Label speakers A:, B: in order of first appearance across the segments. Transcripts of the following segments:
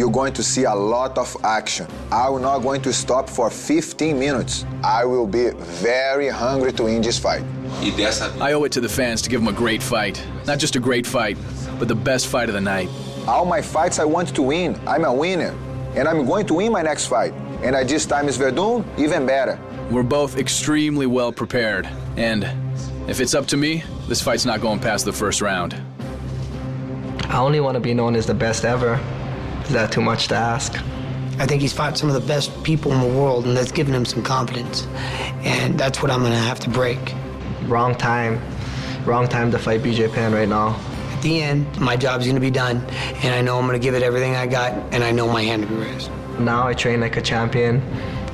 A: you're going to see a lot of action. I'm not going to stop for 15 minutes. I will be very hungry to win this fight.
B: I owe it to the fans to give them a great fight. Not just a great fight, but the best fight of the night.
A: All my fights I want to win. I'm a winner. And I'm going to win my next fight. And at this time is Verdun, even better.
B: We're both extremely well prepared. And if it's up to me, this fight's not going past the first round.
C: I only want to be known as the best ever. Is that too much to ask?
D: I think he's fought some of the best people in the world, and that's given him some confidence. And that's what I'm going to have to break.
C: Wrong time to fight BJ Penn right now.
D: At the end, my job's going to be done, and I know I'm going to give it everything I got, and I know my hand to be raised.
C: Now I train like a champion.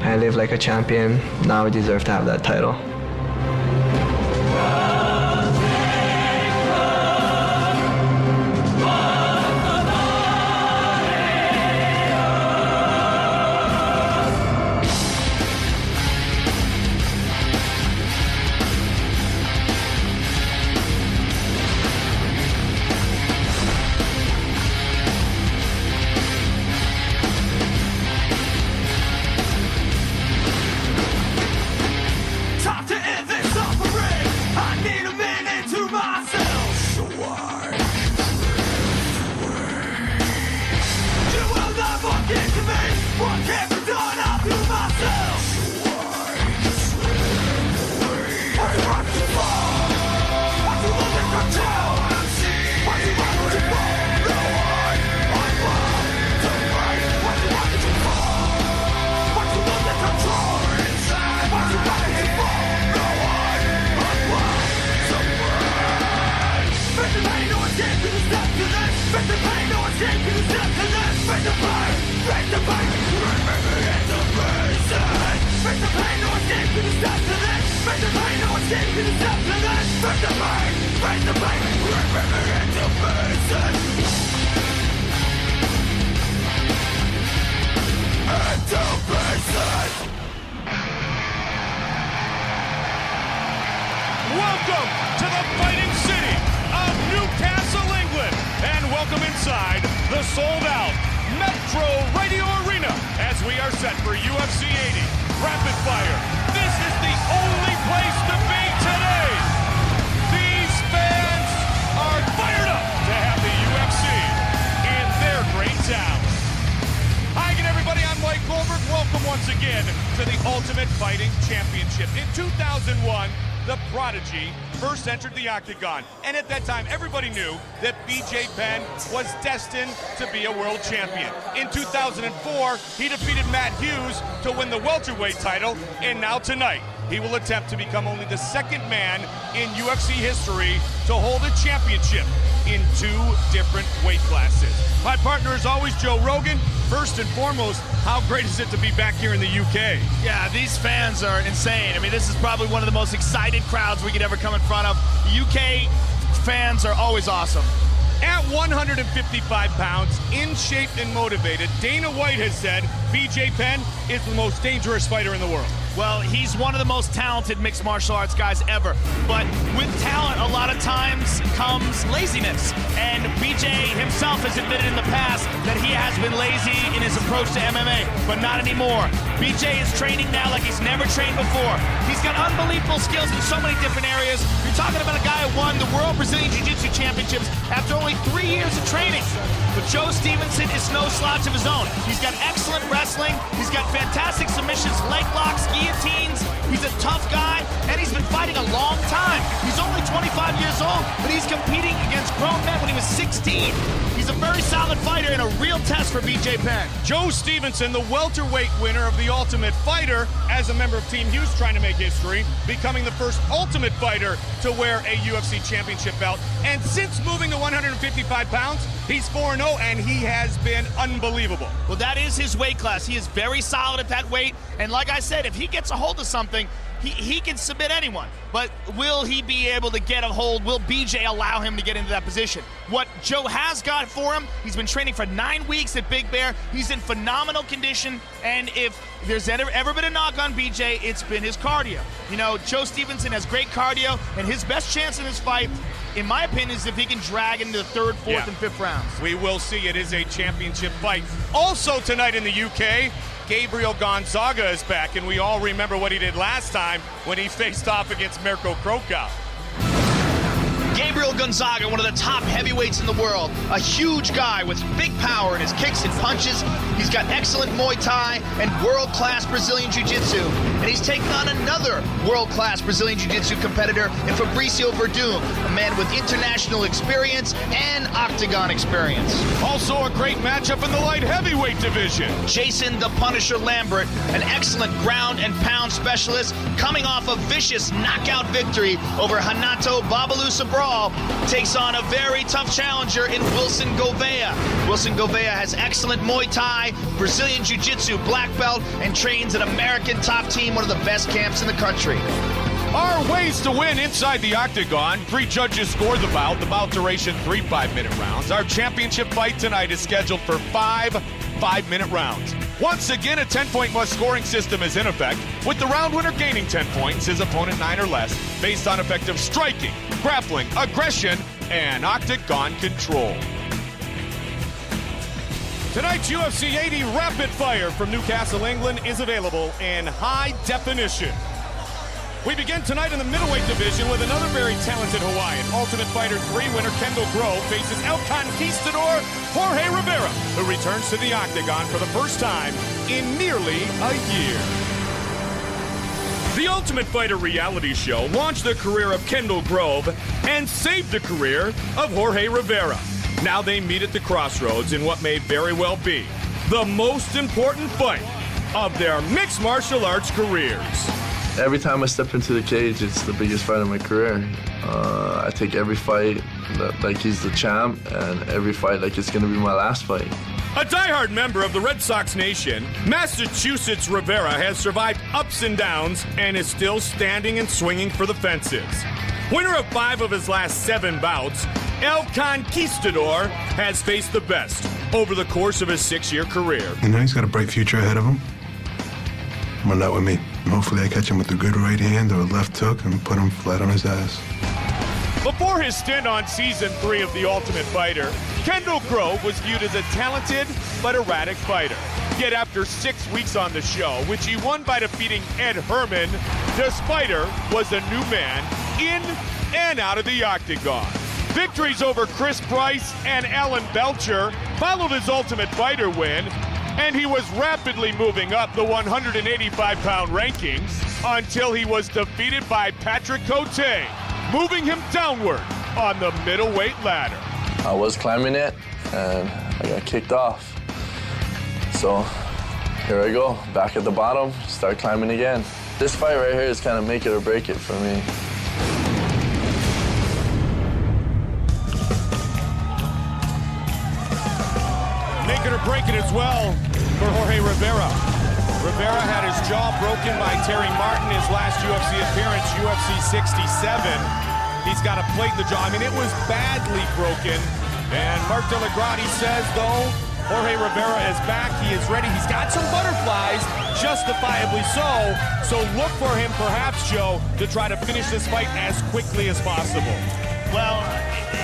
C: I live like a champion. Now I deserve to have that title.
E: Welcome to the fighting city of Newcastle, England, and welcome inside the sold-out Metro Radio Arena as we are set for UFC 80 Rapid Fire. This is the only place to be today. These fans are fired up to have the UFC in their great town. Hi again, everybody. I'm Mike Goldberg. Welcome once again to the Ultimate Fighting Championship. In 2001, the Prodigy first entered the octagon, and at that time everybody knew that BJ Penn was destined to be a world champion. In 2004 he defeated Matt Hughes to win the welterweight title, and now tonight he will attempt to become only the second man in UFC history to hold a championship in 2 different weight classes. My partner is always Joe Rogan. First and foremost, how great is it to be back here in the UK?
F: Yeah, these fans are insane. I mean, this is probably one of the most excited crowds we could ever come in front of. UK fans are always awesome.
E: At 155 pounds, in shape and motivated, Dana White has said BJ Penn is the most dangerous fighter in the world.
F: Well, he's one of the most talented mixed martial arts guys ever. But with talent, a lot of times comes laziness. And BJ himself has admitted in the past that he has been lazy in his approach to MMA, but not anymore. BJ is training now like he's never trained before. He's got unbelievable skills in so many different areas. You're talking about a guy who won the World Brazilian Jiu-Jitsu Championships after only 3 years of training. But Joe Stevenson is no slouch of his own. He's got excellent wrestling. He's got fantastic submissions, leg locks, guillotines. He's a tough guy, and he's been fighting a long time. He's only 25 years old, but he's competing against grown men when he was 16. He's a very solid fighter and a real test for BJ Penn.
E: Joe Stevenson, the welterweight winner of the Ultimate Fighter, as a member of Team Hughes trying to make history, becoming the first Ultimate Fighter to wear a UFC championship belt. And since moving to 155 pounds, he's 4-0, and he has been unbelievable.
F: Well, that is his weight class. He is very solid at that weight. And like I said, if he gets a hold of something, he can submit anyone. But will he be able to get a hold? Will BJ allow him to get into that that position. What Joe has got for him, he's been training for 9 weeks at Big Bear. He's in phenomenal condition, and if there's ever been a knock on BJ, it's been his cardio. You know, Joe Stevenson has great cardio, and his best chance in this fight, in my opinion, is if he can drag into the 3rd, 4th, and 5th rounds.
E: We will see. It is a championship fight. Also tonight in the UK, Gabriel Gonzaga is back, and we all remember what he did last time when he faced off against Mirko Krokow.
F: Gabriel Gonzaga, one of the top heavyweights in the world, a huge guy with big power in his kicks and punches. He's got excellent Muay Thai and world-class Brazilian Jiu-Jitsu, and he's taking on another world-class Brazilian Jiu-Jitsu competitor in Fabricio Verdum, a man with international experience and octagon experience.
E: Also a great matchup in the light heavyweight division.
F: Jason the Punisher Lambert, an excellent ground and pound specialist, coming off a vicious knockout victory over Renato Babalu Sobral, takes on a very tough challenger in Wilson Gouveia. Wilson Gouveia has excellent Muay Thai, Brazilian Jiu-Jitsu black belt, and trains an American top team, one of the best camps in the country.
E: Our ways to win inside the octagon. 3 judges score the bout. The bout duration 3 5-minute rounds. Our championship fight tonight is scheduled for 5 5-minute rounds. Once again, a 10-point must scoring system is in effect, with the round winner gaining 10 points, his opponent 9 or less, based on effective striking, grappling, aggression, and octagon control. Tonight's UFC 80 Rapid Fire from Newcastle, England is available in high definition. We begin tonight in the middleweight division with another very talented Hawaiian. Ultimate Fighter 3 winner Kendall Grove faces El Conquistador Jorge Rivera, who returns to the octagon for the first time in nearly a year. The Ultimate Fighter reality show launched the career of Kendall Grove and saved the career of Jorge Rivera. Now they meet at the crossroads in what may very well be the most important fight of their mixed martial arts careers.
G: Every time I step into the cage, it's the biggest fight of my career. I take every fight like he's the champ, and every fight like it's gonna be my last fight.
E: A diehard member of the Red Sox Nation, Massachusetts Rivera has survived ups and downs and is still standing and swinging for the fences. Winner of 5 of his last 7 bouts, El Conquistador has faced the best over the course of his 6-year career.
H: You know, he's got a bright future ahead of him. Run that with me. And hopefully I catch him with a good right hand or a left hook and put him flat on his ass.
E: Before his stint on Season 3 of The Ultimate Fighter, Kendall Grove was viewed as a talented but erratic fighter. Yet after 6 weeks on the show, which he won by defeating Ed Herman, the Spider was a new man in and out of the octagon. Victories over Chris Price and Alan Belcher followed his Ultimate Fighter win, and he was rapidly moving up the 185-pound rankings until he was defeated by Patrick Cote, moving him downward on the middleweight ladder.
G: I was climbing it, and I got kicked off. So here I go, back at the bottom, start climbing again. This fight right here is kind of make it or break it for me.
E: Make it or break it as well for Jorge Rivera. Rivera had his jaw broken by Terry Martin his last UFC appearance, UFC 67. He's got to plate the jaw. I mean, it was badly broken. And Mark Delagrati says, though, Jorge Rivera is back. He is ready. He's got some butterflies, justifiably so. So look for him, perhaps, Joe, to try to finish this fight as quickly as possible.
F: Well,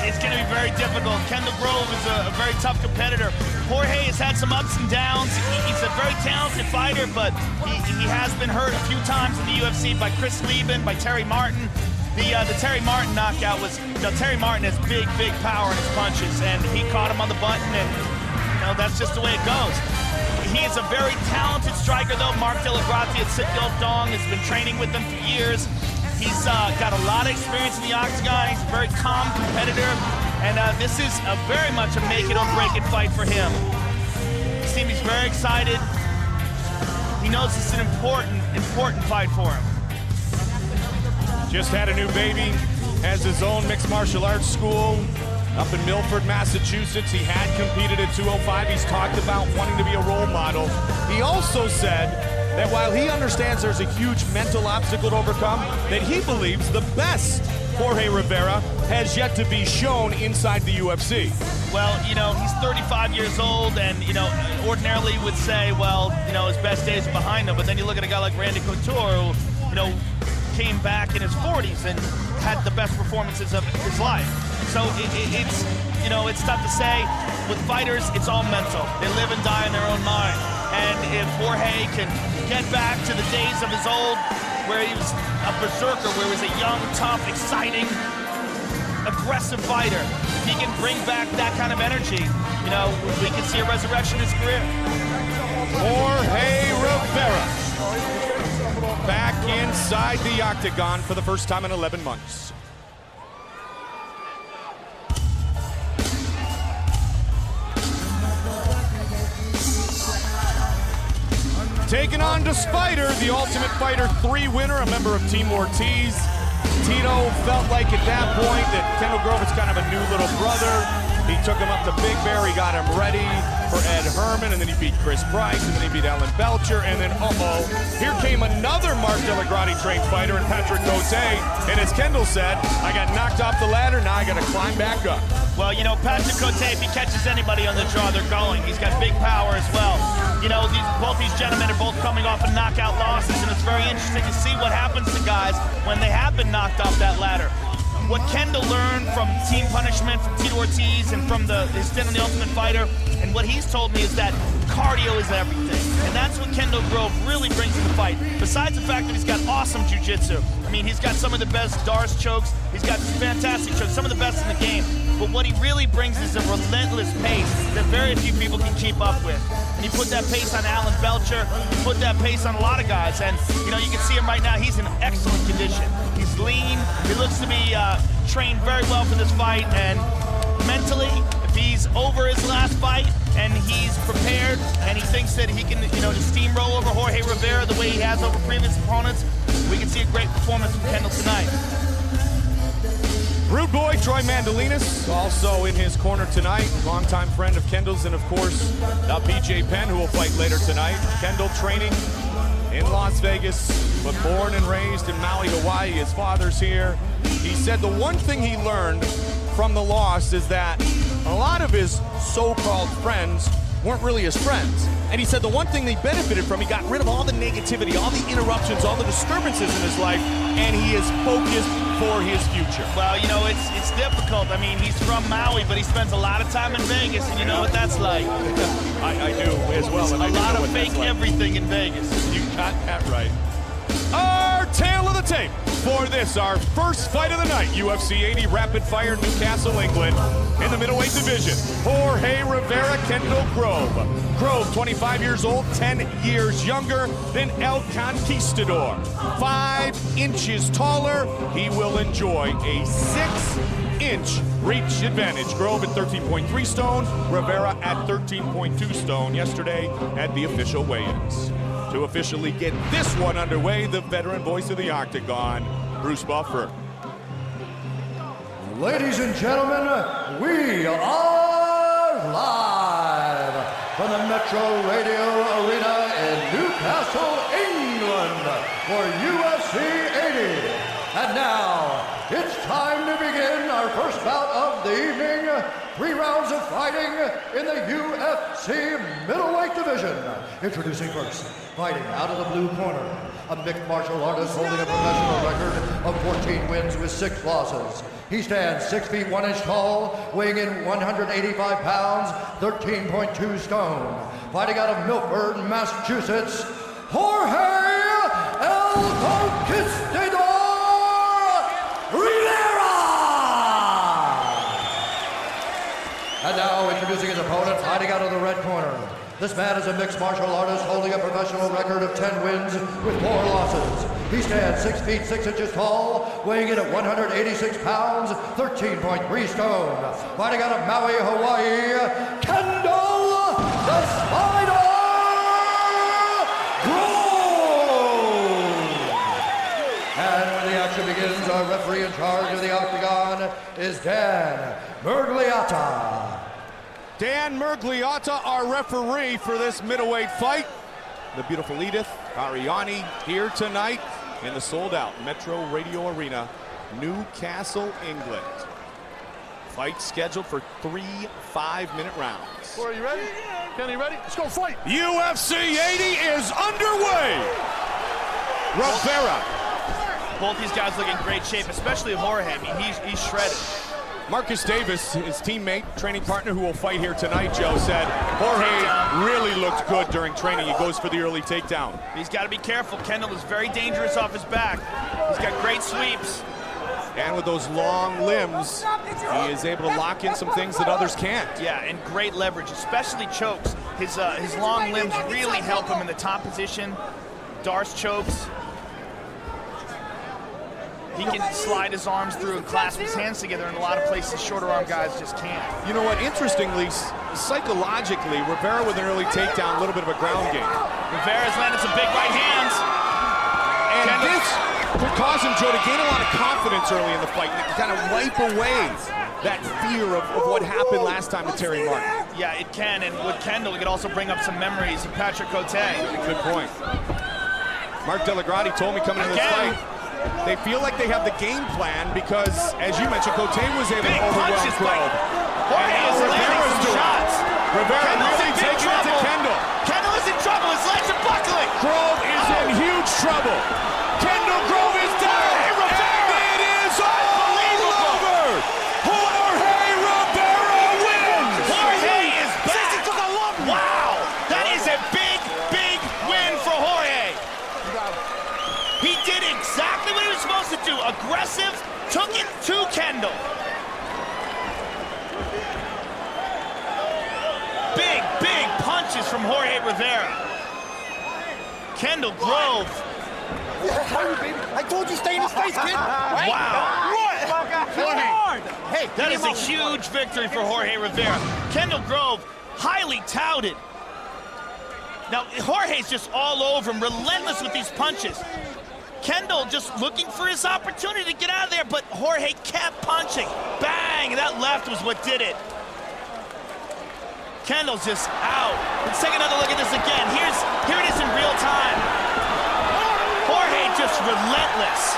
F: it's going to be very difficult. Kendall Grove is a very tough competitor. Jorge has had some ups and downs. He's a very talented fighter, but he has been hurt a few times in the UFC by Chris Lieben, by Terry Martin. The Terry Martin knockout was, Terry Martin has big power in his punches, and he caught him on the button, and that's just the way it goes. He is a very talented striker, though. Mark Delagrati at Sitgo Dong has been training with him for years. He's got a lot of experience in the octagon. He's a very calm competitor, and this is very much a make it or break it fight for him. He seems he's very excited. He knows it's an important fight for him.
E: Just had a new baby, has his own mixed martial arts school up in Milford, Massachusetts. He had competed at 205. He's talked about wanting to be a role model. He also said that while he understands there's a huge mental obstacle to overcome, that he believes the best Jorge Rivera has yet to be shown inside the UFC.
F: Well, you know, he's 35 years old, and, you know, ordinarily would say, well, you know, his best days are behind him. But then you look at a guy like Randy Couture, who, you know, came back in his 40s and had the best performances of his life. So it's, you know, it's tough to say. With fighters, it's all mental. They live and die in their own mind. And if Jorge can get back to the days of his old, where he was a berserker, where he was a young, tough, exciting, aggressive fighter, if he can bring back that kind of energy, you know, we can see a resurrection in his career.
E: Jorge Rivera back inside the octagon for the first time in 11 months. Taking on to Spider, the Ultimate Fighter 3 winner, a member of Team Ortiz. Tito felt like at that point that Kendall Grove was kind of a new little brother. He took him up to Big Bear, he got him ready for Ed Herman, and then he beat Chris Price, and then he beat Alan Belcher, and then, here came another Mark Delagrati trained fighter in Patrick Cote, and as Kendall said, I got knocked off the ladder, now I got to climb back up.
F: Well, you know, Patrick Cote, if he catches anybody on the draw, they're going. He's got big power as well. You know, both these gentlemen are both coming off of knockout losses, and it's very interesting to see what happens to guys when they have been knocked off that ladder. What Kendall learned from Team Punishment, from Tito Ortiz, and from his stint on the Ultimate Fighter, and what he's told me is that cardio is everything. And that's what Kendall Grove really brings to the fight. Besides the fact that he's got awesome jiu-jitsu. I mean, he's got some of the best Darce chokes. He's got fantastic chokes, some of the best in the game. But what he really brings is a relentless pace that very few people can keep up with. And he put that pace on Alan Belcher, he put that pace on a lot of guys. And, you know, you can see him right now, he's in excellent condition. He's lean, he looks to be trained very well for this fight, and mentally, if he's over his last fight and he's prepared and he thinks that he can, you know, just steamroll over Jorge Rivera the way he has over previous opponents, we can see a great performance from Kendall tonight.
E: Rude boy Troy Mandolinas also in his corner tonight, longtime friend of Kendall's, and of course BJ Penn, who will fight later tonight. Kendall training in Las Vegas, but born and raised in Maui, Hawaii. His father's here. He said the one thing he learned from the loss is that a lot of his so-called friends weren't really his friends. And he said the one thing they benefited from, he got rid of all the negativity, all the interruptions, all the disturbances in his life, and he is focused for his future.
F: Well, you know, it's difficult. I mean, he's from Maui, but he spends a lot of time in Vegas, and you know what that's like.
E: I do as well. And
F: a lot of fake everything in Vegas.
E: You got that right. Our tale of the tape for this, our first fight of the night, UFC 80 Rapid Fire, Newcastle, England. In the middleweight division, Jorge Rivera, Kendall Grove. Grove, 25 years old, 10 years younger than El Conquistador. 5 inches taller, he will enjoy a 6-inch reach advantage. Grove at 13.3 stone, Rivera at 13.2 stone yesterday at the official weigh-ins. To officially get this one underway, the veteran voice of the Octagon, Bruce Buffer.
I: Ladies and gentlemen, we are live from the Metro Radio Arena in Newcastle, England for UFC 80. And now, it's time to begin our first bout of the evening. 3 rounds of fighting in the UFC middleweight division. Introducing first, fighting out of the blue corner, a mixed martial artist holding a professional record of 14 wins with 6 losses. He stands 6 feet 1 inch tall, weighing in 185 pounds, 13.2 stone. Fighting out of Milford, Massachusetts, Jorge El Conquistador Rivera! And now introducing his opponent, fighting out of the red corner. This man is a mixed martial artist holding a professional record of 10 wins with 4 losses. He stands 6 feet 6 inches tall, weighing in at 186 pounds, 13.3 stone. Fighting out of Maui, Hawaii, Kendall the Spider Grove! And when the action begins, our referee in charge of the Octagon is Dan Mergliata.
E: Dan Mergliata, our referee for this middleweight fight. The beautiful Edith Ariani here tonight in the sold-out Metro Radio Arena Newcastle, England. Fight scheduled for 3 5-minute rounds.
I: Are you ready? Kenny, ready? Let's go fight.
E: UFC 80 is underway. Rivera.
F: Both these guys look in great shape, especially Jorge. I mean, he's shredded.
E: Marcus Davis, his teammate, training partner who will fight here tonight, Joe, said Jorge really looked good during training. He goes for the early takedown.
F: He's got to be careful. Kendall is very dangerous off his back. He's got great sweeps.
E: And with those long limbs, he is able to lock in some things that others can't.
F: Yeah, and great leverage, especially chokes. His long limbs really help him in the top position. Darce chokes. He can slide his arms through and clasp his hands together in a lot of places shorter arm guys just can't.
E: You know what, interestingly, psychologically, Rivera with an early takedown, a little bit of a ground game.
F: Rivera's landed some big right hands.
E: And this could cause him, Joe, to gain a lot of confidence early in the fight and kind of wipe away that fear of what happened last time to Terry Martin.
F: Yeah, it can, and with Kendall, it could also bring up some memories of Patrick Cote.
E: Good point. Mark Delagrati told me coming into this fight, they feel like they have the game plan because, as you mentioned, Cote was able to overwhelm Grove.
F: Jorge is landing some shots.
E: Rivera really taking it to Kendall.
F: Kendall is in trouble. His legs are buckling.
E: Grove is in huge trouble. Kendall Grove is down. And it is all over. Jorge Rivera wins.
F: Jorge is back. Wow. That is a big, big win for Jorge. He did exactly what he was supposed to do. Aggressive, took it to Kendall. Big, big punches from Jorge Rivera. Kendall Grove.
I: I told you stay in his face, kid.
F: Wow.
I: What? Hey,
F: that is a huge victory for Jorge Rivera. Kendall Grove, highly touted. Now, Jorge's just all over him, relentless with these punches. Kendall just looking for his opportunity to get out of there, but Jorge kept punching. Bang! That left was what did it. Kendall's just out. Let's take another look at this again. Here it is in real time. Jorge just relentless.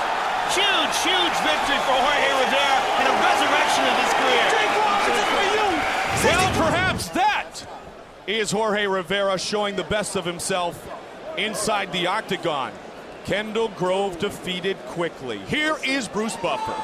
F: Huge, huge victory for Jorge Rivera and a resurrection of his career.
E: Well, perhaps that is Jorge Rivera showing the best of himself inside the octagon. Kendall Grove defeated quickly. Here is Bruce Buffer.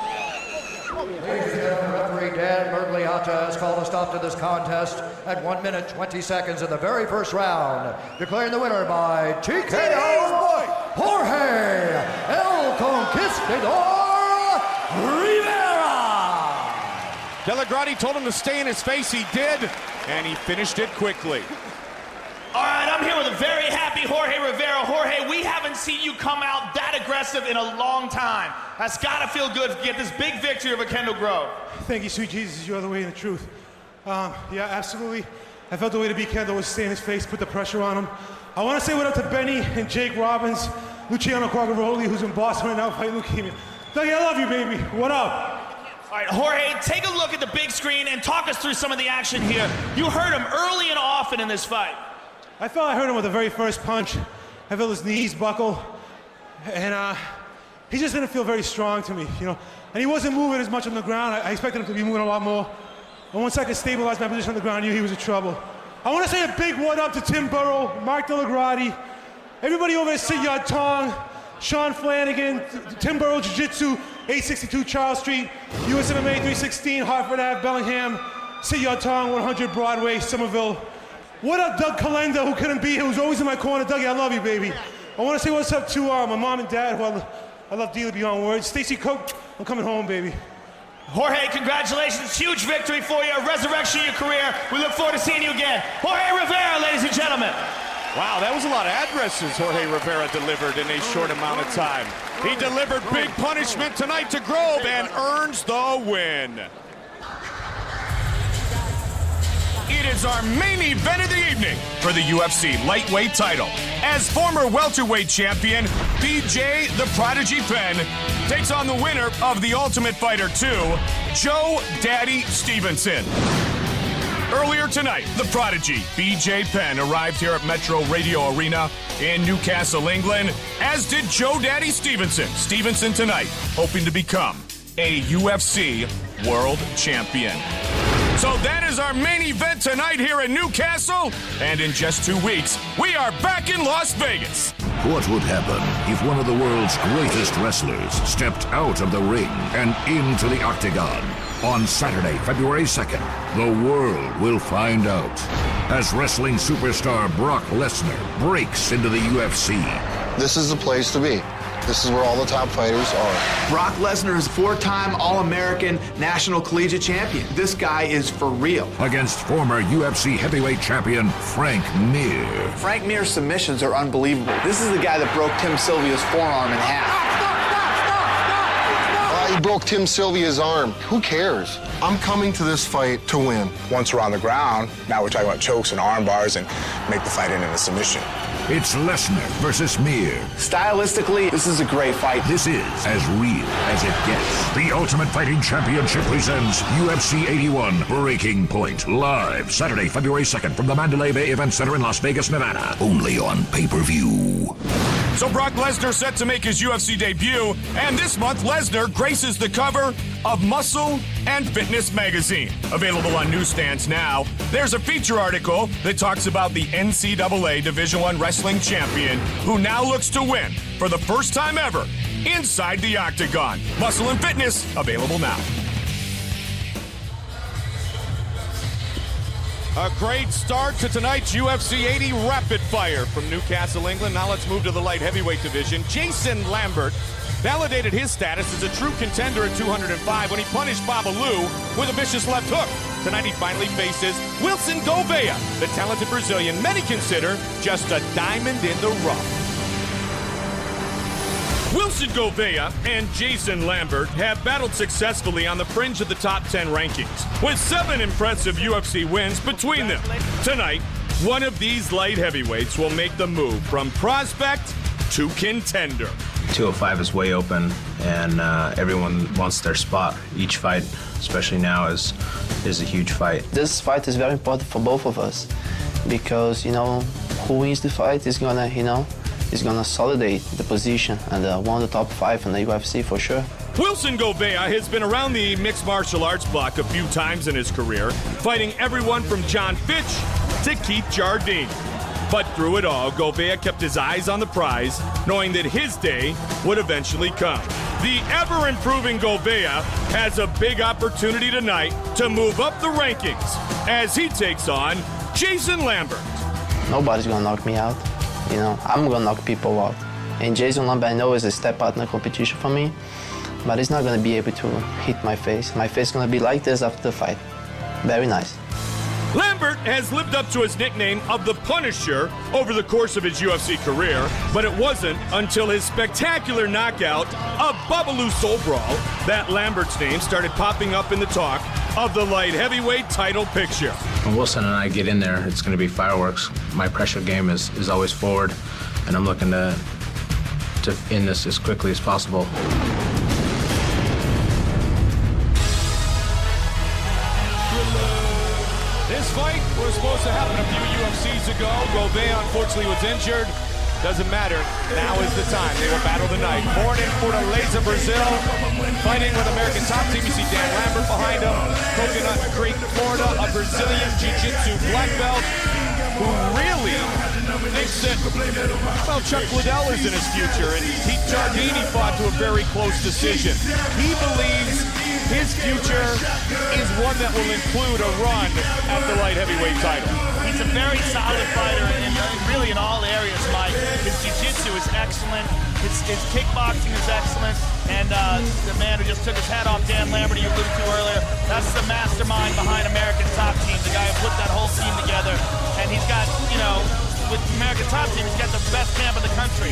I: Ladies and gentlemen, referee Dan Mergliata has called a stop to this contest at 1 minute 20 seconds of the very first round, declaring the winner by TKO, Jorge El Conquistador Rivera.
E: Delagrati told him to stay in his face. He did, and he finished it quickly.
F: All right, I'm here with a very happy Jorge Rivera. Jorge, we haven't seen you come out that aggressive in a long time. That's got to feel good to get this big victory over Kendall Grove.
J: Thank you, sweet Jesus. You're the way and the truth. Yeah, absolutely. I felt the way to beat Kendall was stay in his face, put the pressure on him. I want to say what up to Benny and Jake Robbins, Luciano Quagliaroli, who's in Boston right now fighting leukemia. Dougie, I love you, baby. What up?
F: All right, Jorge, take a look at the big screen and talk us through some of the action here. You heard him early and often in this fight.
J: I felt I hurt him with the very first punch. I felt his knees buckle, and he just didn't feel very strong to me, you know. And he wasn't moving as much on the ground. I expected him to be moving a lot more. And once I could stabilize my position on the ground, I knew he was in trouble. I want to say a big what up to Tim Burrow, Mark Delagrati, everybody over at Sit Yard Tong, Sean Flanagan, Tim Burrow Jiu-Jitsu, 862 Charles Street, USMMA 316, Hartford Ave, Bellingham, Sit Yard Tong, 100 Broadway, Somerville. What up, Doug Calenda, who couldn't be here, who's always in my corner. Dougie, I love you, baby. I want to say what's up to my mom and dad, who I love dearly beyond words. Stacy Cook, I'm coming home, baby.
F: Jorge, congratulations. Huge victory for you, a resurrection of your career. We look forward to seeing you again. Jorge Rivera, ladies and gentlemen.
E: Wow, that was a lot of addresses Jorge Rivera delivered in a short amount of time. He delivered big punishment tonight to Grove and earns the win. It is our main event of the evening for the UFC lightweight title. As former welterweight champion, BJ the Prodigy Penn takes on the winner of The Ultimate Fighter 2, Joe Daddy Stevenson. Earlier tonight, the Prodigy, BJ Penn, arrived here at Metro Radio Arena in Newcastle, England, as did Joe Daddy Stevenson. Stevenson tonight, hoping to become a UFC world champion. So that is our main event tonight here in Newcastle. And in just 2 weeks, we are back in Las Vegas.
K: What would happen if one of the world's greatest wrestlers stepped out of the ring and into the octagon? On Saturday, February 2nd, the world will find out as wrestling superstar Brock Lesnar breaks into the UFC.
L: This is the place to be. This is where all the top fighters are.
M: Brock Lesnar is 4-time All-American National Collegiate Champion. This guy is for real.
K: Against former UFC heavyweight champion Frank Mir.
M: Frank Mir's submissions are unbelievable. This is the guy that broke Tim Sylvia's forearm in half.
L: He broke Tim Sylvia's arm. Who cares? I'm coming to this fight to win.
A: Once we're on the ground, now we're talking about chokes and arm bars and make the fight end in a submission.
K: It's Lesnar versus Mir.
M: Stylistically, this is a great fight.
K: This is as real as it gets. The Ultimate Fighting Championship presents UFC 81 Breaking Point. Live Saturday, February 2nd from the Mandalay Bay Event Center in Las Vegas, Nevada. Only on pay-per-view.
E: So Brock Lesnar set to make his UFC debut, and this month Lesnar graces the cover of Muscle and Fitness magazine. Available on newsstands now. There's a feature article that talks about the NCAA Division I wrestling champion who now looks to win for the first time ever inside the octagon. Muscle and Fitness, available now. A great start to tonight's UFC 80 Rapid Fire from Newcastle, England. Now let's move to the light heavyweight division. Jason Lambert validated his status as a true contender at 205 when he punished Babalu with a vicious left hook. Tonight he finally faces Wilson Gouveia, the talented Brazilian many consider just a diamond in the rough. Wilson Gouveia and Jason Lambert have battled successfully on the fringe of the top 10 rankings, with 7 impressive UFC wins between them. Tonight, one of these light heavyweights will make the move from prospect to contender.
N: 205 is way open, and everyone wants their spot. Each fight, especially now, is a huge fight.
O: This fight is very important for both of us because, who wins the fight is gonna, is gonna solidate the position and one of the top 5 in the UFC for sure.
E: Wilson Gouveia has been around the mixed martial arts block a few times in his career, fighting everyone from John Fitch to Keith Jardine. But through it all, Gouveia kept his eyes on the prize, knowing that his day would eventually come. The ever-improving Gouveia has a big opportunity tonight to move up the rankings as he takes on Jason Lambert.
O: Nobody's gonna knock me out. I'm gonna knock people out. And Jason Lambert, I know, is a step out in the competition for me, but he's not gonna be able to hit my face. My face is gonna be like this after the fight. Very nice.
E: Lambert has lived up to his nickname of the Punisher over the course of his UFC career, but it wasn't until his spectacular knockout of Babalu Soul Brawl that Lambert's name started popping up in the talk of the light heavyweight title picture.
N: When Wilson and I get in there, it's going to be fireworks. My pressure game is always forward, and I'm looking to end this as quickly as possible.
E: This fight was supposed to happen a few UFCs ago. Gouveia unfortunately was injured. Doesn't matter. Now is the time. They will battle tonight. Born in Fortaleza, Brazil, fighting with American top team. You see Dan Lambert behind him. Coconut Creek, Florida, a Brazilian Jiu-Jitsu black belt who really thinks that, Chuck Liddell is in his future, and Pete Jardini fought to a very close decision. He believes his future is one that will include a run at the light heavyweight title.
F: He's a very solid fighter, and really in all areas, Mike. His jiu-jitsu is excellent. His kickboxing is excellent. And the man who just took his hat off, Dan Lambert, you alluded to earlier, that's the mastermind behind American Top Team, the guy who put that whole team together. And he's got, with American Top Team, he's got the best camp in the country.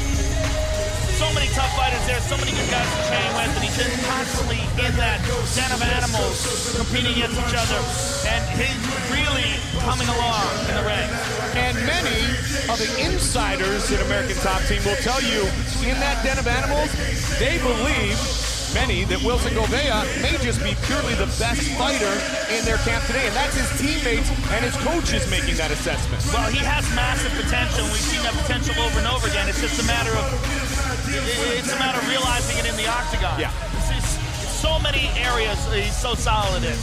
F: So many tough fighters there, so many good guys to train with, and he's been constantly in that den of animals, competing against each other, and he's really coming along in the ring.
E: And many of the insiders in American Top Team will tell you, in that den of animals, they believe, many, that Wilson Gouveia may just be purely the best fighter in their camp today, and that's his teammates and his coaches making that assessment.
F: Well, he has massive potential. We've seen that potential over and over again. It's just a matter of realizing it in the octagon.
E: Yeah.
F: It's so many areas he's so solid in.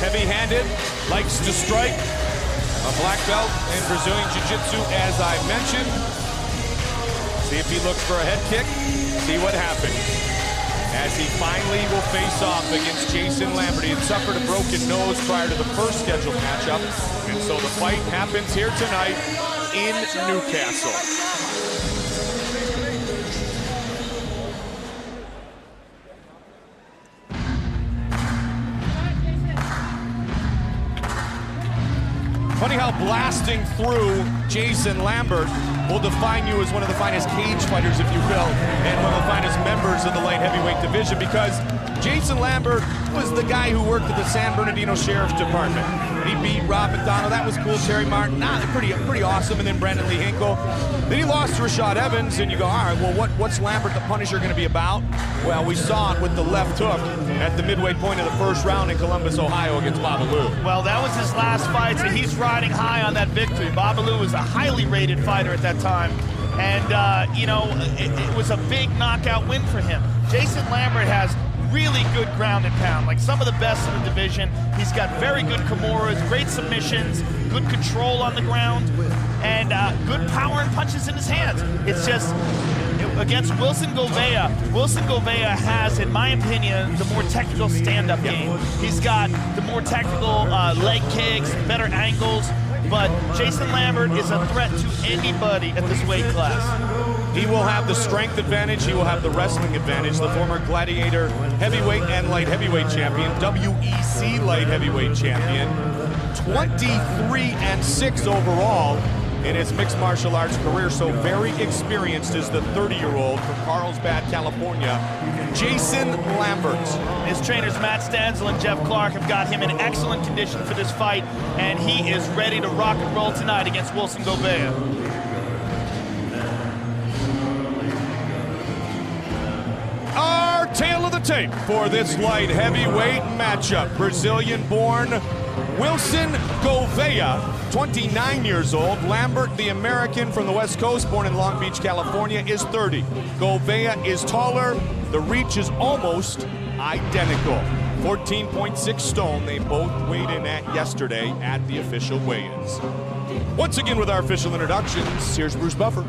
E: Heavy-handed, likes to strike. A black belt in Brazilian Jiu-Jitsu, as I mentioned. See if he looks for a head kick. See what happens. As he finally will face off against Jason Lambert. He had suffered a broken nose prior to the first scheduled matchup. And so the fight happens here tonight in Newcastle. Funny how blasting through Jason Lambert will define you as one of the finest cage fighters, if you will, and one of the finest members of the light heavyweight division, because Jason Lambert was the guy who worked at the San Bernardino Sheriff's Department. He beat Rob McDonald. That was cool. Terry Martin, pretty awesome. And then Brandon Lee Hinkle. Then he lost to Rashad Evans, and you go, all right, well, what's Lambert the Punisher going to be about? Well, we saw it with the left hook at the midway point of the first round in Columbus, Ohio against Babalu.
F: Well, that was his last fight, so he's riding high on that victory. Babalu was a highly rated fighter at that time. And, you know, it was a big knockout win for him. Jason Lambert has really good ground and pound, like some of the best in the division. He's got very good Kimuras, great submissions, good control on the ground, and good power and punches in his hands. It's just, against Wilson Gouveia, Wilson Gouveia has, in my opinion, the more technical stand-up game. He's got the more technical leg kicks, better angles, but Jason Lambert is a threat to anybody at this weight class.
E: He will have the strength advantage. He will have the wrestling advantage. The former Gladiator heavyweight and light heavyweight champion, WEC light heavyweight champion, 23-6 overall in his mixed martial arts career, so very experienced is the 30-year-old from Carlsbad, California, Jason Lambert.
F: His trainers Matt Stanzel and Jeff Clark have got him in excellent condition for this fight, and he is ready to rock and roll tonight against Wilson Gouveia.
E: Our tail of the tape for this light heavyweight matchup. Brazilian-born Wilson Gouveia, 29 years old. Lambert, the American from the West Coast, born in Long Beach, California, is 30. Gouveia is taller. The reach is almost identical. 14.6 stone. They both weighed in at yesterday at the official weigh-ins. Once again with our official introductions, here's Bruce Buffer.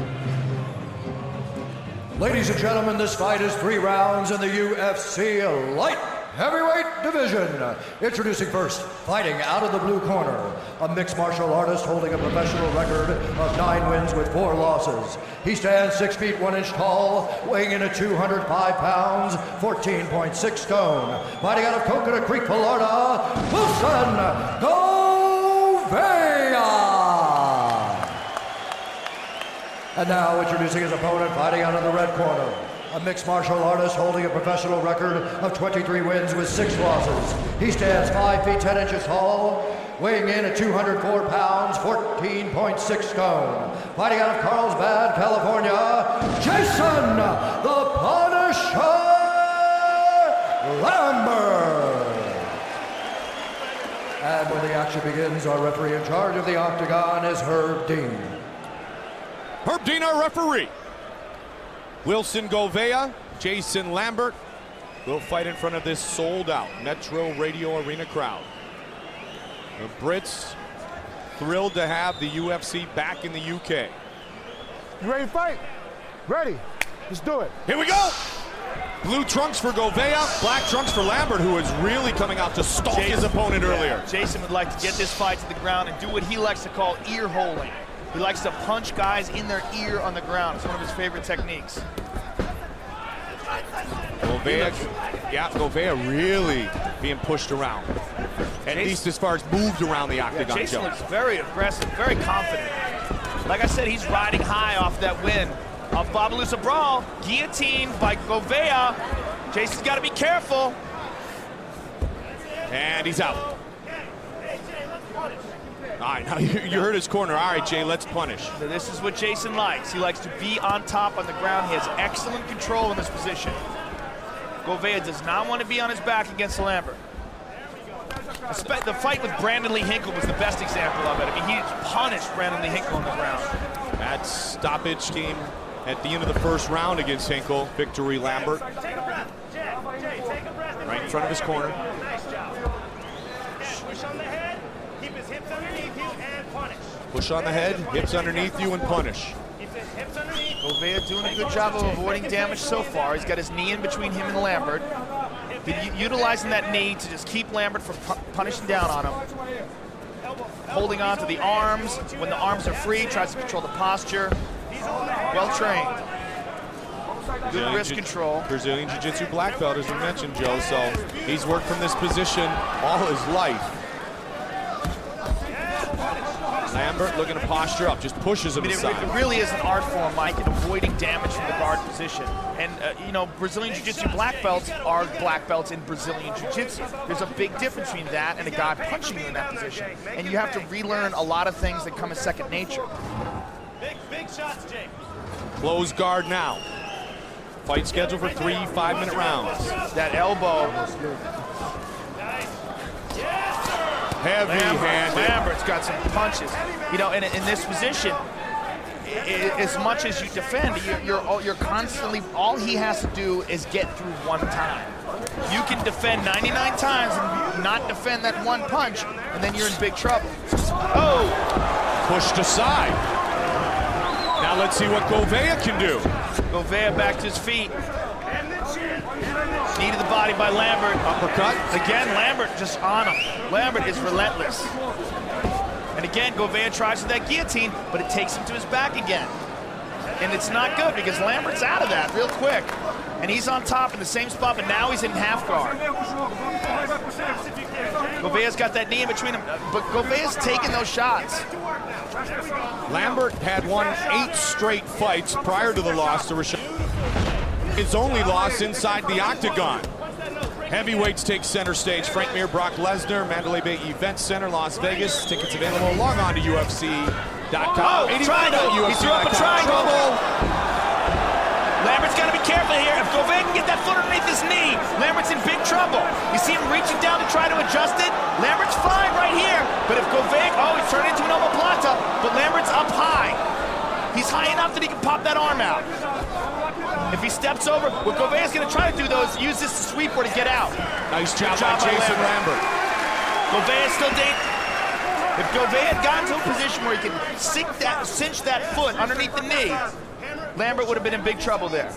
I: Ladies and gentlemen, this fight is 3 rounds in the UFC light heavyweight division. Introducing first, fighting out of the blue corner, a mixed martial artist holding a professional record of 9 wins with 4 losses. He stands 6 feet 1 inch tall, weighing in at 205 pounds, 14.6 stone. Fighting out of Coconut Creek, Florida, Wilson Gouveia. And now introducing his opponent, fighting out of the red corner, a mixed martial artist holding a professional record of 23 wins with 6 losses. He stands 5 feet 10 inches tall, weighing in at 204 pounds, 14.6 stone. Fighting out of Carlsbad, California, Jason the Punisher Lambert. And when the action begins, our referee in charge of the octagon is Herb Dean.
E: Herb Dean, our referee. Wilson Gouveia, Jason Lambert will fight in front of this sold-out Metro Radio Arena crowd. The Brits thrilled to have the UFC back in the UK.
P: You ready to fight? Ready. Let's do it.
E: Here we go. Blue trunks for Gouveia, black trunks for Lambert, who is really coming out to stalk his opponent earlier.
F: Jason would like to get this fight to the ground and do what he likes to call ear holing. He likes to punch guys in their ear on the ground. It's one of his favorite techniques.
E: Gouveia really being pushed around. At least as far as moved around the octagon.
F: Jason looks very aggressive, very confident. Like I said, he's riding high off that win of Babalu Brawl. Guillotined by Gouveia. Jason's got to be careful.
E: And he's out. All right, now you heard his corner. All right, Jay, let's punish.
F: So this is what Jason likes. He likes to be on top on the ground. He has excellent control in this position. Gouveia does not want to be on his back against Lambert. The fight with Brandon Lee Hinkle was the best example of it. I mean, he punished Brandon Lee Hinkle on the ground.
E: That stoppage came at the end of the first round against Hinkle. Victory Lambert.
Q: front of his corner.
F: Push on the head, keep his hips underneath you, and punish.
Q: Push on the head, hips underneath you, and punish.
F: Gouveia doing a good job of avoiding damage so far. He's got his knee in between him and Lambert. Been utilizing that knee to just keep Lambert from punishing down on him. Holding on to the arms. When the arms are free, tries to control the posture. Well trained. Good wrist control.
Q: Brazilian Jiu-Jitsu black belt, as you mentioned, Joe. So he's worked from this position all his life. Lambert looking to posture up, just pushes him aside.
F: It really is an art form, Mike, in avoiding damage from the guard position. And, you know, Brazilian Jiu-Jitsu black belts are black belts in Brazilian Jiu-Jitsu. There's a big difference between that and a guy punching you in that position. And you have to relearn a lot of things that come as second nature. Big shots, Jake.
Q: Close guard now. Fight scheduled for 3 5-minute rounds.
F: That elbow.
Q: Heavy-handed.
F: Lambert's got some punches. You know, and in this position, as much as you defend, you're constantly, all he has to do is get through one time. You can defend 99 times and not defend that one punch, and then you're in big trouble. Oh!
Q: Pushed aside. Now let's see what Gouveia can do.
F: Gouveia back to his feet. Knee to the body by Lambert.
Q: Uppercut.
F: Again, Lambert just on him. Lambert is relentless. And again, Gouveia tries with that guillotine, but it takes him to his back again. And it's not good because Lambert's out of that real quick. And he's on top in the same spot, but now he's in half guard. Gouveia's got that knee in between him, but Gouveia's taking those shots.
Q: Lambert had won 8 straight fights prior to the loss to Rashawn. His only loss inside the octagon. Heavyweights take center stage. Frank Mir, Brock Lesnar, Mandalay Bay Event Center, Las Vegas. Tickets available. Log on to UFC.com.
F: Oh, triangle! He threw up a triangle. Lambert's got to be careful here. If Gouveia can get that foot underneath his knee, Lambert's in big trouble. You see him reaching down to try to adjust it. Lambert's fine right here. But if Gouveia, oh, he's turning into an omoplata, but Lambert's up high. He's high enough that he can pop that arm out. If he steps over, what Gouveia's going to try to do, though, is use this to sweep or to get out.
Q: Nice job by Jason Lambert.
F: Gouveia's still dangerous. If Gouveia had gotten to a position where he could cinch that foot underneath the knee, Lambert would have been in big trouble there.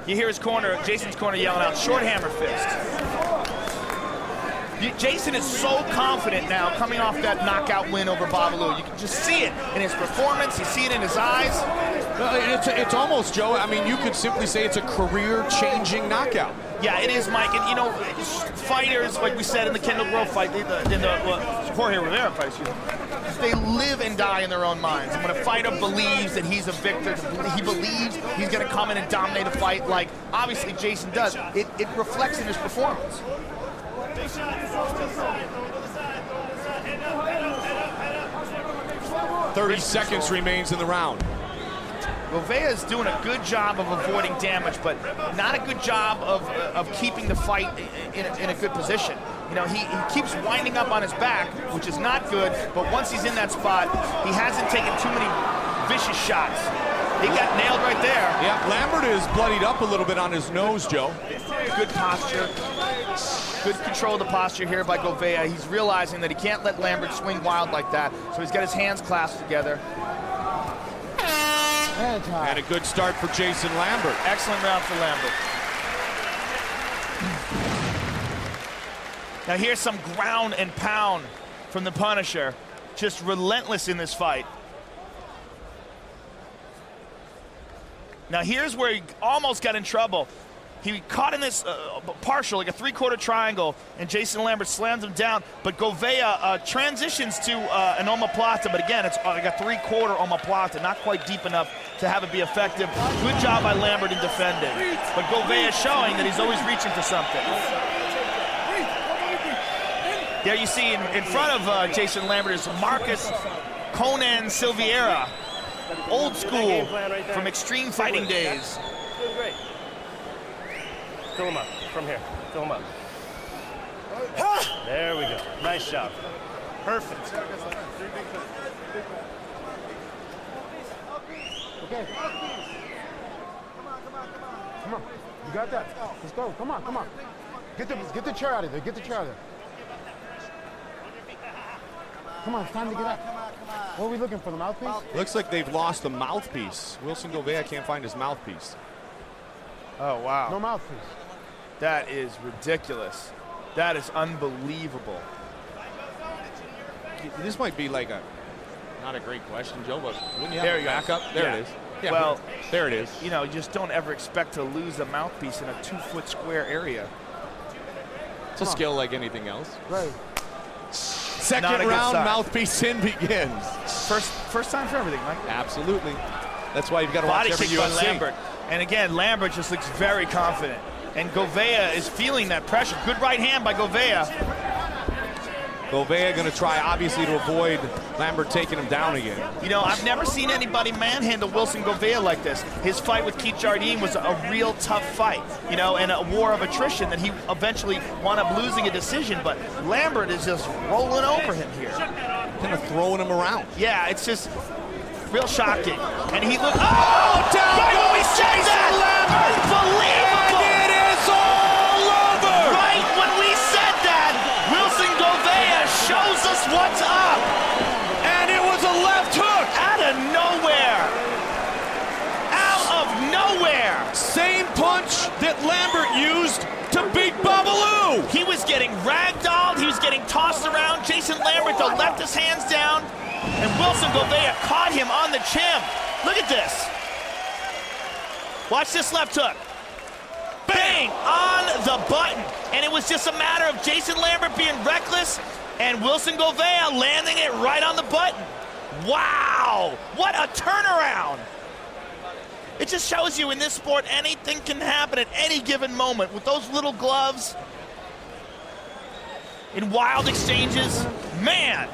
F: You hear his corner, Jason's corner yelling out, short hammer fist. Jason is so confident now coming off that knockout win over Babalu. You can just see it in his performance. You see it in his eyes.
Q: It's almost, Joe, I mean, you could simply say it's a career-changing knockout.
F: Yeah, it is, Mike. And, you know, fighters, like we said in the Kendall Grove fight, Jorge Rivera fight, excuse me, they live and die in their own minds. And when a fighter believes that he's a victor, he believes he's going to come in and dominate a fight like, obviously, Jason does, it reflects in his performance.
Q: 30 seconds remains in the round.
F: Gouveia is doing a good job of avoiding damage, but not a good job of keeping the fight in a good position. You know, he keeps winding up on his back, which is not good, but once he's in that spot, he hasn't taken too many vicious shots. He got nailed right there.
Q: Yeah, Lambert is bloodied up a little bit on his nose, Joe.
F: Good posture. Good control of the posture here by Gouveia. He's realizing that he can't let Lambert swing wild like that, so he's got his hands clasped together.
Q: And a good start for Jason Lambert.
F: Excellent round for Lambert. Now here's some ground and pound from the Punisher. Just relentless in this fight. Now here's where he almost got in trouble. He caught in this partial, like a three-quarter triangle, and Jason Lambert slams him down, but Gouveia transitions to an omoplata, but again, it's like a three-quarter omoplata, not quite deep enough to have it be effective. Good job by Lambert in defending, but Gouveia showing that he's always reaching for something. There you see in front of Jason Lambert is Marcus Conan Silveira, old school from Extreme Fighting days.
R: Fill him up from here. Fill him up. There we go. Nice job. Perfect.
P: Okay. Come on. You got that. Let's go. Come on, come on. Get the chair out of there. Get the chair out of there. Come on, it's time to get up. What are we looking for, the mouthpiece?
Q: Looks like they've lost the mouthpiece. Wilson Gouveia can't find his mouthpiece.
S: Oh, wow.
P: No mouthpiece.
S: That is ridiculous. That is unbelievable.
Q: This might be like not a great question, Joe, but wouldn't you have
S: There
Q: a
S: you
Q: backup?
S: go.
Q: There
S: Yeah.
Q: it is. Yeah,
S: well,
Q: there it is.
S: You know, you just don't ever expect to lose a mouthpiece in a 2-foot square area.
Q: It's a skill like anything else.
P: Right.
Q: Second
S: Not a good
Q: round,
S: sign.
Q: mouthpiece in begins.
S: First time for everything, Mike.
Q: Absolutely. That's why you've got to watch
S: Body
Q: every
S: kick by
Q: UFC.
S: Lambert. And again, Lambert just looks very confident. And Gouveia is feeling that pressure. Good right hand by Gouveia.
Q: Gouveia going to try, obviously, to avoid Lambert taking him down again.
S: You know, I've never seen anybody manhandle Wilson Gouveia like this. His fight with Keith Jardine was a real tough fight, you know, and a war of attrition that he eventually wound up losing a decision. But Lambert is just rolling over him here.
Q: Kind of throwing him around.
S: Yeah, it's just real shocking. And he looked, oh,
Q: down
S: right when we
Q: goes
S: said
Q: Jason
S: that! Unbelievable!
Q: And it is all over!
S: Right when we said that, Wilson Gouveia shows us what's up.
Q: And it was a left hook.
S: Out of nowhere. Out of nowhere.
Q: Same punch that Lambert used to beat Babalu.
S: He was getting ragdolled. He was getting tossed around. Jason Lambert, though, left his hands down. And Wilson Gouveia caught him on the chin. Look at this. Watch this left hook. Bang! On the button. And it was just a matter of Jason Lambert being reckless and Wilson Gouveia landing it right on the button. Wow! What a turnaround! It just shows you in this sport anything can happen at any given moment with those little gloves in wild exchanges. Man,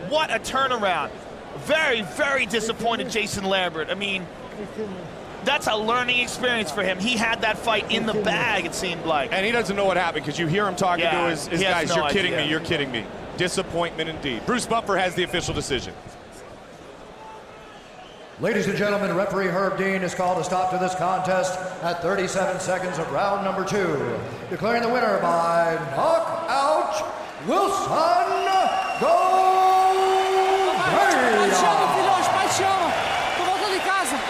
S: what a turnaround. Very, very disappointed Jason Lambert. I mean, that's a learning experience for him. He had that fight in the bag, it seemed like.
Q: And he doesn't know what happened because you hear him talking to his guys.
S: No
Q: You're kidding
S: idea.
Q: me. You're kidding me. Disappointment indeed. Bruce Buffer has the official decision.
I: Ladies and gentlemen, referee Herb Dean has called a stop to this contest at 37 seconds of round number 2. Declaring the winner by knockout, Wilson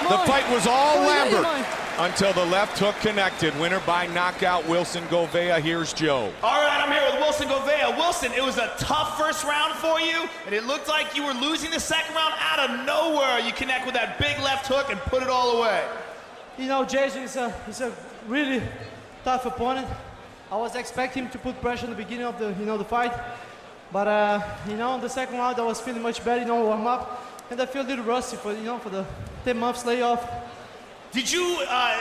Q: The fight was all Lambert until the left hook connected. Winner by knockout, Wilson Gouveia. Here's Joe.
S: All right, I'm here with Wilson Gouveia. Wilson, it was a tough first round for you, and it looked like you were losing the second round. Out of nowhere, you connect with that big left hook and put it all away.
T: You know, Jason is a really tough opponent. I was expecting him to put pressure in the beginning of the fight, but in the second round I was feeling much better, warm up, and I feel a little rusty for the 10 months layoff.
S: Did you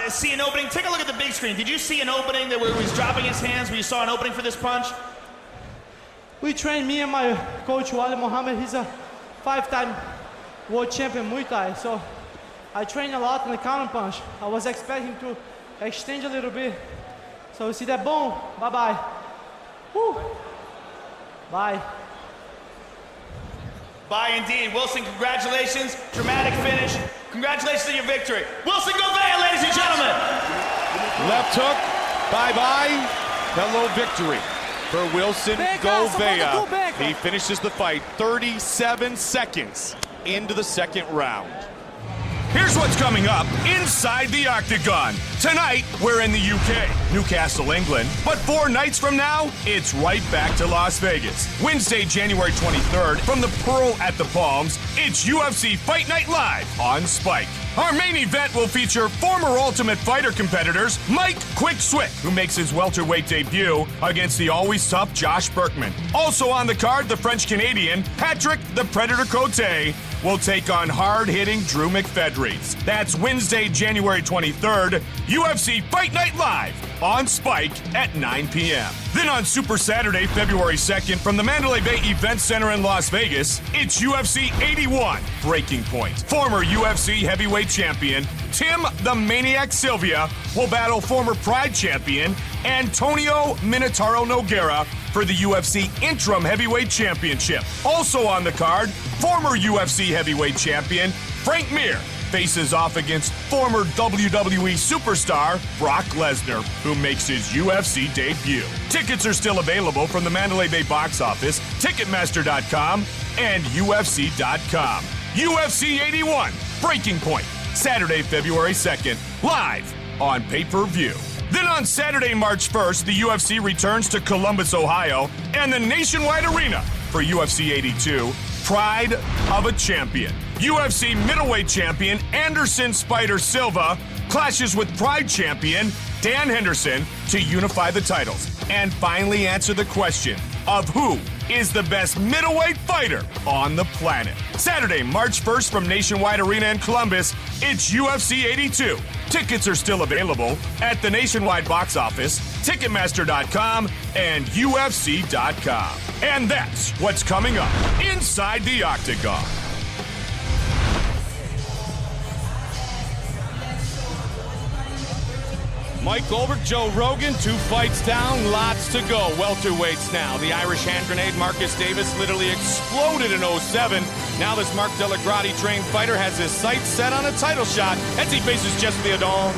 S: see an opening? Take a look at the big screen. Did you see an opening where he was dropping his hands, where you saw an opening for this punch?
T: We trained, me and my coach, Wally Mohammed. He's a 5-time world champion Muay Thai, so I trained a lot in the counter punch. I was expecting to exchange a little bit. So you see that boom, bye-bye. Woo. Bye.
S: Bye indeed. Wilson, congratulations. Dramatic finish. Congratulations on your victory. Wilson Gouveia, ladies and gentlemen.
Q: Left hook, bye-bye. Hello, victory for Wilson Gouveia. He finishes the fight 37 seconds into the second round.
E: Here's what's coming up inside the Octagon. Tonight, we're in the UK, Newcastle, England. But 4 nights from now, it's right back to Las Vegas. Wednesday, January 23rd, from the Pearl at the Palms, it's UFC Fight Night Live on Spike. Our main event will feature former Ultimate Fighter competitors Mike Quick Swick, who makes his welterweight debut against the always tough Josh Berkman. Also on the card, the French-Canadian Patrick the Predator Cote will take on hard-hitting Drew McFedries. That's Wednesday, January 23rd, UFC Fight Night Live on Spike at 9 p.m. Then on Super Saturday, February 2nd, from the Mandalay Bay Event Center in Las Vegas, it's UFC 81 Breaking Point. Former UFC heavyweight champion Tim the Maniac Sylvia will battle former Pride champion Antonio Minotauro Nogueira for the UFC Interim Heavyweight Championship. Also on the card, former UFC heavyweight champion Frank Mir faces off against former WWE superstar Brock Lesnar, who makes his UFC debut. Tickets are still available from the Mandalay Bay box office, Ticketmaster.com, and UFC.com. UFC 81, Breaking Point, Saturday, February 2nd, live on pay-per-view. Then on Saturday, March 1st, the UFC returns to Columbus, Ohio, and the Nationwide Arena for UFC 82, Pride of a Champion. UFC middleweight champion Anderson Spider Silva clashes with Pride champion Dan Henderson to unify the titles and finally answer the question of who is the best middleweight fighter on the planet. Saturday, March 1st from Nationwide Arena in Columbus, it's UFC 82. Tickets are still available at the Nationwide box office, Ticketmaster.com, and UFC.com. And that's what's coming up inside the Octagon. Mike Goldberg, Joe Rogan, 2 fights down, lots to go. Welterweights now. The Irish hand grenade, Marcus Davis, literally exploded in 07. Now this Mark Delagrati trained fighter has his sights set on a title shot as he faces Jess Liodon.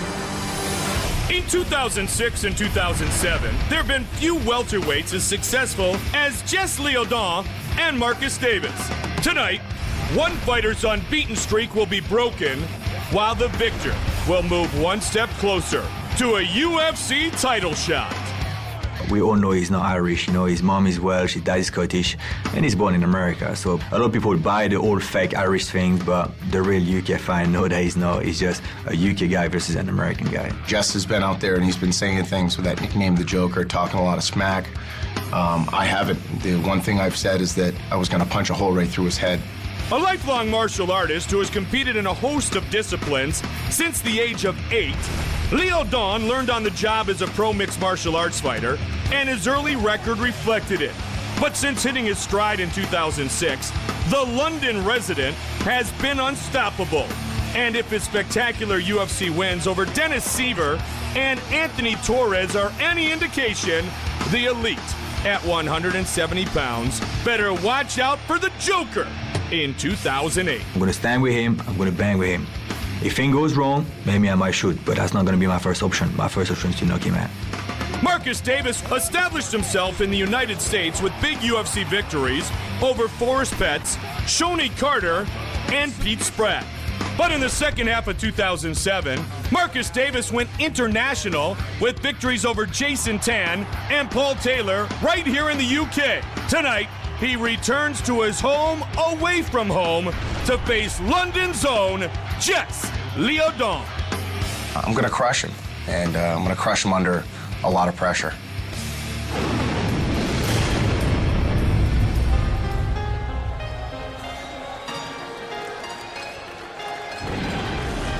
E: In 2006 and 2007, there have been few welterweights as successful as Jess Liodon and Marcus Davis. Tonight, one fighter's unbeaten streak will be broken, while the victor will move one step closer to a UFC title shot.
U: We all know he's not Irish, you know, his mom is Welsh, his dad is Scottish, and he's born in America. So a lot of people buy the old fake Irish things, but the real UK fan nowadays know he's just a UK guy versus an American guy.
V: Jess has been out there and he's been saying things with that nickname, the Joker, talking a lot of smack. I haven't. The one thing I've said is that I was gonna punch a hole right through his head.
E: A lifelong martial artist who has competed in a host of disciplines since the age of 8, Liodon learned on the job as a pro mixed martial arts fighter, and his early record reflected it. But since hitting his stride in 2006, the London resident has been unstoppable. And if his spectacular UFC wins over Dennis Seaver and Anthony Torres are any indication, the elite at 170 pounds better watch out for the Joker in 2008.
U: I'm going to stand with him, I'm going to bang with him. If things goes wrong, maybe I might shoot, but that's not going to be my first option. My first option is to knock him out.
E: Marcus Davis established himself in the United States with big UFC victories over Forrest Petz, Shoney Carter, and Pete Spratt. But in the second half of 2007, Marcus Davis went international with victories over Jason Tan and Paul Taylor right here in the UK. Tonight, he returns to his home away from home to face London's own Jess Liodon.
V: I'm gonna crush him, and I'm gonna crush him under a lot of pressure.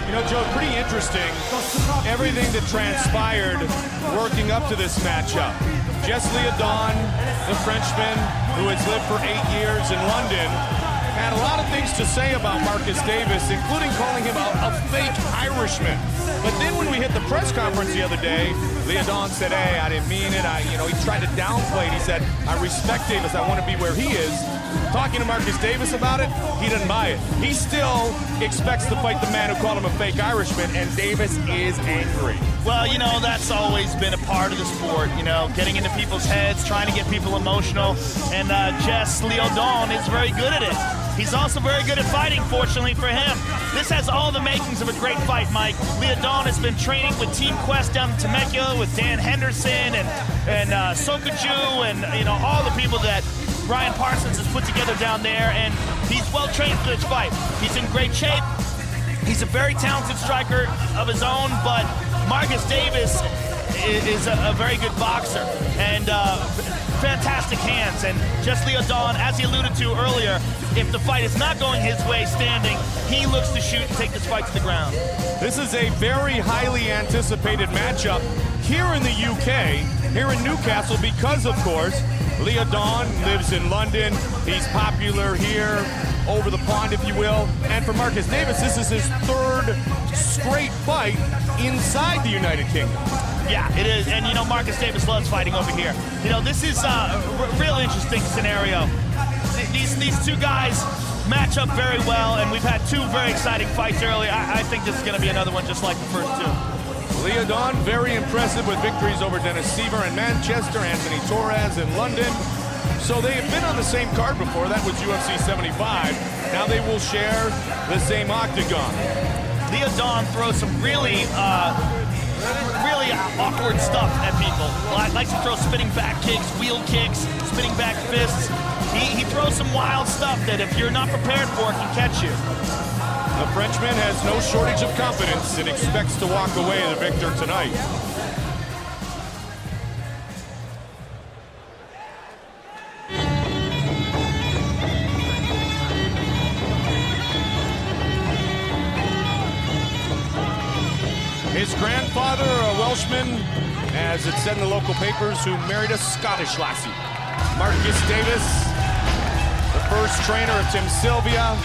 E: You know, Joe, pretty interesting, everything that transpired working up to this matchup. Jess Liodon, the Frenchman who has lived for 8 years in London, had a lot of things to say about Marcus Davis, including calling him a fake Irishman. But then when we hit the press conference the other day, Liodon said, hey, I didn't mean it. He tried to downplay it. He said, I respect Davis. I want to be where he is. Talking to Marcus Davis about it, he didn't buy it. He still expects to fight the man who called him a fake Irishman, and Davis is angry.
S: Well, that's always been a part of the sport, getting into people's heads, trying to get people emotional, and Jess Liodon is very good at it. He's also very good at fighting, fortunately for him. This has all the makings of a great fight, Mike. Liodon has been training with Team Quest down in Temecula with Dan Henderson and Sokaju and all the people that Ryan Parsons has put together down there, and he's well trained for this fight. He's in great shape. He's a very talented striker of his own, but Marcus Davis is a very good boxer and fantastic hands. And Jess Liodon, as he alluded to earlier, if the fight is not going his way standing, he looks to shoot and take this fight to the ground.
E: This is a very highly anticipated matchup here in the UK, here in Newcastle, because, of course, Liodon lives in London. He's popular here, over the pond, if you will. And for Marcus Davis, this is his 3rd straight fight inside the United Kingdom.
S: Yeah, it is. And, Marcus Davis loves fighting over here. This is a real interesting scenario. These two guys match up very well, and we've had two very exciting fights early. I think this is going to be another one just like the first two.
Q: Leodon, very impressive with victories over Dennis Seaver in Manchester, Anthony Torres in London. So they have been on the same card before. That was UFC 75. Now they will share the same octagon.
S: Leodon throws some really awkward stuff at people. Likes to throw spinning back kicks, wheel kicks, spinning back fists. He throws some wild stuff that if you're not prepared for it can catch you.
Q: The Frenchman has no shortage of confidence and expects to walk away the victor tonight. His grandfather, a Welshman, as it said in the local papers, who married a Scottish lassie. Marcus Davis, the first trainer of Tim Sylvia,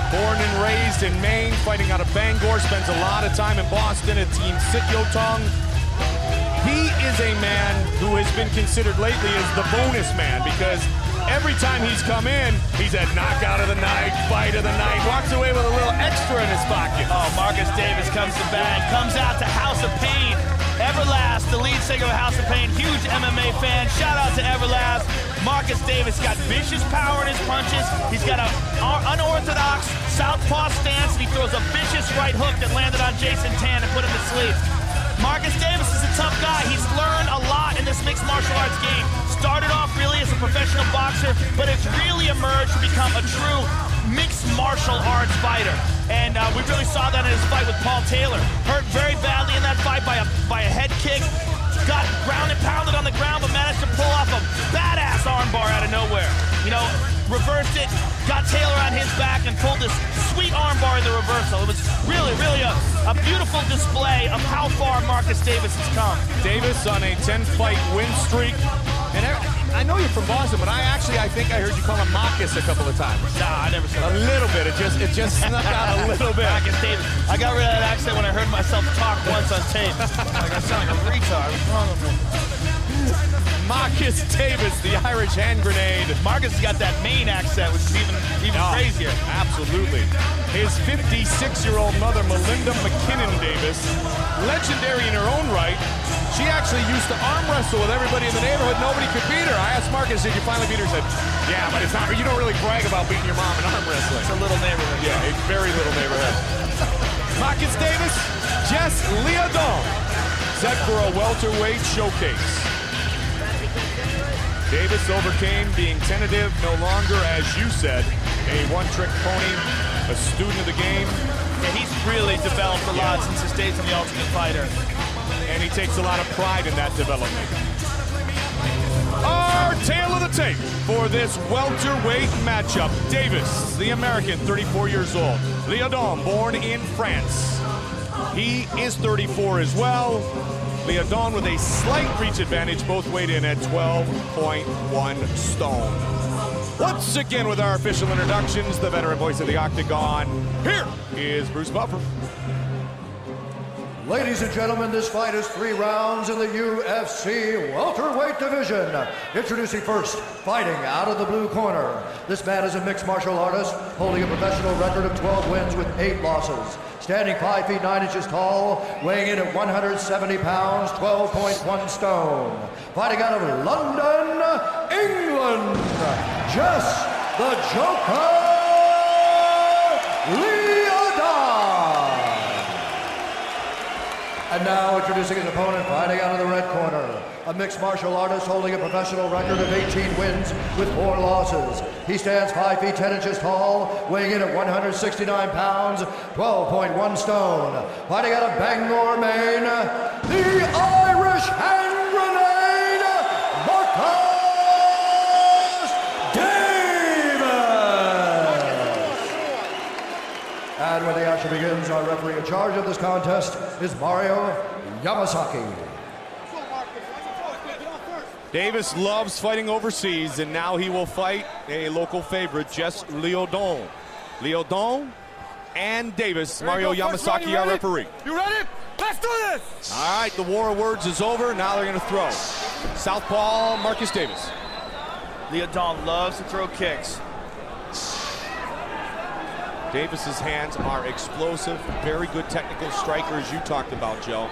Q: born and raised in Maine, fighting out of Bangor, spends a lot of time in Boston at Team Sityodtong. He is a man who has been considered lately as the bonus man, because every time he's come in, he's had knockout of the night, fight of the night, walks away with a little extra in his pocket.
S: Oh, Marcus Davis comes to bang, comes out to House of Pain. Everlast, the lead singer of House of Pain, huge MMA fan. Shout out to Everlast. Marcus Davis got vicious power in his punches. He's got an unorthodox southpaw stance, and he throws a vicious right hook that landed on Jason Tan and put him to sleep. Marcus Davis is a tough guy. He's learned a lot in this mixed martial arts game. Started off really as a professional boxer, but has really emerged to become a true mixed martial arts fighter. And we really saw that in his fight with Paul Taylor. Hurt very badly in that fight by a head kick. Got ground and pounded on the ground, but managed to pull off a badass armbar out of nowhere. You know, reversed it, got Taylor on his back, and pulled this sweet armbar in the reversal. It was really, really a beautiful display of how far Marcus Davis has come.
Q: Davis on a 10-fight win streak. And I know you're from Boston, but I think I heard you call him Marcus a couple of times.
S: Nah, I never said that.
Q: A little bit. It just snuck out a little bit.
S: Marcus Davis. I got rid of that accent when I heard myself talk once on tape. Like I sound like a retard. What's wrong with me?
Q: Marcus Davis, the Irish hand grenade.
S: Marcus has got that Maine accent, which is even crazier.
Q: Absolutely. His 56-year-old mother, Melinda McKinnon Davis, legendary in her own right. She actually used to arm wrestle with everybody in the neighborhood. Nobody could beat her. I asked Marcus, did you finally beat her? He said, yeah, but it's not. You don't really brag about beating your mom in arm wrestling.
S: It's a little neighborhood.
Q: Yeah, a very little neighborhood. Marcus Davis, Jess Leodon, set for a welterweight showcase. Davis overcame being tentative, no longer, as you said, a one-trick pony, a student of the game.
S: Yeah, he's really developed a lot since his days on The Ultimate Fighter.
Q: And he takes a lot of pride in that development. Our tale of the tape for this welterweight matchup. Davis, the American, 34 years old. Leodon, born in France. He is 34 as well. Leodon with a slight reach advantage, both weighed in at 12.1 stone. Once again with our official introductions, the veteran voice of the Octagon, here is Bruce Buffer.
I: Ladies and gentlemen, this fight is 3 rounds in the UFC welterweight division. Introducing first, fighting out of the blue corner. This man is a mixed martial artist, holding a professional record of 12 wins with 8 losses. Standing 5 feet 9 inches tall, weighing in at 170 pounds, 12.1 stone. Fighting out of London, England, Jess the Joker Leodon. And now introducing his opponent, fighting out of the red corner. A mixed martial artist holding a professional record of 18 wins with 4 losses. He stands 5 feet 10 inches tall, weighing in at 169 pounds, 12.1 stone. Fighting out of Bangor, Maine, the Irish hand grenade, Marcus Davis! And when the action begins, our referee in charge of this contest is Mario Yamasaki.
Q: Davis loves fighting overseas, and now he will fight a local favorite, Jess Leodon. Leodon and Davis. Mario Yamasaki, our referee.
E: You ready? Let's do this!
Q: All right, the war of words is over. Now they're going to throw. Southpaw Marcus Davis.
S: Leodon loves to throw kicks.
Q: Davis's hands are explosive, very good technical striker, as you talked about, Joe,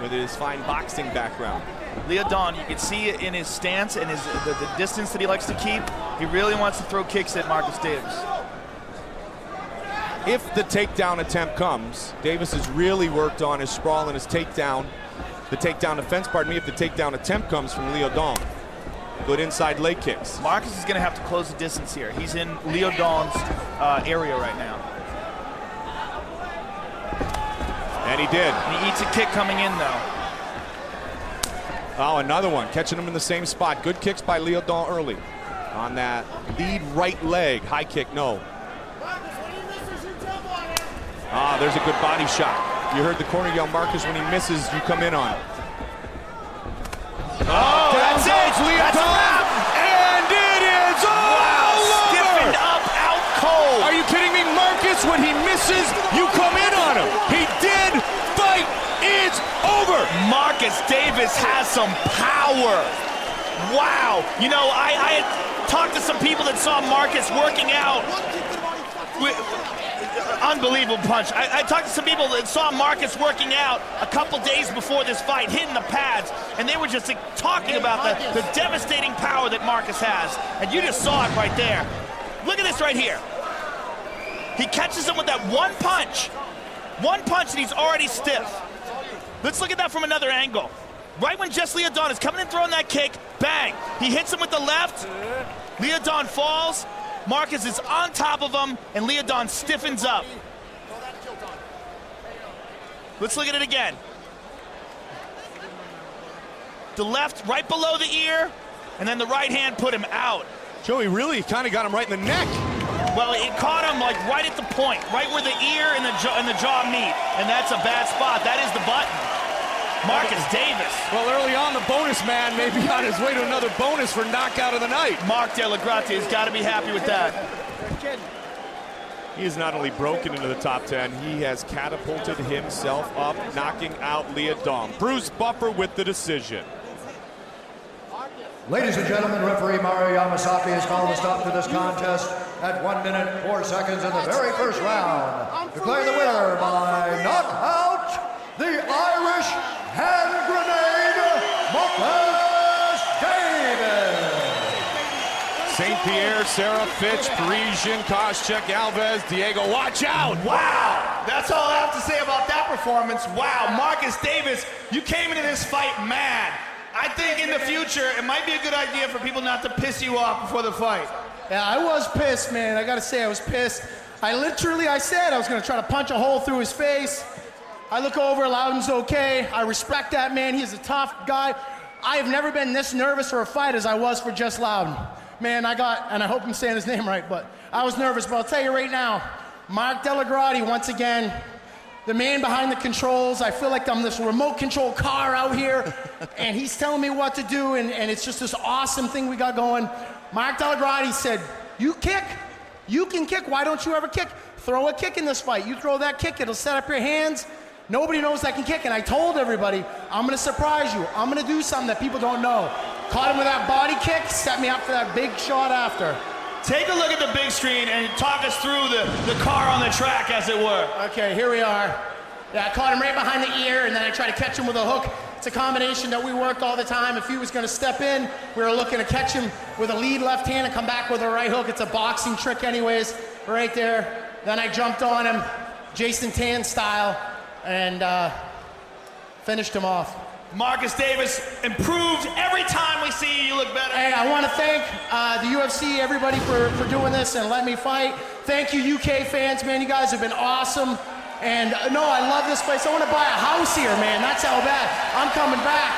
Q: with his fine boxing background.
S: Leodon, you can see it in his stance and the distance that he likes to keep. He really wants to throw kicks at Marcus Davis.
Q: If the takedown attempt comes, Davis has really worked on his sprawl and his takedown, the takedown defense, pardon me, if the takedown attempt comes from Leodon. Good inside leg kicks.
S: Marcus is going to have to close the distance here. He's in Leodon's area right now.
Q: And he did.
S: And he eats a kick coming in, though.
Q: Oh, another one, catching him in the same spot. Good kicks by Leodon early. On that lead right leg, high kick, no. Ah, there's a good body shot. You heard the corner yell, Marcus, when he misses, you come in on it.
S: Oh, that's it! That's a wrap!
Q: And it is all over!
S: Stiffened up, out cold.
Q: Are you kidding me? Marcus, when he misses, you come in on him. He did. Fight is over.
S: Marcus Davis has some power. Wow. You know, I had talked to some people that saw Marcus working out. Unbelievable punch. I talked to some people that saw Marcus working out a couple days before this fight, hitting the pads, and they were just talking about the devastating power that Marcus has. And you just saw it right there. Look at this right here. He catches him with that one punch. One punch and he's already stiff. Let's look at that from another angle. Right when Jess Leodon is coming and throwing that kick, bang. He hits him with the left. Leodon falls. Marcus is on top of him, and Leodon stiffens up. Let's look at it again. The left right below the ear, and then the right hand put him out.
Q: Joey really kind of got him right in the neck.
S: Well, it caught him like right at the point, right where the ear and the jaw meet, and that's a bad spot. That is the button. Marcus Davis.
Q: Well, early on, the bonus man may be on his way to another bonus for knockout of the night.
S: Mark De La Gratia has got to be happy with that.
Q: He has not only broken into the top 10, he has catapulted himself up, knocking out Leodon. Bruce Buffer with the decision.
I: Ladies and gentlemen, referee Mario Yamasaki has called a stop to this contest at 1 minute, 4 seconds in the very first round. Declaring the winner by knockout, the Irish hand grenade, Marcus Davis.
Q: St. Pierre, Sarah Fitch, Parisian, Koscheck, Alves, Diego, watch out!
S: Wow, that's all I have to say about that performance. Wow, Marcus Davis, you came into this fight mad. I think in the future, it might be a good idea for people not to piss you off before the fight.
B: Yeah, I was pissed, man. I gotta say, I was pissed. I said I was gonna try to punch a hole through his face. I look over, Loudon's okay. I respect that man, he's a tough guy. I have never been this nervous for a fight as I was for Jess Loudon. Man, and I hope I'm saying his name right, but I was nervous, but I'll tell you right now, Mark De La Gratia, once again, the man behind the controls. I feel like I'm this remote control car out here, and he's telling me what to do, and it's just this awesome thing we got going. Mark De La Gratia said, you kick, you can kick, why don't you ever kick? Throw a kick in this fight. You throw that kick, it'll set up your hands. Nobody knows I can kick, and I told everybody, I'm gonna surprise you. I'm gonna do something that people don't know. Caught him with that body kick, set me up for that big shot after.
S: Take a look at the big screen and talk us through the car on the track, as it were.
B: Okay, here we are. Yeah, I caught him right behind the ear, and then I tried to catch him with a hook. It's a combination that we worked all the time. If he was gonna step in, we were looking to catch him with a lead left hand and come back with a right hook. It's a boxing trick anyways, right there. Then I jumped on him, Jason Tan style, and finished him off.
S: Marcus Davis improved every time we see you. You look better.
B: Hey, I want to thank the UFC, everybody for doing this and letting me fight. Thank you, UK fans, man. You guys have been awesome. And no, I love this place. I want to buy a house here, man. That's how bad. I'm coming back.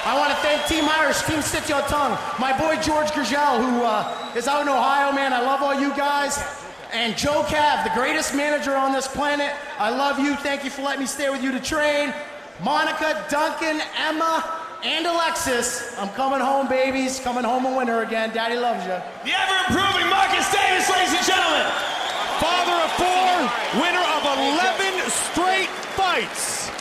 B: I want to thank Team Irish, Team Stitch Your Tongue, my boy George Gurgel, who is out in Ohio, man. I love all you guys. And Joe Cav, the greatest manager on this planet. I love you. Thank you for letting me stay with you to train. Monica, Duncan, Emma, and Alexis. I'm coming home, babies. Coming home a winner again. Daddy loves you.
S: The ever-improving Marcus Davis, ladies and gentlemen.
Q: Father of 4, winner of 11 straight fights.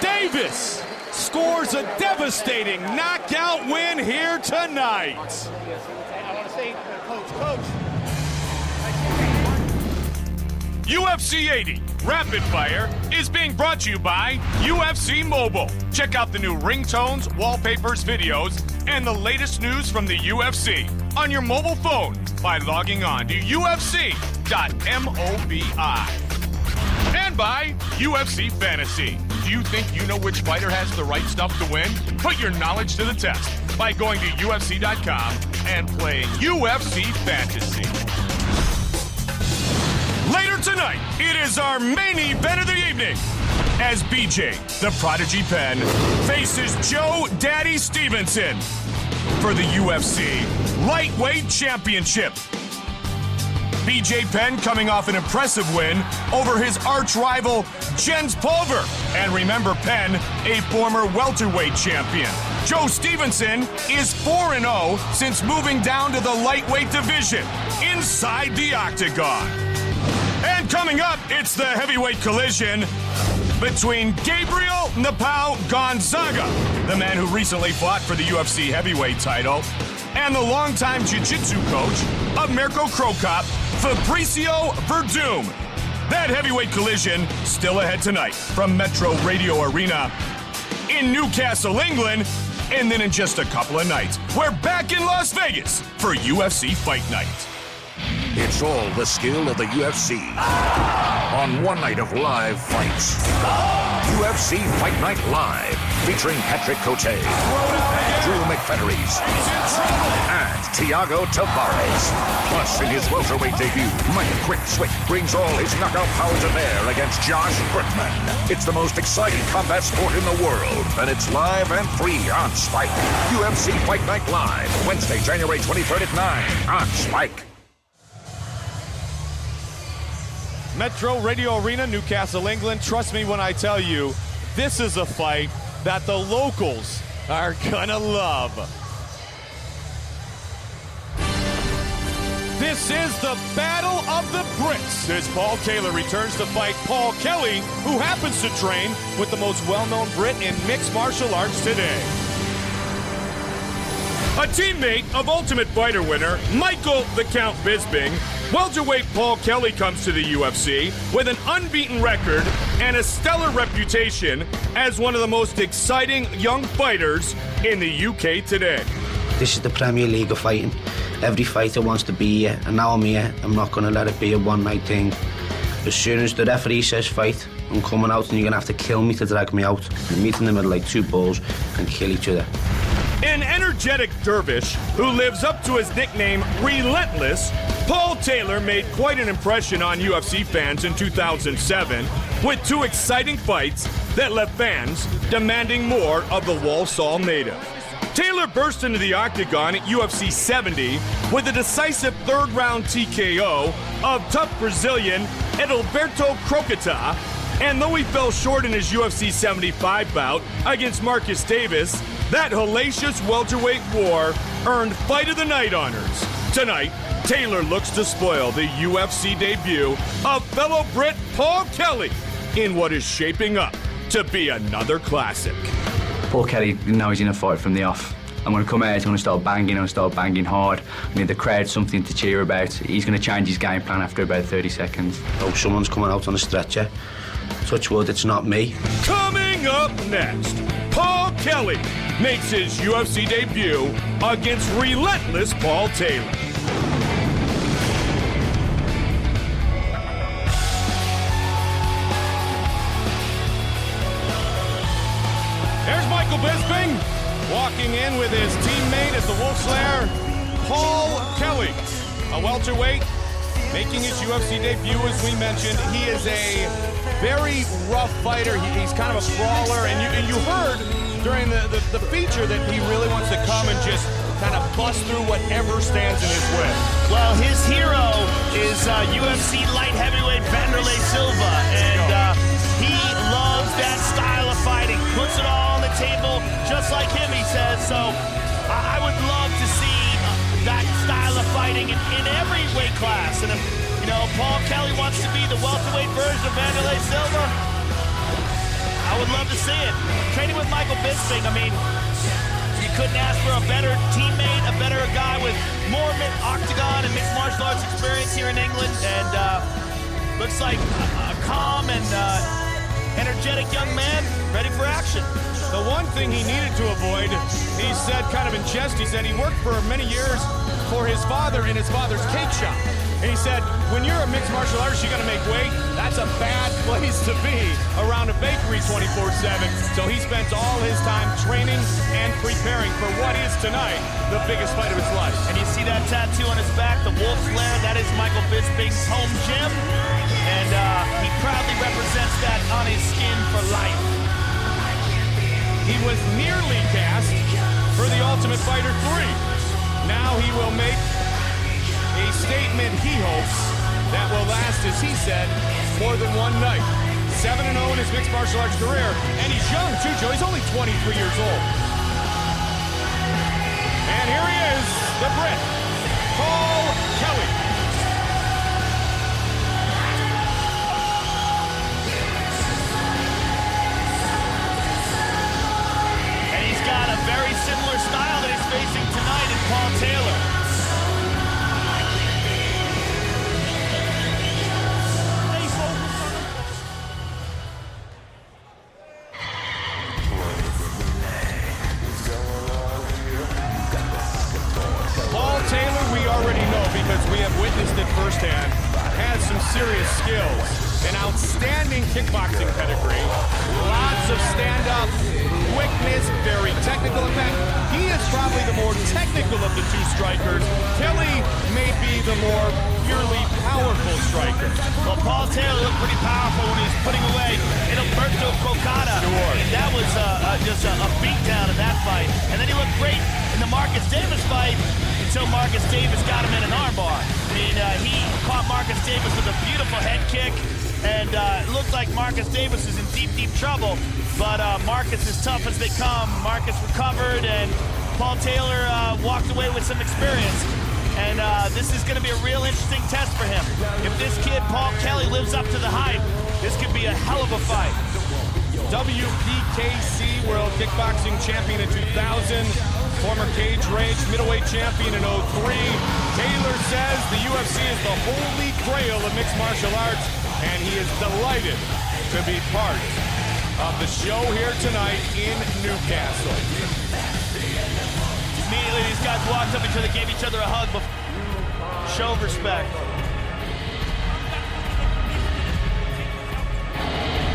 Q: Davis scores a devastating knockout win here tonight.
P: I want to say, Coach.
E: UFC 80 Rapid Fire is being brought to you by UFC Mobile. Check out the new ringtones, wallpapers, videos, and the latest news from the UFC on your mobile phone by logging on to UFC.mobi. And by UFC Fantasy. Do you think you know which fighter has the right stuff to win? Put your knowledge to the test by going to UFC.com and playing UFC Fantasy. Later tonight, it is our main event of the evening as BJ, the Prodigy Penn, faces Joe Daddy Stevenson for the UFC Lightweight Championship. BJ Penn coming off an impressive win over his arch-rival Jens Pulver. And remember Penn, a former welterweight champion. Joe Stevenson is 4-0 since moving down to the lightweight division inside the octagon. And coming up, it's the heavyweight collision between Gabriel Napao Gonzaga, the man who recently fought for the UFC heavyweight title, and the longtime jiu-jitsu coach of Mirko Cro Cop, Fabricio Verdum. That heavyweight collision still ahead tonight from Metro Radio Arena in Newcastle, England. And then in just a couple of nights, we're back in Las Vegas for UFC Fight Night.
K: It's all the skill of the UFC on one night of live fights. UFC Fight Night Live, featuring Patrick Cote, Drew McFedries, and Thiago Tavares. Plus, in his welterweight debut, Mike Quick Swick brings all his knockout power to bear against Josh Brickman. It's the most exciting combat sport in the world, and it's live and free on Spike. UFC Fight Night Live, Wednesday, January 23rd at 9 on Spike.
Q: Metro Radio Arena, Newcastle, England. Trust me when I tell you, this is a fight that the locals are gonna love. This is the Battle of the Brits as Paul Taylor returns to fight Paul Kelly, who happens to train with the most well-known Brit in mixed martial arts today.
E: A teammate of Ultimate Fighter winner Michael the Count Bisping, welterweight Paul Kelly comes to the UFC with an unbeaten record and a stellar reputation as one of the most exciting young fighters in the UK today.
C: This is the Premier League of fighting. Every fighter wants to be here, and now I'm here. I'm not going to let it be a one-night thing. As soon as the referee says fight, I'm coming out and you're going to have to kill me to drag me out. We meet in the middle like two bulls and kill each other.
E: An energetic dervish who lives up to his nickname Relentless, Paul Taylor made quite an impression on UFC fans in 2007 with two exciting fights that left fans demanding more of the Walsall native. Taylor burst into the octagon at UFC 70 with a decisive third-round TKO of tough Brazilian Edilberto Crocata, and though he fell short in his UFC 75 bout against Marcus Davis, that hellacious welterweight war earned Fight of the Night honors. Tonight, Taylor looks to spoil the UFC debut of fellow Brit Paul Kelly in what is shaping up to be another classic.
D: Paul Kelly knows he's in a fight from the off. I'm going to come out, he's going to start banging hard. I need the crowd something to cheer about. He's going to change his game plan after about 30 seconds.
C: Oh, someone's coming out on a stretcher. Touch wood, it's not me.
E: Coming up next, Paul Kelly makes his UFC debut against relentless Paul Taylor.
Q: There's Michael Bisping walking in with his teammate as the Wolf Slayer, Paul Kelly, a welterweight, making his UFC debut, as we mentioned. He is a very rough fighter. He's kind of a brawler, and you heard during the feature that he really wants to come and just kind of bust through whatever stands in his way.
S: Well, his hero is UFC light heavyweight Vanderlei Silva, and he loves that style of fighting. Puts it all on the table, just like him, he says. So I would love to see that style of fighting in every weight class. And if, Paul Kelly wants to be the welterweight version of Vanderlei Silva, I would love to see it. Training with Michael Bisping, I mean, you couldn't ask for a better teammate, a better guy with more octagon and mixed martial arts experience here in England. And Looks like a calm and energetic young man, ready for action.
Q: The one thing he needed to avoid, he said kind of in jest, he said he worked for many years for his father in his father's cake shop. And he said, when you're a mixed martial artist, you gotta make weight. That's a bad place to be around a bakery 24/7. So he spends all his time training and preparing for what is tonight the biggest fight of his life.
S: And you see that tattoo on his back, the Wolf's Lair, that is Michael Bisping's home gym. And he proudly represents that on his skin for life.
Q: He was nearly cast for The Ultimate Fighter 3. Now he will make a statement he hopes that will last, as he said, more than one night. 7-0 in his mixed martial arts career, and he's young too, Joe. He's only 23 years old. And here he is, the Brit, Paul Kelly.
S: And he's got a very similar style that he's facing tonight in Paul Taylor.
Q: Because we have witnessed it firsthand, has some serious skills, an outstanding kickboxing pedigree, lots of stand-up, quickness, very technical. In fact, he is probably the more technical of the two strikers. Kelly may be the more purely powerful striker.
S: Well, Paul Taylor looked pretty powerful when he was putting away an Alberto Cocada.
Q: Sure.
S: And that was just a beatdown in that fight. And then he looked great in the Marcus Davis fight until Marcus Davis got him in an armbar. I mean, he caught Marcus Davis with a beautiful head kick, and it looked like Marcus Davis is in deep, deep trouble. But Marcus is tough as they come. Marcus recovered, and Paul Taylor walked away with some experience. And this is going to be a real interesting test for him. If this kid, Paul Kelly, lives up to the hype, this could be a hell of a fight.
Q: WPKC World Kickboxing Champion in 2000, former Cage Rage middleweight champion in 03. Taylor says the UFC is the holy grail of mixed martial arts, and he is delighted to be part of the show here tonight in Newcastle.
S: Immediately, these guys walked up each other, gave each other a hug, show of respect.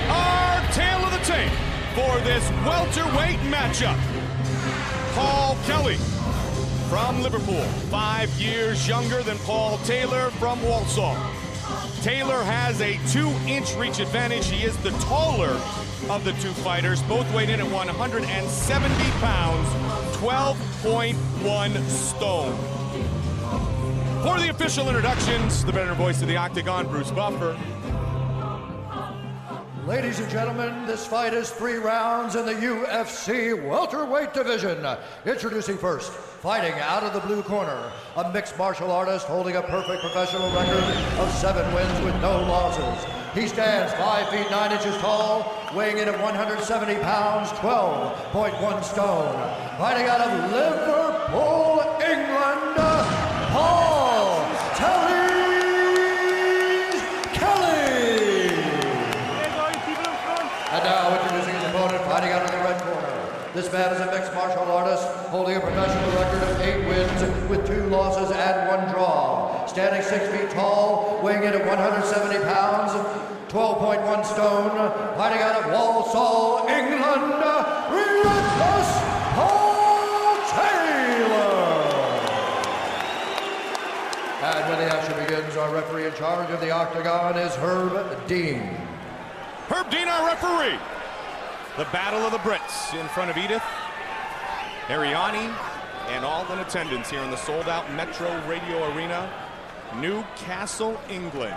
Q: Our tale of the tape for this welterweight matchup. Paul Kelly from Liverpool, 5 years younger than Paul Taylor from Walsall. Taylor has a 2-inch reach advantage. He is the taller of the two fighters. Both weighed in at 170 pounds, 12.1 stone. For the official introductions, the better voice of the Octagon, Bruce Buffer.
I: Ladies and gentlemen, this fight is 3 rounds in the UFC welterweight division. Introducing first, fighting out of the blue corner, a mixed martial artist holding a perfect professional record of 7 wins with no losses. He stands 5 feet 9 inches tall, weighing in at 170 pounds, 12.1 stone. Fighting out of Liverpool, England, Paul Kelly. And now introducing his opponent, fighting out of the red corner. This man is a mixed martial artist, holding a professional record of 8 wins with 2 losses and 1 draw. Standing 6 feet tall, weighing in at 170 pounds, 12.1 stone. Fighting out of Walsall, England, relentless Paul Taylor. And when the action begins, our referee in charge of the Octagon is Herb Dean.
Q: Herb Dean, our referee. The battle of the Brits in front of Edith, Ariani, and all in attendance here in the sold-out Metro Radio Arena, Newcastle, England.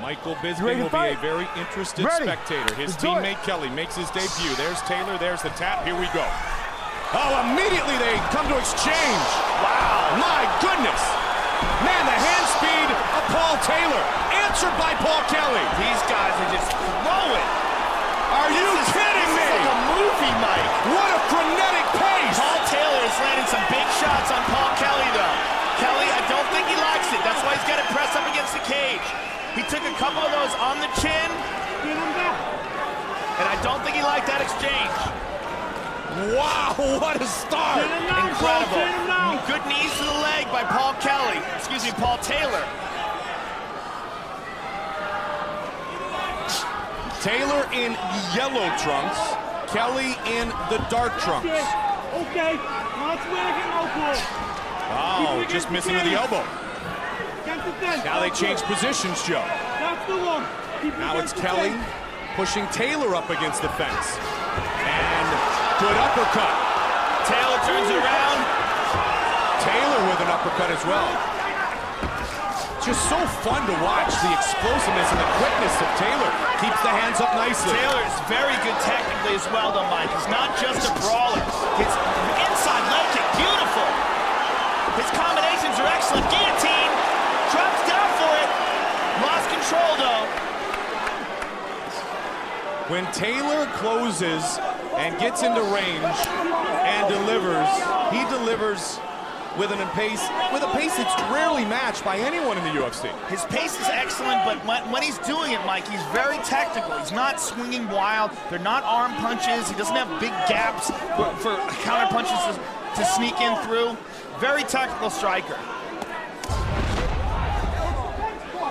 Q: Michael Bisping will be a very interested spectator. His teammate Kelly makes his debut. There's Taylor, there's the tap, here we go. Oh, immediately they come to exchange. Wow, my goodness. Man, the hand speed of Paul Taylor, answered by Paul Kelly.
S: These guys are just throwing.
Q: Are you kidding me?
S: This is like a movie, Mike.
Q: What a frenetic pace.
S: Paul Taylor is landing some big shots on Paul Kelly, though. Kelly, I don't think he likes it. That's why he's got to press up against the cage.
F: couple of those on the chin. And I don't think he liked that exchange.
Q: Wow, what a start!
F: Incredible. Good knees to the leg by Paul Taylor.
Q: Taylor in yellow trunks, Kelly in the dark trunks.
T: Okay, let's make it no.
Q: Oh, just missing with the elbow. Now they change positions, Joe.
T: That's the one.
Q: Now it's Kelly pushing Taylor up against the fence. And good uppercut.
F: Taylor turns it around.
Q: Taylor with an uppercut as well. Just so fun to watch the explosiveness and the quickness of Taylor. Keeps the hands up nicely.
F: Taylor is very good technically as well, though, Mike. He's not just a brawler. His inside leg kick, beautiful. His combinations are excellent. Guillotine, drops down for it. Lost control, though.
Q: When Taylor closes and gets into range and delivers, he delivers with a pace that's rarely matched by anyone in the UFC.
F: His pace is excellent, but when he's doing it, Mike, he's very technical. He's not swinging wild. They're not arm punches. He doesn't have big gaps for counter punches to sneak in through. Very technical striker.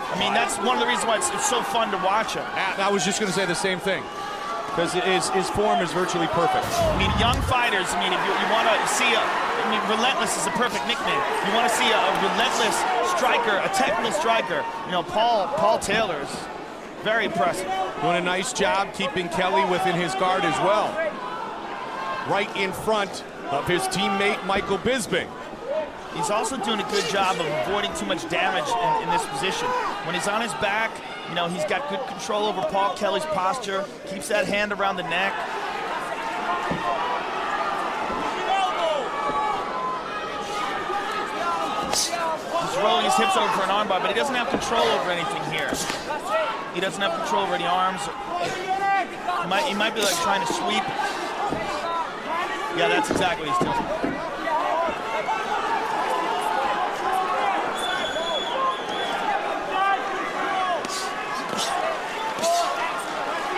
F: I mean, that's one of the reasons why it's so fun to watch him.
Q: I was just going to say the same thing, because his form is virtually perfect.
F: I mean, young fighters, I mean, if you want to see relentless is a perfect nickname. You want to see a relentless striker, a technical striker. You know, Paul Taylor is very impressive.
Q: Doing a nice job keeping Kelly within his guard as well. Right in front of his teammate, Michael Bisping.
F: He's also doing a good job of avoiding too much damage in this position. When he's on his back, you know, he's got good control over Paul Kelly's posture, keeps that hand around the neck. He's rolling his hips over for an armbar, but he doesn't have control over anything here. He doesn't have control over any arms. He might be like trying to sweep. Yeah, that's exactly what he's doing.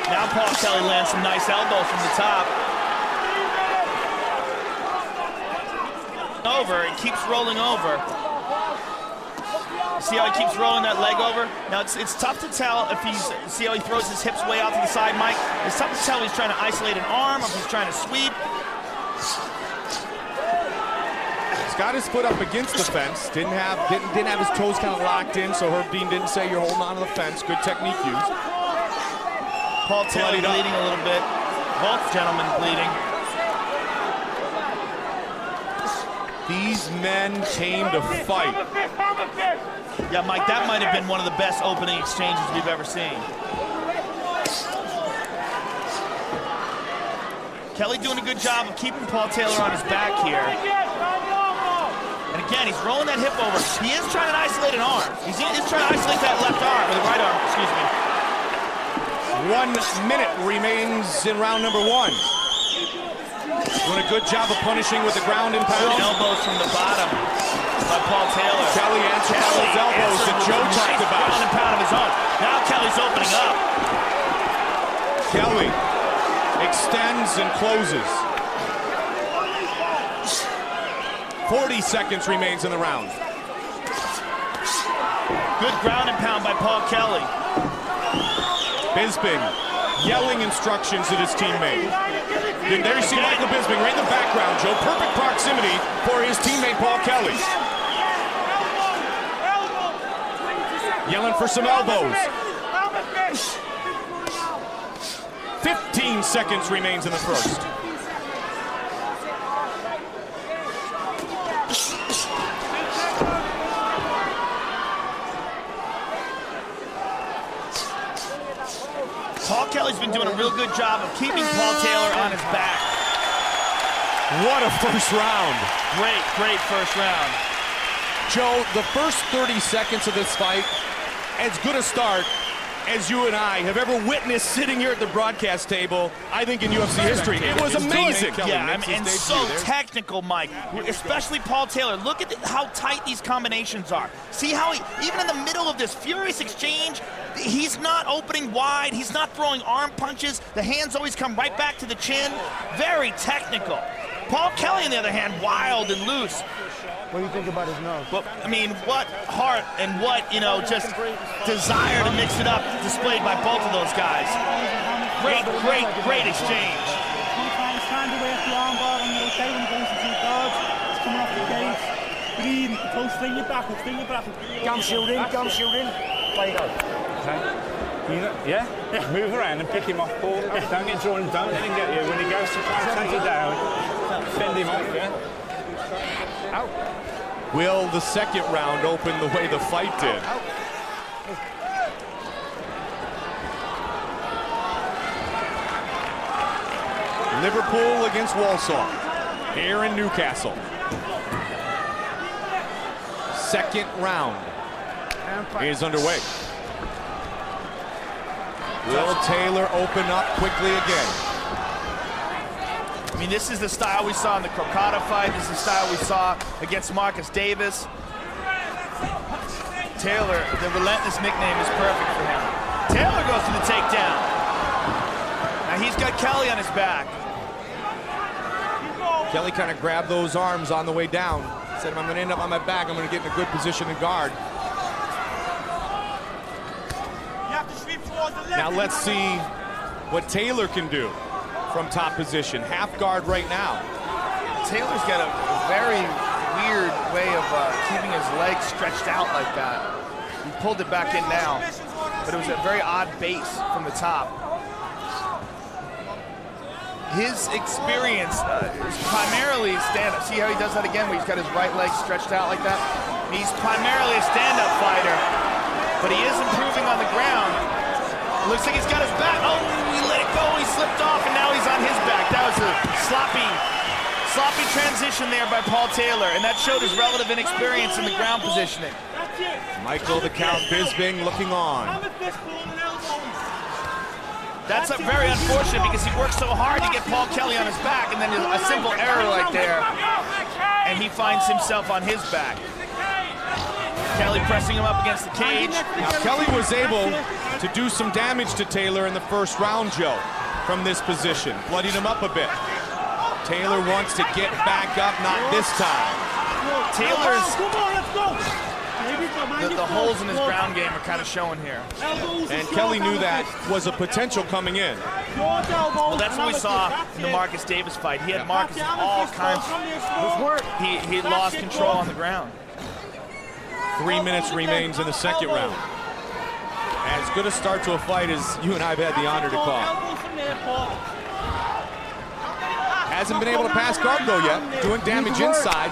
F: Now Paul Kelly lands some nice elbows from the top. Over, it keeps rolling over. See how he keeps rolling that leg over? Now it's tough to tell if see how he throws his hips way out to the side, Mike? It's tough to tell if he's trying to isolate an arm or if he's trying to sweep.
Q: He's got his foot up against the fence. Didn't have his toes kind of locked in, so Herb Dean didn't say you're holding on to the fence. Good technique used.
F: Paul Taylor bleeding a little bit. Both gentlemen bleeding.
Q: These men came to fight.
F: Yeah, Mike, that might have been one of the best opening exchanges we've ever seen. Kelly doing a good job of keeping Paul Taylor on his back here. And again, he's rolling that hip over. He is trying to isolate an arm. He's trying to isolate that left arm, or the right arm, excuse me.
Q: 1 minute remains in round number one. Doing a good job of punishing with the ground and pound.
F: Good elbows from the bottom by Paul Taylor.
Q: Kelly answered those elbows that Joe talked about.
F: Ground and pound of his own. Now Kelly's opening up.
Q: Kelly extends and closes. 40 seconds remains in the round.
F: Good ground and pound by Paul Kelly.
Q: Bisping yelling instructions at his teammate. There you see Michael Bisping right in the background, Joe. Perfect proximity for his teammate, Paul Kelly. Yelling for some elbows. 15 seconds remains in the first.
F: Paul Kelly's been doing a real good job of keeping Paul Taylor on his back.
Q: What a first round.
F: Great first round.
Q: Joe, the first 30 seconds of this fight, as good a start as you and I have ever witnessed sitting here at the broadcast table, I think, in UFC history. It was amazing.
F: Yeah, I mean, and so technical, Mike, especially Paul Taylor. Look at how tight these combinations are. See how he, even in the middle of this furious exchange,
S: He's not opening wide. He's not throwing arm punches. The hands always come right back to the chin. Very technical. Paul Kelly, on the other hand, wild and loose.
P: What do you think about his nose?
S: Well, I mean, what heart and what, just desire to mix it up displayed by both of those guys. Great exchange.
G: Stand away at the armbar and you're okay when he goes into the guards. He's coming off the cage. Breathe, close, fling it back,
R: Gum shield in. Play go. Okay. Yeah? Move around and pick him off, Paul. Don't get drawn, don't let him get you. When he goes to try and take you down, fend him off, yeah?
Q: Out. Will the second round open the way the fight did? Liverpool against Walsall here in Newcastle. Second round is underway. Will Taylor open up quickly again?
S: I mean, this is the style we saw in the Crocata fight. This is the style we saw against Marcus Davis. Taylor, the relentless nickname is perfect for him. Taylor goes to the takedown. Now he's got Kelly on his back.
Q: Kelly kind of grabbed those arms on the way down. Said, if I'm going to end up on my back, I'm going to get in a good position to guard. Now let's see what Taylor can do from top position. Half guard right now.
S: Taylor's got a very weird way of keeping his legs stretched out like that. He pulled it back in now, but it was a very odd base from the top. His experience is primarily stand-up. See how he does that again, where he's got his right leg stretched out like that? He's primarily a stand-up fighter, but he is improving on the ground. It looks like he's got his back. Oh, he let it go, he slipped off, and now he's on his back. That was a sloppy transition there by Paul Taylor, and that showed his relative inexperience in the ground positioning.
Q: Michael the Count Bisping looking on.
S: That's very unfortunate because he worked so hard to get Paul Kelly on his back, and then a simple error right there, and he finds himself on his back. Kelly pressing him up against the cage.
Q: Now, Kelly was able to do some damage to Taylor in the first round, Joe, from this position. Bloodied him up a bit. Taylor wants to get back up, not this time.
S: The holes in his ground game are kind of showing here.
Q: And Kelly knew that was a potential coming in.
S: Well, that's what we saw in the Marcus Davis fight. He had Marcus in all kinds of work. He lost control on the ground.
Q: 3 minutes remains in the second round. As good a start to a fight as you and I have had the honor to call. Hasn't been able to pass guard though yet. Doing damage inside,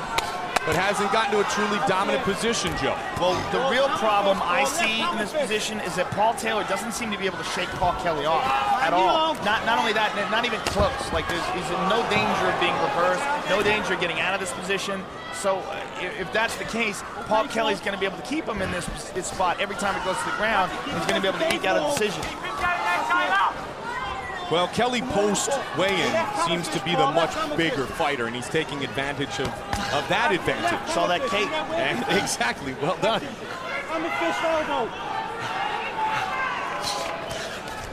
Q: but hasn't gotten to a truly dominant position, Joe.
S: Well, the real problem I see in this position is that Paul Taylor doesn't seem to be able to shake Paul Kelly off at all. Not only that, not even close. Like he's in no danger of being reversed, no danger of getting out of this position. So if that's the case, Paul Kelly's going to be able to keep him in this spot every time it goes to the ground. He's going to be able to eke out a decision.
Q: Well, Kelly post-weigh-in seems to be the much bigger fighter, and he's taking advantage of that advantage.
S: Saw that cake.
Q: And exactly, well done.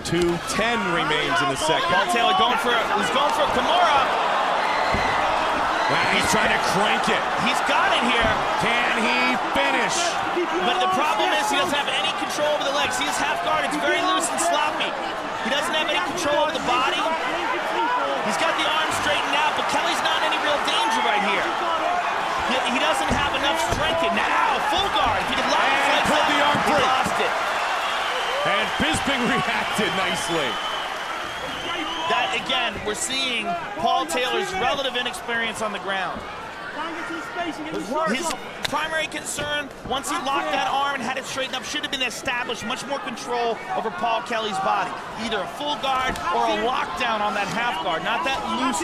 Q: 2:10 remains in the second.
S: Paul Taylor he's going for a Kimura.
Q: He's trying to crank it.
S: He's got it here.
Q: Can he finish?
S: But the problem is he doesn't have any control over the legs. See his half guard, it's very loose and sloppy. He doesn't have any control over the body. He's got the arm straightened out, but Kelly's not in any real danger right here. He doesn't have enough strength. Now, full guard. If he could lock his legs
Q: pulled the arm
S: he
Q: free.
S: Lost it.
Q: And Bisping reacted nicely.
S: That, again, we're seeing Paul Taylor's relative inexperience on the ground. His primary concern, once he locked that arm and had it straightened up, should have been established much more control over Paul Kelly's body. Either a full guard or a lockdown on that half guard, not that loose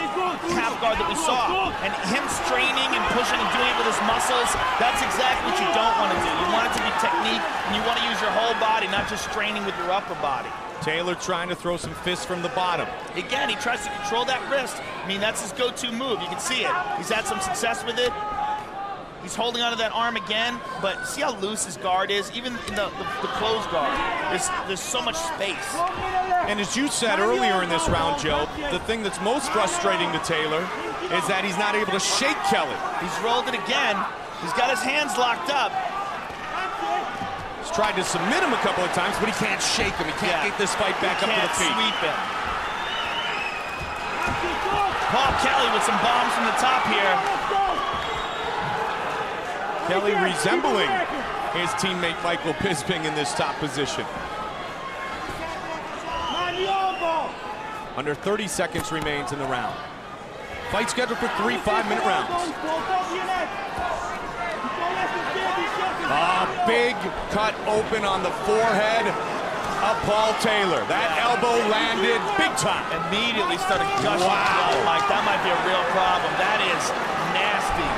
S: half guard that we saw. And him straining and pushing and doing it with his muscles, that's exactly what you don't want to do. You want it to be technique, and you want to use your whole body, not just straining with your upper body.
Q: Taylor trying to throw some fists from the bottom.
S: Again, he tries to control that wrist. I mean, that's his go-to move. You can see it. He's had some success with it. He's holding onto that arm again, but see how loose his guard is? Even in the closed guard, there's so much space.
Q: And as you said earlier in this round, Joe, the thing that's most frustrating to Taylor is that he's not able to shake Kelly.
S: He's rolled it again. He's got his hands locked up.
Q: He's tried to submit him a couple of times, but he can't shake him. He can't get this fight back up to the feet.
S: Sweep him. Paul Kelly with some bombs from the top here.
Q: Kelly resembling his teammate Michael Bisping in this top position. Under 30 seconds remains in the round. Fight scheduled for 3 5-minute rounds. A big cut open on the forehead of Paul Taylor. That elbow landed big time.
S: Immediately started gushing blood, Mike. That might be a real problem. That is nasty.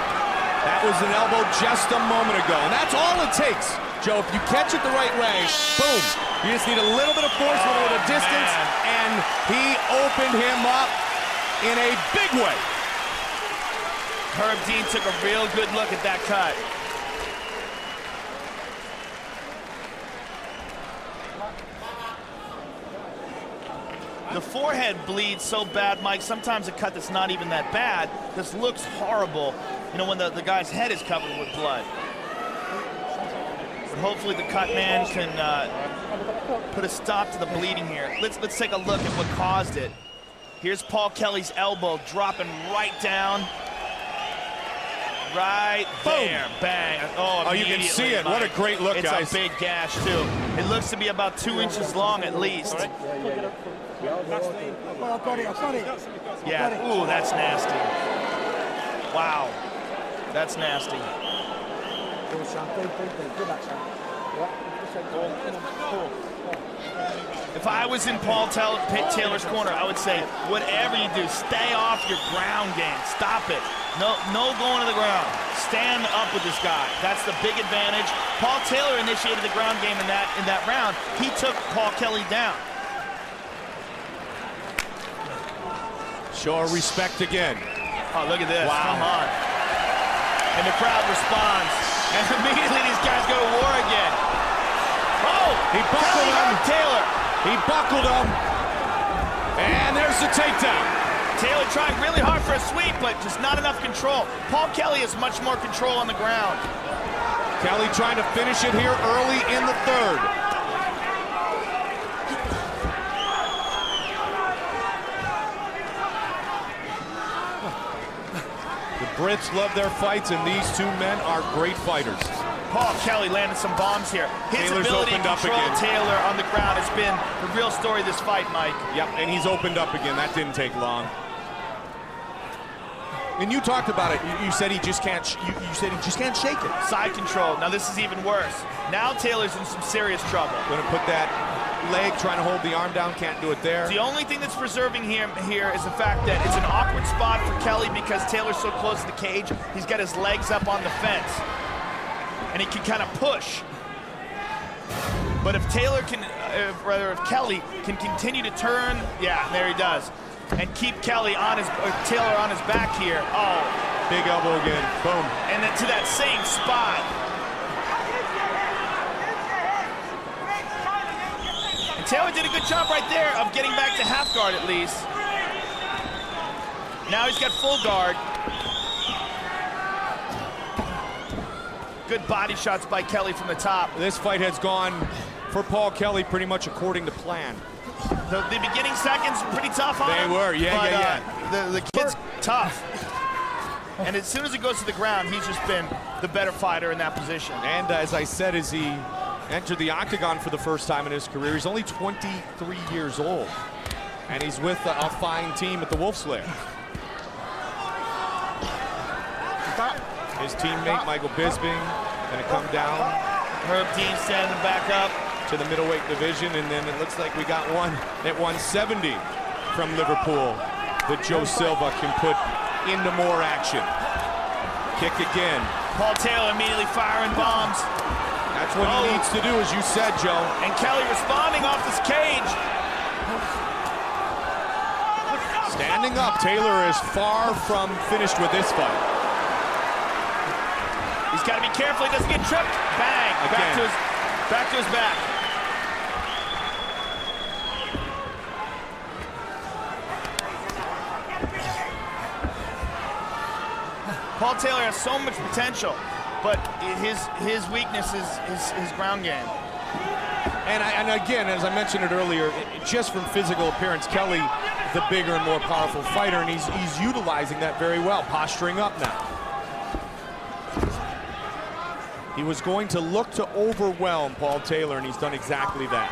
Q: That was an elbow just a moment ago, and that's all it takes, Joe. If you catch it the right way, boom. You just need a little bit of force, a little bit of distance, and he opened him up in a big way.
S: Herb Dean took a real good look at that cut. The forehead bleeds so bad, Mike. Sometimes a cut that's not even that bad. This looks horrible, you know, when the guy's head is covered with blood. But hopefully the cut man can put a stop to the bleeding here. Let's take a look at what caused it. Here's Paul Kelly's elbow dropping right down. Right there, bang.
Q: Oh, you can see it. What a great look, guys.
S: It's a big gash, too. It looks to be about 2 inches long at least. Yeah, ooh, that's nasty. Wow, that's nasty. If I was in Paul Taylor's corner, I would say, whatever you do, stay off your ground game. Stop it. No going to the ground. Stand up with this guy. That's the big advantage. Paul Taylor initiated the ground game in that round. He took Paul Kelly down.
Q: Show our respect again.
S: Oh, look at this.
Q: Wow.
S: Come on. And the crowd responds. And immediately these guys go to war again. Oh!
Q: He buckled him.
S: Taylor.
Q: He buckled him. And there's the takedown.
S: Taylor trying really hard for a sweep, but just not enough control. Paul Kelly has much more control on the ground.
Q: Kelly trying to finish it here early in the third. The Brits love their fights, and these two men are great fighters.
S: Paul Kelly landed some bombs here. His
Q: Taylor's
S: ability to
Q: opened up
S: control
Q: again.
S: Taylor on the ground has been the real story of this fight, Mike.
Q: Yep, and he's opened up again. That didn't take long. And you talked about it. You said he just can't. You said he just can't shake it.
S: Side control. Now this is even worse. Now Taylor's in some serious trouble.
Q: Going to put that leg, trying to hold the arm down. Can't do it there.
S: The only thing that's preserving him here is the fact that it's an awkward spot for Kelly because Taylor's so close to the cage. He's got his legs up on the fence, and he can kind of push. But if Taylor can, if Kelly can continue to turn, yeah, there he does. And keep Kelly on his, Taylor on his back here. Oh.
Q: Big elbow again, boom.
S: And then to that same spot. And Taylor did a good job right there of getting back to half guard at least. Now he's got full guard. Good body shots by Kelly from the top.
Q: This fight has gone for Paul Kelly pretty much according to plan.
S: The beginning seconds were pretty tough on him.
Q: They were, yeah.
S: The kid's tough. And as soon as he goes to the ground, he's just been the better fighter in that position.
Q: And as I said, as he entered the octagon for the first time in his career, he's only 23 years old. And he's with a fine team at the Wolf Slayer. His teammate, Michael Bisping, going to come down.
S: Herb Dean standing back up.
Q: To the middleweight division, and then it looks like we got one at 170 from Liverpool that Joe Silva can put into more action. Kick again.
S: Paul Taylor immediately firing bombs.
Q: That's what he needs to do, as you said, Joe.
S: And Kelly responding off this cage.
Q: Standing up, Taylor is far from finished with this fight.
F: He's got to be careful he doesn't get tripped. Bang!
Q: Again.
F: Back to his back. Paul Taylor has so much potential, but his weakness is his ground game.
Q: And again, as I mentioned it earlier, just from physical appearance, Kelly, the bigger and more powerful fighter, and he's utilizing that very well, posturing up now. He was going to look to overwhelm Paul Taylor, and he's done exactly that.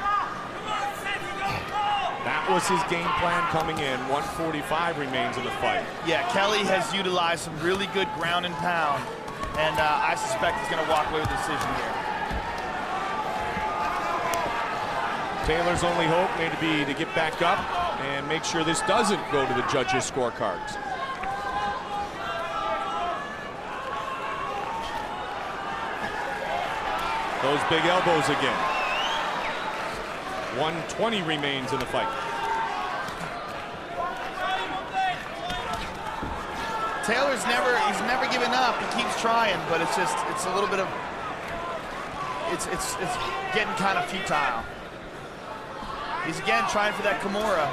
Q: That was his game plan coming in. 145 remains in the fight.
F: Yeah, Kelly has utilized some really good ground and pound, and I suspect he's going to walk away with a decision here.
Q: Taylor's only hope may be to get back up and make sure this doesn't go to the judges' scorecards. Those big elbows again. 120 remains in the fight.
F: Taylor's never given up. He keeps trying, but it's a little bit of it's getting kind of futile. He's again trying for that Kimura.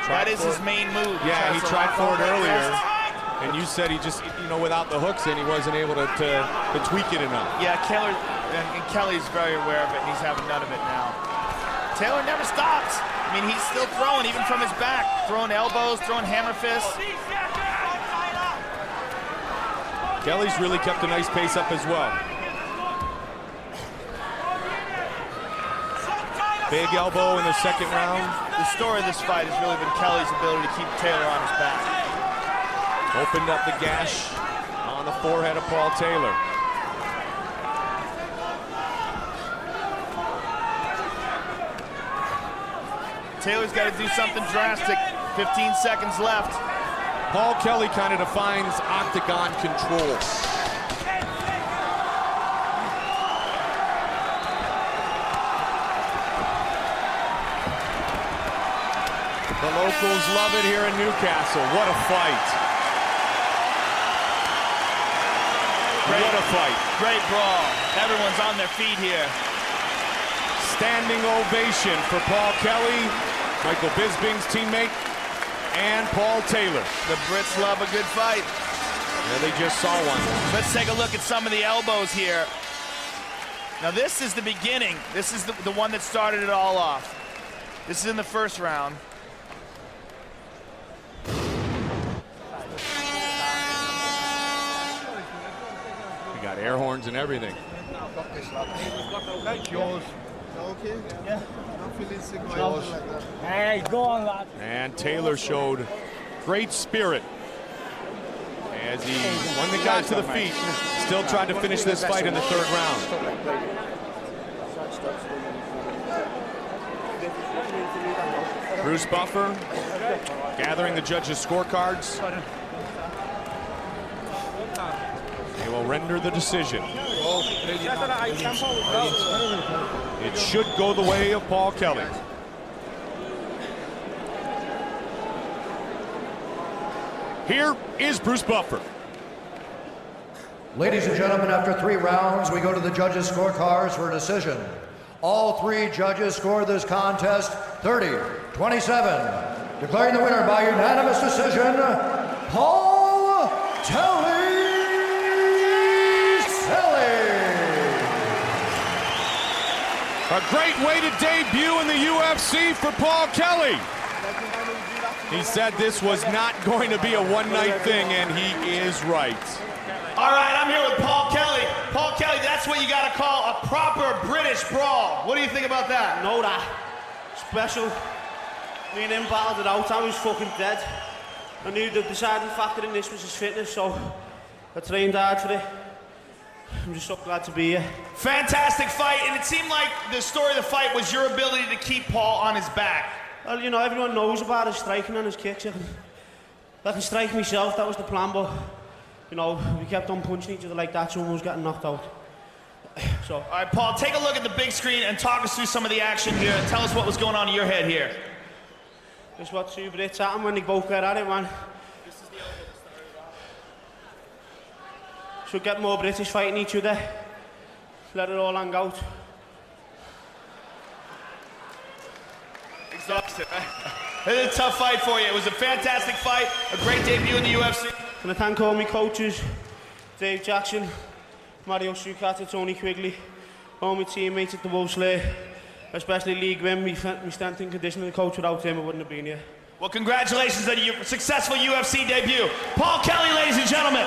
F: That is his main move.
Q: Yeah, he tried for it earlier. And you said he just, without the hooks in, he wasn't able to tweak it enough.
F: Yeah, and Kelly's very aware of it, and he's having none of it now. Taylor never stops. I mean, he's still throwing, even from his back. Throwing elbows, throwing hammer fists.
Q: Kelly's really kept a nice pace up as well. Big elbow in the second round.
F: The story of this fight has really been Kelly's ability to keep Taylor on his back.
Q: Opened up the gash on the forehead of Paul Taylor.
F: Taylor's got to do something drastic. 15 seconds left.
Q: Paul Kelly kind of defines octagon control. The locals love it here in Newcastle. What a fight. What a fight.
F: Great brawl. Everyone's on their feet here.
Q: Standing ovation for Paul Kelly, Michael Bisping's teammate, and Paul Taylor.
F: The Brits love a good fight.
Q: Yeah, they just saw one.
F: Let's take a look at some of the elbows here. Now this is the beginning. This is the one that started it all off. This is in the first round.
Q: We got air horns and everything.
R: Hey, go on, lad.
Q: And Taylor showed great spirit as he, when they got to the feet, still tried to finish this fight in the third round. Bruce Buffer gathering the judges' scorecards. They will render the decision. It should go the way of Paul Kelly. Here is Bruce Buffer.
I: Ladies and gentlemen, after 3 rounds, we go to the judges' scorecards for a decision. All 3 judges scored this contest 30-27. Declaring the winner by unanimous decision, Paul Kelly.
Q: A great way to debut in the UFC for Paul Kelly. He said this was not going to be a one-night thing, and he is right.
F: All right, I'm here with Paul Kelly. Paul Kelly, that's what you got to call a proper British brawl. What do you think about that?
T: No, that special. Being in battled it out, I was fucking dead. I knew the deciding factor in this was his fitness, so I trained hard for it. I'm just so glad to be here.
F: Fantastic fight, and it seemed like the story of the fight was your ability to keep Paul on his back.
T: Well, everyone knows about his striking and his kicks. I can strike myself, that was the plan, but, we kept on punching each other like that, someone was getting knocked out. So.
F: All right, Paul, take a look at the big screen and talk us through some of the action here. Tell us what was going on in your head here.
T: It's what 2 Brits happen when they both get at it, man. Should get more British fighting each other. Let it all hang out.
F: Exhausted, It was a tough fight for you. It was a fantastic fight, a great debut in the UFC.
T: And I thank all my coaches, Dave Jackson, Mario Sucata, Tony Quigley, all my teammates at the Wolfslayer, especially Lee Grimm, my strength and conditioning coach. Without him, I wouldn't have been here.
F: Well, congratulations on your successful UFC debut. Paul Kelly, ladies and gentlemen.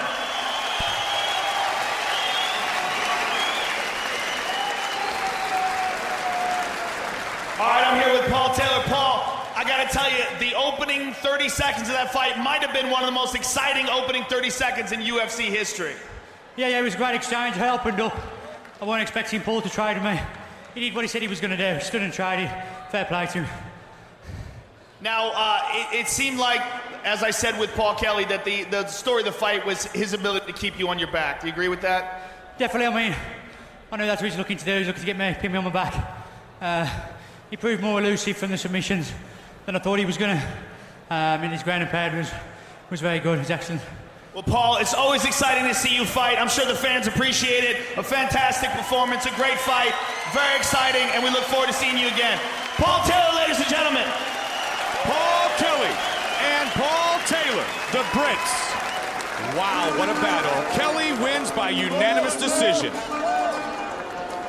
F: All right, I'm here with Paul Taylor. Paul, I gotta tell you, the opening 30 seconds of that fight might have been one of the most exciting opening 30 seconds in UFC history.
H: Yeah, it was a great exchange. I opened up. I wasn't expecting Paul to try to me. He did what he said he was going to do. Stood and tried it. Fair play to him.
F: Now, it seemed like, as I said with Paul Kelly, that the story of the fight was his ability to keep you on your back. Do you agree with that?
H: Definitely. I mean, I know that's what he's looking to do. He's looking to get me, pin me on my back. He proved more elusive from the submissions than I thought he was going to. His ground and pound was very good. It was excellent.
F: Well, Paul, it's always exciting to see you fight. I'm sure the fans appreciate it. A fantastic performance, a great fight, very exciting, and we look forward to seeing you again. Paul Taylor, ladies and gentlemen.
Q: Paul Kelly and Paul Taylor, the Brits. Wow, what a battle. Kelly wins by unanimous decision.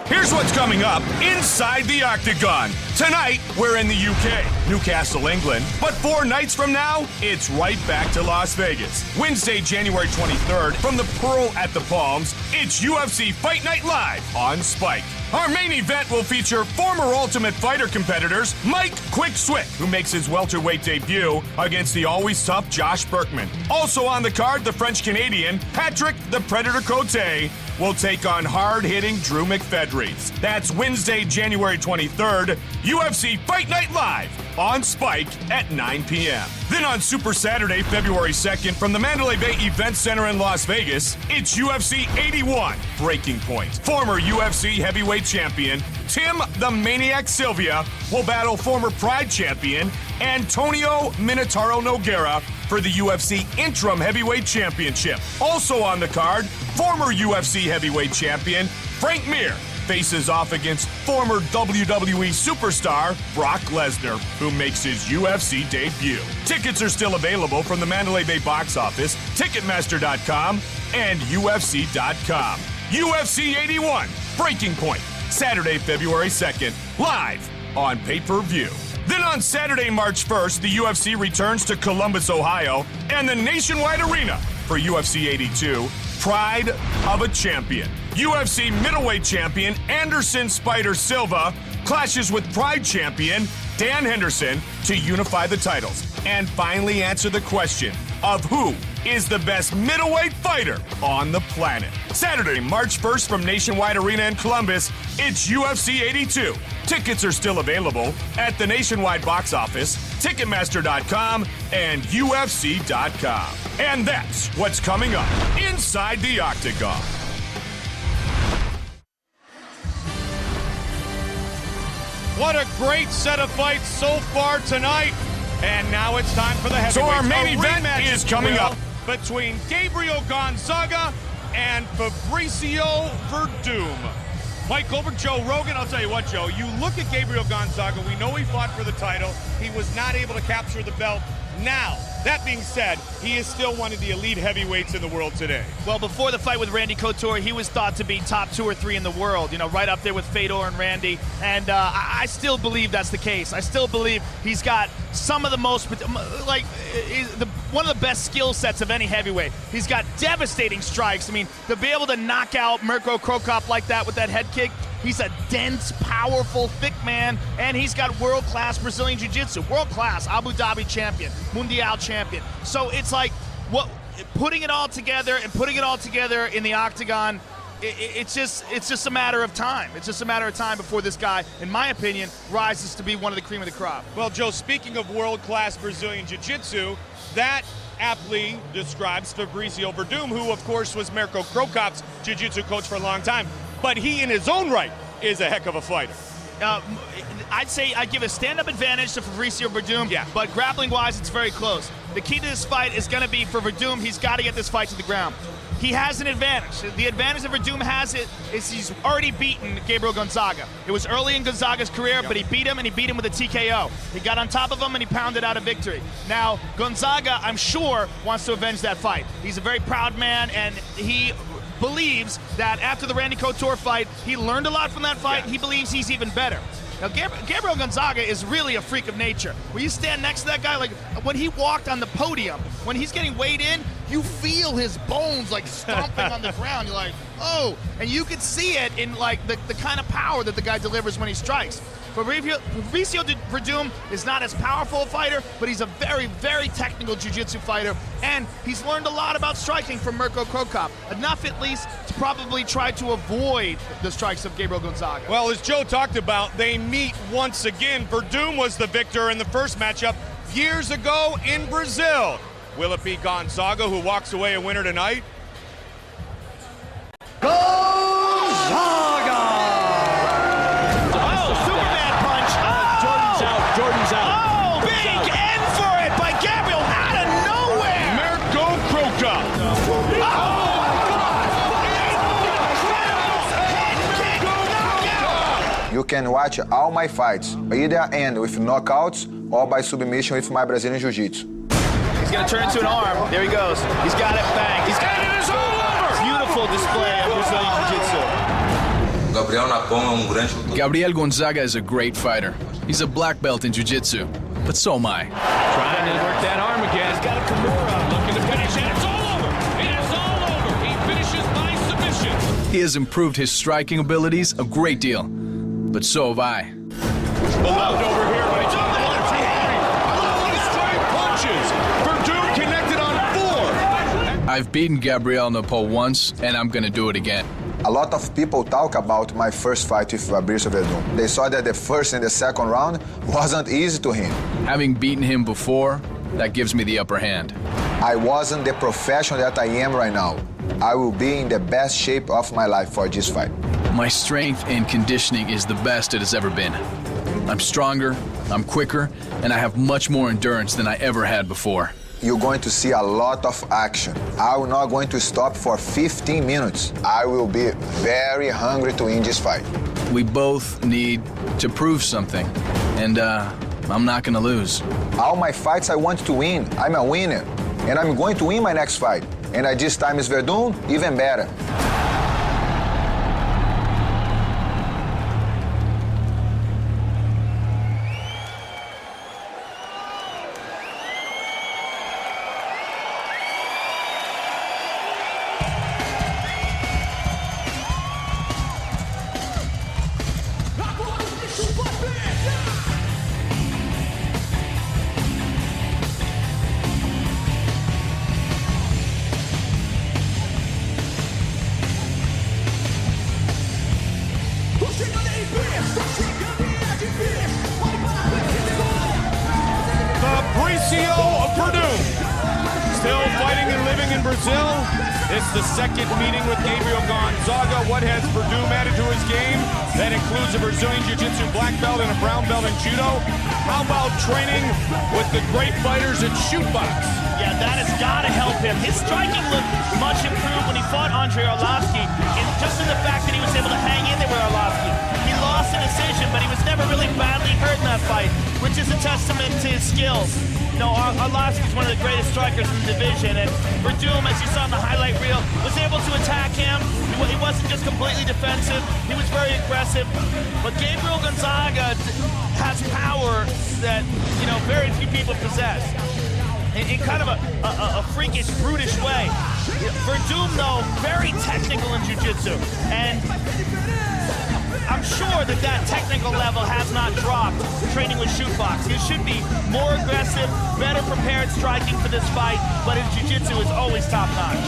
Q: Here's what's coming up inside the Octagon. Tonight, we're in the UK, Newcastle, England. But 4 nights from now, it's right back to Las Vegas. Wednesday, January 23rd, from the Pearl at the Palms, it's UFC Fight Night Live on Spike. Our main event will feature former Ultimate Fighter competitors Mike Quick Swick, who makes his welterweight debut against the always tough Josh Berkman. Also on the card, the French-Canadian Patrick the Predator Cote will take on hard-hitting Drew McFedries. That's Wednesday, January 23rd, UFC Fight Night Live on Spike at 9 p.m. Then on Super Saturday, February 2nd, from the Mandalay Bay Event Center in Las Vegas, it's UFC 81 Breaking Point. Former UFC heavyweight champion Tim the Maniac Sylvia will battle former Pride champion Antonio Minotauro Nogueira for the UFC Interim Heavyweight Championship. Also on the card, former UFC heavyweight champion Frank Mir faces off against former WWE superstar Brock Lesnar, who makes his UFC debut. Tickets are still available from the Mandalay Bay box office, Ticketmaster.com, and UFC.com. UFC 81 Breaking Point, Saturday, February 2nd, live on pay-per-view. Then on Saturday, March 1st, the UFC returns to Columbus, Ohio, and the Nationwide Arena for UFC 82, Pride of a Champion. UFC middleweight champion Anderson Spider Silva clashes with Pride champion Dan Henderson to unify the titles and finally answer the question of who is the best middleweight fighter on the planet. Saturday, March 1st from Nationwide Arena in Columbus, it's UFC 82. Tickets are still available at the Nationwide box office, Ticketmaster.com, and UFC.com. And that's what's coming up inside the Octagon. What a great set of fights so far tonight. And now it's time for the heavyweights. So our main event is coming up between Gabriel Gonzaga and Fabricio Verdum. Mike Goldberg, Joe Rogan, I'll tell you what, Joe, you look at Gabriel Gonzaga, we know he fought for the title. He was not able to capture the belt. Now, that being said, he is still one of the elite heavyweights in the world today.
F: Well, before the fight with Randy Couture, he was thought to be top 2 or 3 in the world, you know, right up there with Fedor and Randy. And I still believe that's the case. I still believe he's got some of the most, like, one of the best skill sets of any heavyweight. He's got devastating strikes. I mean, to be able to knock out Mirko Krokop like that with that head kick, he's a dense, powerful, thick man, and he's got world-class Brazilian Jiu-Jitsu, world-class Abu Dhabi champion, Mundial champion. So it's like, putting it all together in the Octagon, it's just a matter of time. It's just a matter of time before this guy, in my opinion, rises to be one of the cream of the crop.
Q: Well, Joe, speaking of world-class Brazilian Jiu-Jitsu, that aptly describes Fabricio Verdum, who, of course, was Mirko Krokop's Jiu-Jitsu coach for a long time. But he, in his own right, is a heck of a fighter.
F: I'd say I give a stand-up advantage to Fabricio Verdum, but grappling-wise, it's very close. The key to this fight is going to be for Verdum. He's got to get this fight to the ground. He has an advantage. The advantage that Verdum has is he's already beaten Gabriel Gonzaga. It was early in Gonzaga's career, but he beat him, and he beat him with a TKO. He got on top of him, and he pounded out a victory. Now, Gonzaga, I'm sure, wants to avenge that fight. He's a very proud man, and he believes that after the Randy Couture fight, he learned a lot from that fight. He believes he's even better. Now, Gabriel Gonzaga is really a freak of nature. When you stand next to that guy, like when he walked on the podium, when he's getting weighed in, you feel his bones like stomping on the ground. You're like, oh, and you could see it in like the kind of power that the guy delivers when he strikes. Fabricio Verdum is not as powerful a fighter, but he's a very, very technical jiu-jitsu fighter, and he's learned a lot about striking from Mirko Krokop, enough at least to probably try to avoid the strikes of Gabriel Gonzaga.
Q: Well, as Joe talked about, they meet once again. Verdum was the victor in the first matchup years ago in Brazil. Will it be Gonzaga who walks away a winner tonight?
E: Jordan's out.
F: Oh, big end for it by Gabriel out of nowhere.
Q: Mirko Krokop.
A: You can watch all my fights, either end with knockouts or by submission with my Brazilian Jiu-Jitsu.
F: He's going to turn into an arm. There he goes. He's got it, bang. He's got it. It's all over. Beautiful display of Brazilian Jiu-Jitsu.
J: Gabriel Gonzaga is a great fighter. He's a black belt in jiu-jitsu, but so am I.
E: Trying to work that arm again. He's got a Kimura looking to finish, and it's all over. It is all over. He finishes by submission.
J: He has improved his striking abilities a great deal, but so have I.
Q: Beloved over here by John. 1, 2, 3. Straight punches. Verdum connected on 4.
J: I've beaten Gabriel Napo once, and I'm gonna do it again.
A: A lot of people talk about my first fight with Fabricio Verdum. They saw that the first and the second round wasn't easy to him.
J: Having beaten him before, that gives me the upper hand.
A: I wasn't the professional that I am right now. I will be in the best shape of my life for this fight.
J: My strength and conditioning is the best it has ever been. I'm stronger, I'm quicker, and I have much more endurance than I ever had before.
A: You're going to see a lot of action. I'm not going to stop for 15 minutes. I will be very hungry to win this fight.
J: We both need to prove something, and I'm not gonna lose.
A: All my fights I want to win. I'm a winner, and I'm going to win my next fight. And this time is Verdum, even better.
Q: Fabricio Verdum, still fighting and living in Brazil. It's the second meeting with Gabriel Gonzaga. What has Verdum added to his game? That includes a Brazilian Jiu-Jitsu black belt and a brown belt in judo. How about training with the great fighters at shootbox?
F: Yeah, that has got to help him. His striking looked much improved when he fought Andrei Arlovski, and just in the fact that he was able to hang in there with Arlovski. He lost a decision, but he was never really badly hurt in that fight, which is a testament to his skills. You know, Arlovski is one of the greatest strikers in the division, and Verdum, as you saw in the highlight reel, was able to attack him. He wasn't just completely defensive, he was very aggressive. But Gabriel Gonzaga has power that, you know, very few people possess. In kind of a freakish, brutish way. Verdum, though, very technical in jiu-jitsu, and I'm sure that technical level has not dropped training with shootbox. He should be more aggressive, better prepared striking for this fight, but his jiu-jitsu is always top-notch.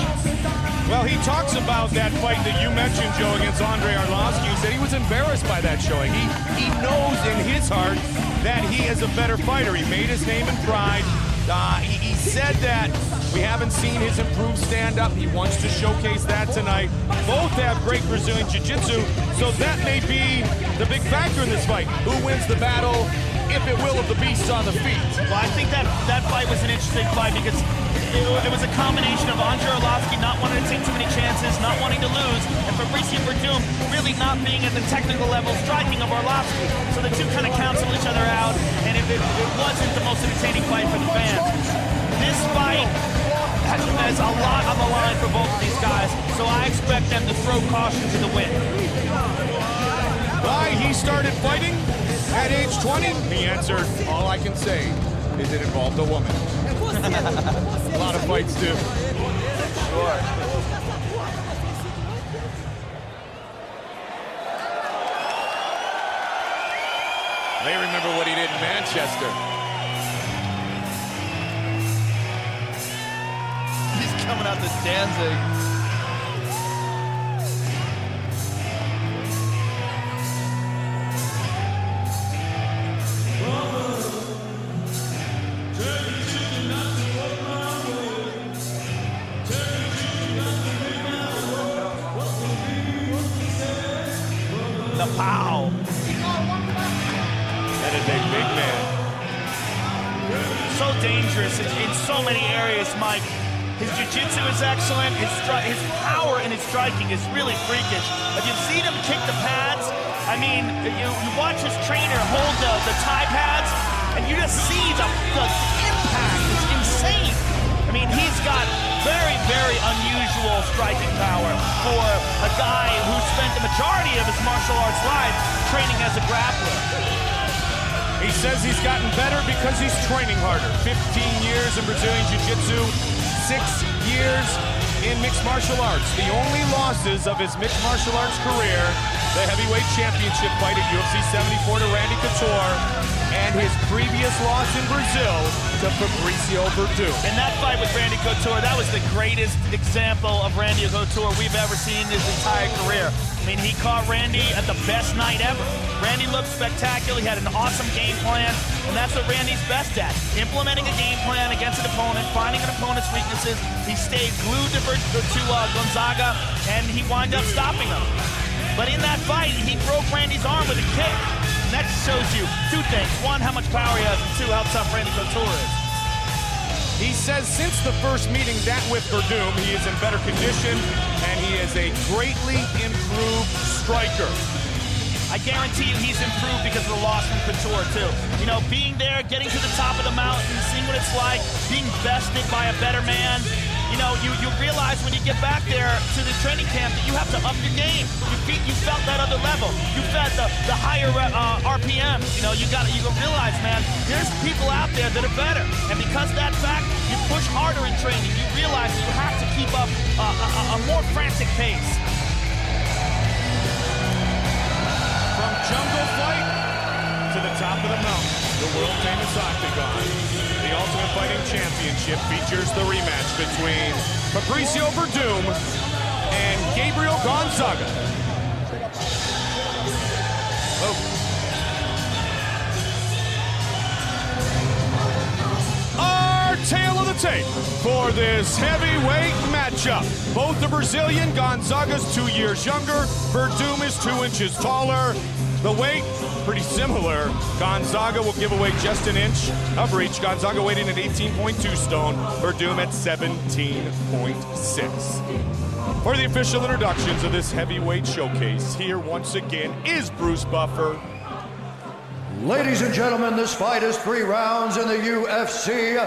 Q: Well, he talks about that fight that you mentioned, Joe, against Andrei Arlovski. He said he was embarrassed by that showing. He knows in his heart that he is a better fighter. He made his name in Pride. He said that we haven't seen his improved stand-up. He wants to showcase that tonight. Both have great Brazilian Jiu-Jitsu, so that may be the big factor in this fight. Who wins the battle, if it will, of the beasts on the feet?
S: Well, I think that fight was an interesting fight because it was a combination of Andre Arlovski not wanting to take too many chances, not wanting to lose, and Fabricio Verdum really not being at the technical level striking of Arlovski. So the two kind of cancel each other out, and it wasn't the most entertaining fight for the fans. This fight has a lot on the line for both of these guys, so I expect them to throw caution to the wind.
Q: Why he started fighting at age 20? He answered, all I can say is it involved a woman. A lot of fights do.
S: Sure.
Q: They remember what he did in Manchester.
S: He's coming out to Danzig. The pow.
Q: That is a big man.
S: So dangerous in so many areas, Mike. His jiu-jitsu is excellent. His power in his striking is really freakish. If you've seen him kick the pads, I mean, you watch his trainer hold the Thai pads, and you just see the impact. It's insane. I mean, he's got very, very unusual striking power for a guy who spent the majority of his martial arts life training as a grappler.
Q: He says he's gotten better because he's training harder. 15 years in Brazilian Jiu-Jitsu, 6 years in mixed martial arts. The only losses of his mixed martial arts career, the heavyweight championship fight at UFC 74 to Randy Couture, and his previous loss in Brazil to Fabricio Verdum.
S: And that fight with Randy Couture, that was the greatest example of Randy Couture we've ever seen in his entire career. I mean, he caught Randy at the best night ever. Randy looked spectacular. He had an awesome game plan, and that's what Randy's best at. Implementing a game plan against an opponent, finding an opponent's weaknesses. He stayed glued to Gonzaga, and he wound up stopping him. But in that fight, he broke Randy's arm with a kick. And that shows you two things. One, how much power he has, and two, how tough Randy Couture is.
Q: He says since the first meeting that with Verdum, he is in better condition, and he is a greatly improved striker.
S: I guarantee you he's improved because of the loss from Couture, too. You know, being there, getting to the top of the mountain, seeing what it's like, being bested by a better man. You know, you realize when you get back there to the training camp that you have to up your game. You felt that other level. You felt the higher RPMs. You know, you realize, man, there's people out there that are better. And because of that fact, you push harder in training. You realize you have to keep up a more frantic pace.
Q: From jungle fight to the top of the mountain, the world-famous Octagon. The Ultimate Fighting Championship features the rematch between Fabricio Verdum and Gabriel Gonzaga. Our tale of the tape for this heavyweight matchup. Both the Brazilian, Gonzaga's 2 years younger. Verdum is 2 inches taller. The weight, pretty similar. Gonzaga will give away just an inch of reach. Gonzaga weighed in at 18.2 stone. Verdum at 17.6. For the official introductions of this heavyweight showcase, here once again is Bruce Buffer.
I: Ladies and gentlemen, this fight is 3 rounds in the UFC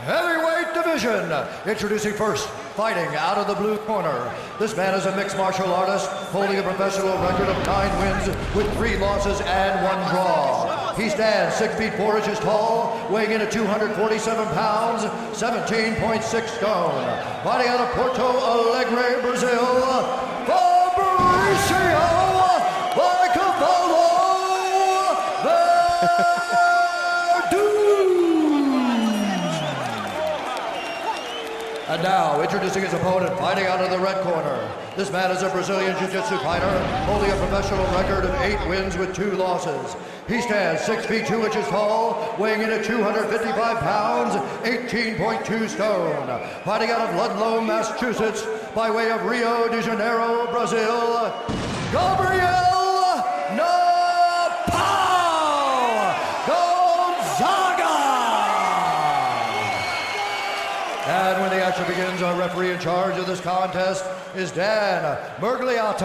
I: heavyweight division. Introducing first, fighting out of the blue corner. This man is a mixed martial artist, holding a professional record of 9 wins with 3 losses and 1 draw. He stands 6 feet 4 inches tall, weighing in at 247 pounds, 17.6 stone. Fighting out of Porto Alegre, Brazil, Fabricio And now, introducing his opponent, fighting out of the red corner. This man is a Brazilian Jiu-Jitsu fighter, holding a professional record of 8 wins with 2 losses. He stands 6 feet 2 inches tall, weighing in at 255 pounds, 18.2 stone. Fighting out of Ludlow, Massachusetts, by way of Rio de Janeiro, Brazil, Gabriel And when the action begins, our referee in charge of this contest is Dan Mergliata.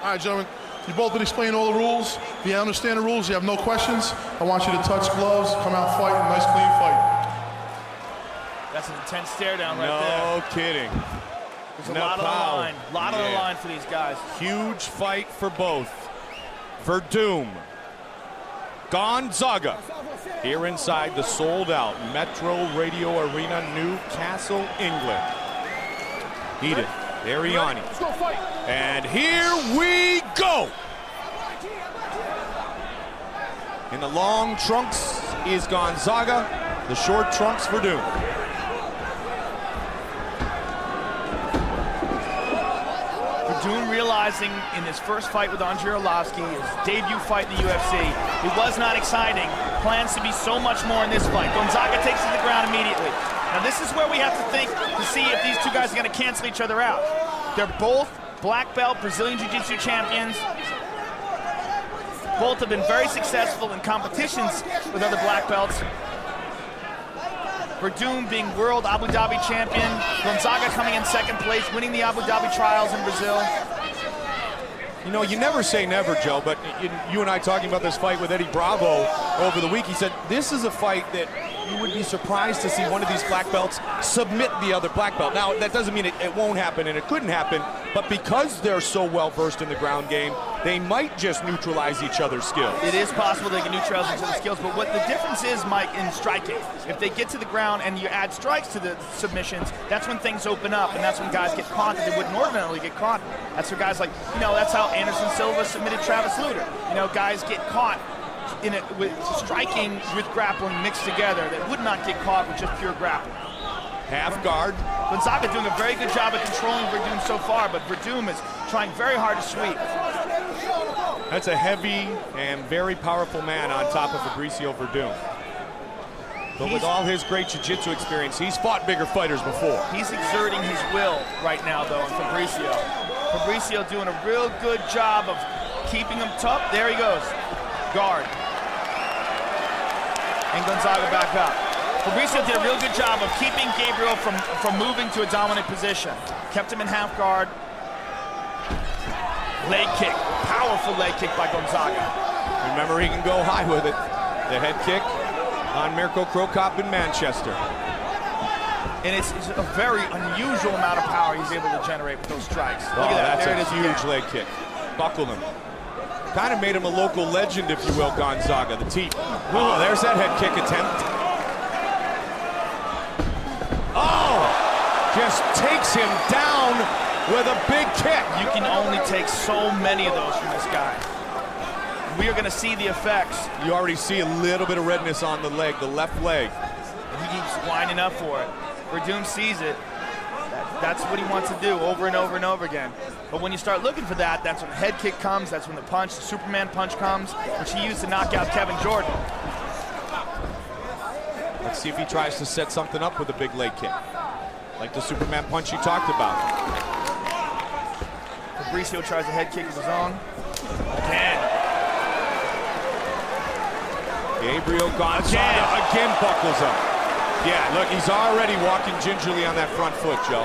P: All right, gentlemen, you both been explaining all the rules. If you understand the rules, you have no questions, I want you to touch gloves, come out fighting, nice clean fight.
S: That's an intense stare down right there.
Q: No kidding.
S: There's a lot on the line. A lot on the line for these guys.
Q: Huge fight for both. Verdum, Gonzaga, here inside the sold-out Metro Radio Arena, Newcastle, England. Heated, Ariani. And here we go! In the long trunks is Gonzaga, the short trunks Verdum.
S: Verdum realizing in his first fight with Andrei Arlovski, his debut fight in the UFC, it was not exciting. Plans to be so much more in this fight. Gonzaga takes to the ground immediately. Now this is where we have to think to see if these two guys are going to cancel each other out. They're both black belt Brazilian Jiu-Jitsu champions. Both have been very successful in competitions with other black belts. Verdum being world Abu Dhabi champion. Gonzaga coming in second place, winning the Abu Dhabi trials in Brazil.
Q: You know, you never say never, Joe, but you and I talking about this fight with Eddie Bravo over the week, he said this is a fight that you would be surprised to see one of these black belts submit the other black belt. Now, that doesn't mean it won't happen and it couldn't happen, but because they're so well-versed in the ground game, they might just neutralize each other's skills.
S: It is possible they can neutralize each other's skills, but what the difference is, Mike, in striking, if they get to the ground and you add strikes to the submissions, that's when things open up, and that's when guys get caught that they wouldn't ordinarily get caught. That's where guys like, you know, that's how Anderson Silva submitted Travis Lutter. You know, guys get caught in it with striking with grappling mixed together that would not get caught with just pure grappling.
Q: Half guard.
S: Gonzaga doing a very good job of controlling Verdum so far, but Verdum is trying very hard to sweep.
Q: That's a heavy and very powerful man on top of Fabricio Verdum. But with all his great jiu-jitsu experience, he's fought bigger fighters before.
S: He's exerting his will right now, though, on Fabricio. Fabricio doing a real good job of keeping him tough. There he goes. Guard. And Gonzaga back up. Fabricio did a real good job of keeping Gabriel from moving to a dominant position. Kept him in half guard. Leg kick. Powerful leg kick by Gonzaga.
Q: Remember, he can go high with it. The head kick on Mirko Krokop in Manchester.
S: And it's a very unusual amount of power he's able to generate with those strikes. Look at that.
Q: That's
S: there
Q: a
S: it is
Q: huge
S: again.
Q: leg kick. Buckled him. Kind of made him a local legend, if you will, Gonzaga. The teep. Oh, there's that head kick attempt. Oh! Just takes him down with a big kick.
S: You can only take so many of those from this guy. We are going to see the effects.
Q: You already see a little bit of redness on the leg, the left leg.
S: And he keeps winding up for it. Verdum sees it. That's what he wants to do over and over and over again. But when you start looking for that, that's when the head kick comes, that's when the punch, the Superman punch comes, which he used to knock out Kevin Jordan.
Q: Let's see if he tries to set something up with a big leg kick. Like the Superman punch you talked about.
S: Fabricio tries a head kick of his own. Again.
Q: Gabriel Gonzaga again buckles up. Yeah, look, he's already walking gingerly on that front foot, Joe.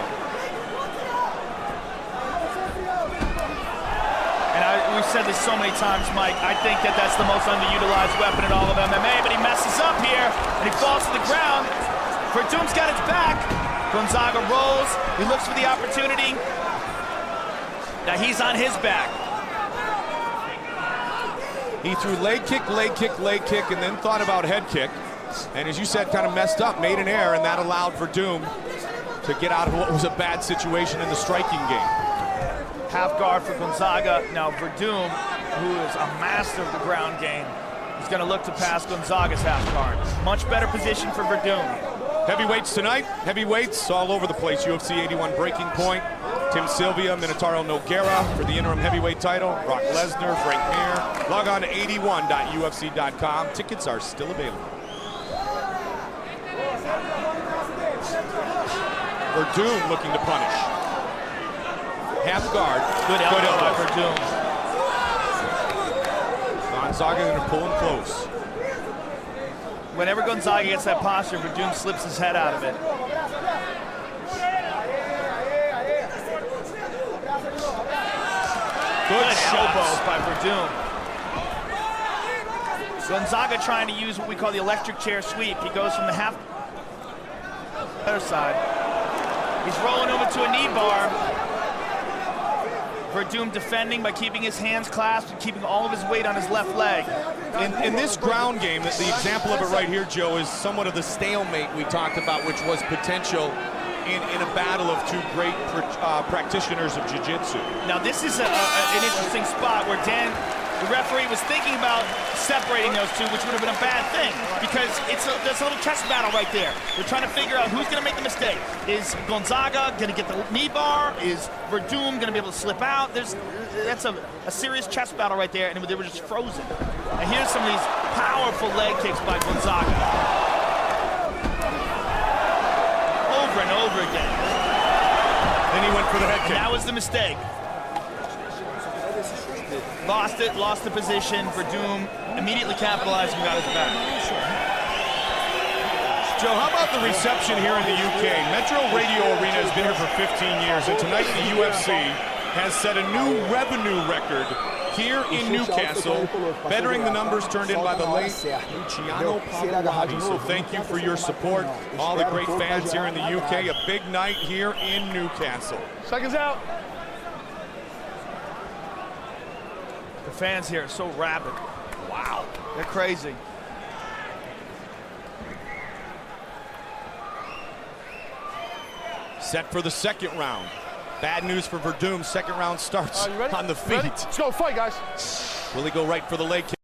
S: And we've said this so many times, Mike, I think that's the most underutilized weapon in all of MMA, but he messes up here, and he falls to the ground. Verdum's got his back. Gonzaga rolls. He looks for the opportunity. Now he's on his back.
Q: He threw leg kick, and then thought about head kick. And as you said, kind of messed up, made an error, and that allowed Verdum to get out of what was a bad situation in the striking game.
S: Half guard for Gonzaga. Now Verdum, who is a master of the ground game, He's going to look to pass Gonzaga's half guard. Much better position for Verdum.
Q: Heavyweights tonight. Heavyweights all over the place. UFC 81 Breaking Point. Tim Sylvia, Minotauro Nogueira for the interim heavyweight title. Brock Lesnar, Frank Mir. Log on to 81.ufc.com. Tickets are still available. Verdum looking to punish. Half guard.
S: Good elbow by Verdum.
Q: Gonzaga going to pull him close.
S: Whenever Gonzaga gets that posture, Verdum slips his head out of it. Good elbows by Verdum. Gonzaga trying to use what we call the electric chair sweep. He goes from the half other side. He's rolling over to a knee bar. Verdum defending by keeping his hands clasped and keeping all of his weight on his left leg.
Q: In this ground game, the example of it right here, Joe, is somewhat of the stalemate we talked about, which was potential in a battle of two great practitioners of jiu-jitsu.
S: Now this is an interesting spot where the referee was thinking about separating those two, which would have been a bad thing, because there's a little chess battle right there. They're trying to figure out who's going to make the mistake. Is Gonzaga going to get the knee bar? Is Verdum going to be able to slip out? That's a serious chess battle right there, and they were just frozen. And here's some of these powerful leg kicks by Gonzaga. Over and over again.
Q: Then he went for the head kick.
S: That was the mistake. Lost it, lost the position. Verdum immediately capitalized and got his back.
Q: Joe, how about the reception here in the UK? Metro Radio Arena has been here for 15 years, and tonight the UFC has set a new revenue record here in Newcastle, bettering the numbers turned in by the late Luciano Pavarotti. So thank you for your support. All the great fans here in the UK. A big night here in Newcastle.
P: Seconds out.
S: The fans here are so rabid. Wow, they're crazy.
Q: Set for the second round. Bad news for Verdum. Second round starts on the feet.
P: Ready? Let's go, fight, guys.
Q: Will he go right for the leg kick?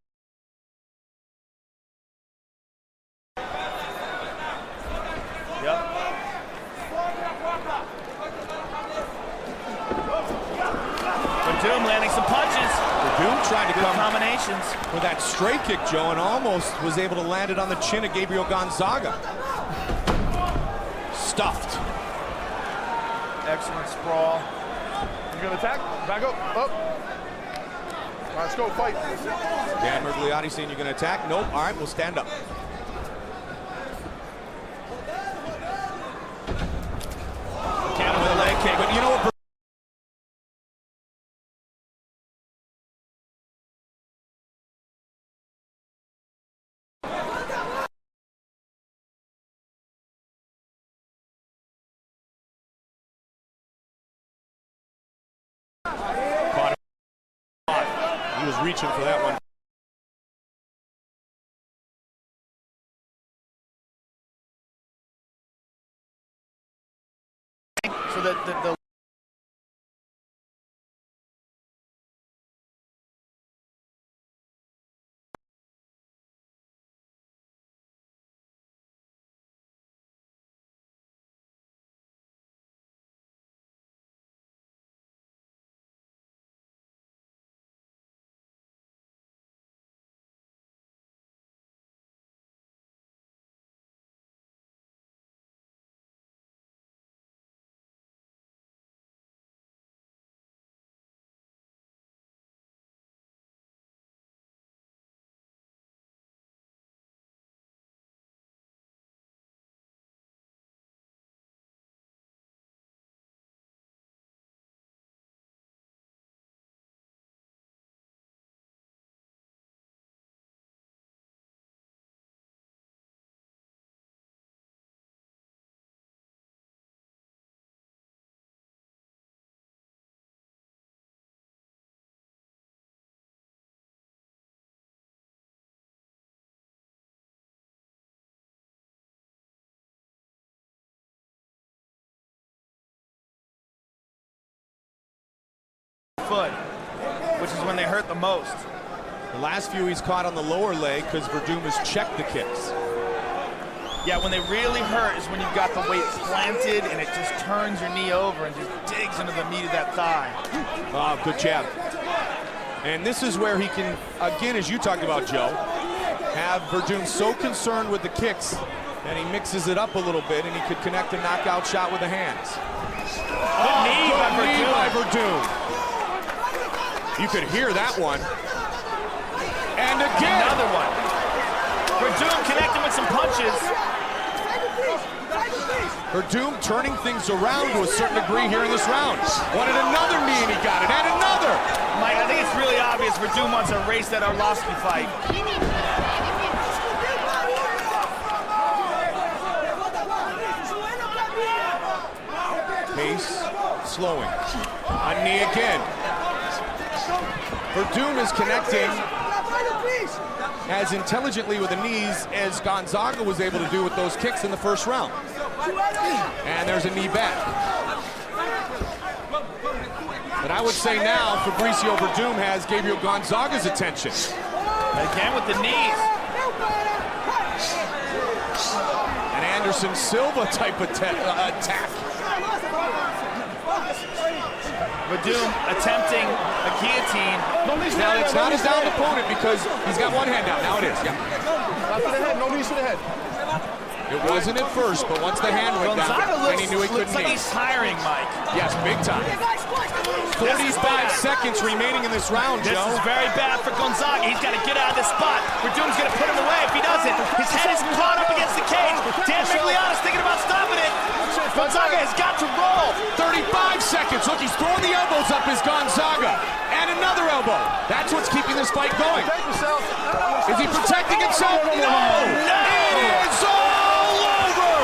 S: Yep. Verdum landing some punches.
Q: Verdum trying to come
S: combinations
Q: with that straight kick, Joe, and almost was able to land it on the chin of Gabriel Gonzaga. Stuffed.
S: Excellent sprawl.
P: You gonna attack? Back up. Up. All right, let's go, fight.
Q: Dan Mergliotti saying you're gonna attack. Nope. All right, we'll stand up.
S: Counter with a leg kick.
Q: But you know what? He was reaching for that one.
S: So that the foot, which is when they hurt the most.
Q: The last few he's caught on the lower leg because Verdum has checked the kicks.
S: Yeah, when they really hurt is when you've got the weight planted and it just turns your knee over and just digs into the meat of that thigh.
Q: Oh, good jab. And this is where he can, again, as you talked about, Joe, have Verdum so concerned with the kicks that he mixes it up a little bit and he could connect a knockout shot with the hands.
S: Good knee
Q: by Verdum. You could hear that one. And again.
S: Another one. Verdum connecting with some punches.
Q: Verdum turning things around to a certain degree here in this round. Wanted another knee and he got it, and another.
S: Mike, I think it's really obvious Verdum wants to erase that Arlovsky fight.
Q: Pace slowing. A knee again. Verdum is connecting as intelligently with the knees as Gonzaga was able to do with those kicks in the first round. And there's a knee back. But I would say now Fabricio Verdum has Gabriel Gonzaga's attention.
S: Again with the knees.
Q: An Anderson Silva type attack.
S: Verdum attempting a guillotine.
Q: Now it's not his down opponent because he's got one hand out. Now it is. Yeah.
P: Not to the head, no knees to the head.
Q: It wasn't at first, but once the hand went down, then he knew he couldn't
S: looks like he's tiring, Mike.
Q: Yes, big time. 45 seconds remaining in this round, Joe.
S: This is very bad for Gonzaga. He's got to get out of this spot. Verdum's going to put him away if he doesn't. His head is caught up against the cage. Dan Migliotta's thinking about stopping it. Gonzaga has got to roll.
Q: 35 seconds. Look, he's throwing the elbows up as Gonzaga. And another elbow. That's what's keeping this fight going. Is he protecting himself? No! It is all over!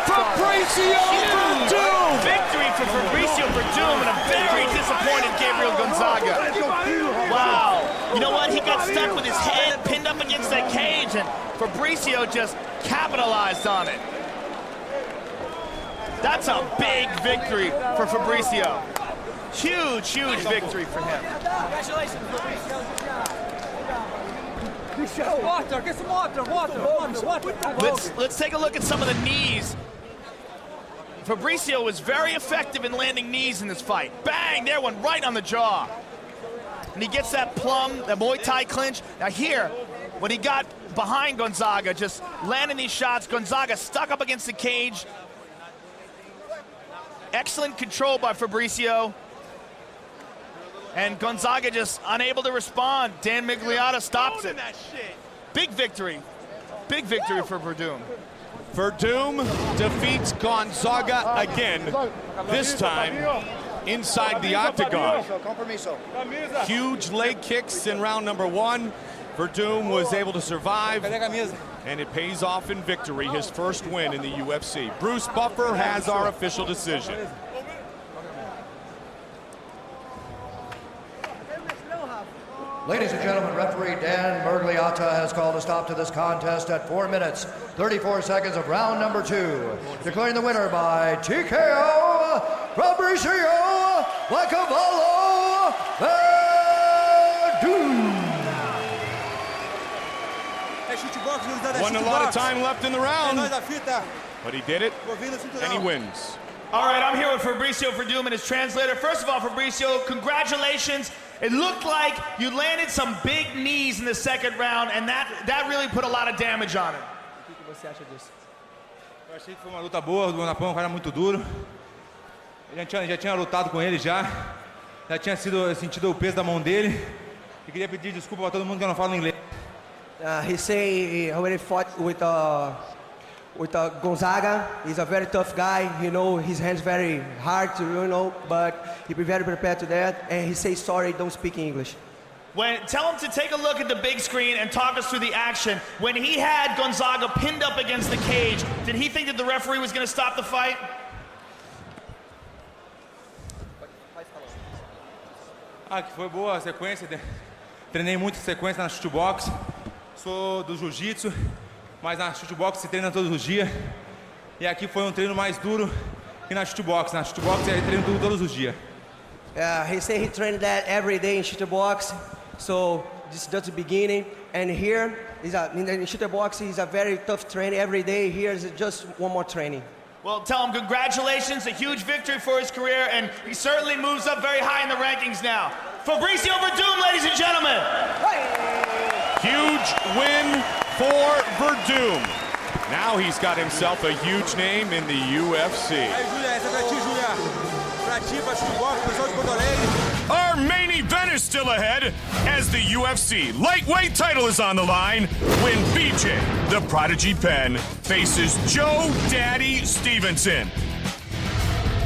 Q: Fabricio Verdum!
S: Victory for Fabricio Verdum and a very disappointed Gabriel Gonzaga. Wow. You know what? He got stuck with his head pinned up against that cage, and Fabricio just capitalized on it. That's a big victory for Fabricio. Huge, huge victory for him.
G: Congratulations, Fabricio. Water, get some water.
S: Let's take a look at some of the knees. Fabricio was very effective in landing knees in this fight. Bang! There, one right on the jaw. And he gets that plum, that Muay Thai clinch. Now here, what he got behind Gonzaga, just landing these shots. Gonzaga stuck up against the cage. Excellent control by Fabricio. And Gonzaga just unable to respond. Dan Migliotta stops it. Big victory. Big victory for Verdum.
Q: Verdum defeats Gonzaga again, this time inside the octagon. Huge leg kicks in round number one. Verdum was able to survive, and it pays off in victory, his first win in the UFC. Bruce Buffer has our official decision.
I: Ladies and gentlemen, referee Dan Migliotta has called a stop to this contest at 4 minutes, 34 seconds of round number 2. Declaring the winner by TKO, Fabricio Verdum.
Q: Wasn't a lot of time left in the round, but he did it, and he wins.
S: All right, I'm here with Fabricio Verdum and his translator. First of all, Fabricio, congratulations. It looked like you landed some big knees in the second round, and that really put a lot of damage on him.
L: O que você acha disso? Eu achei que foi uma luta boa, o Gonapão é um cara muito duro. Eu já tinha lutado com ele já tinha sentido o peso da mão dele. E queria pedir desculpa para todo mundo que eu não falo inglês.
M: He say he already fought with Gonzaga. He's a very tough guy. You know, his hands very hard to, but he be very prepared to that. And he says sorry, don't speak English.
S: Tell him to take a look at the big screen and talk us through the action. When he had Gonzaga pinned up against the cage, did he think that the referee was going to stop the fight?
L: Que foi boa a sequência. Treinei muito sequência na shootbox. Sou do jiu-jitsu, mas na shootbox se treina todos os dias. E aqui foi um treino mais duro que na shootbox. Na shootbox é treino todos os dias.
M: He said he trained that every day in shootbox. So This is just the beginning. And here, in shooter boxing, he's a very tough training every day. Here is just one more training.
F: Well, tell him congratulations, a huge victory for his career, and he certainly moves up very high in the rankings now. Fabricio Verdum, ladies and gentlemen.
Q: Huge win for Verdum. Now he's got himself a huge name in the UFC. Our main event is still ahead as the UFC lightweight title is on the line when BJ, the Prodigy Penn, faces Joe Daddy Stevenson.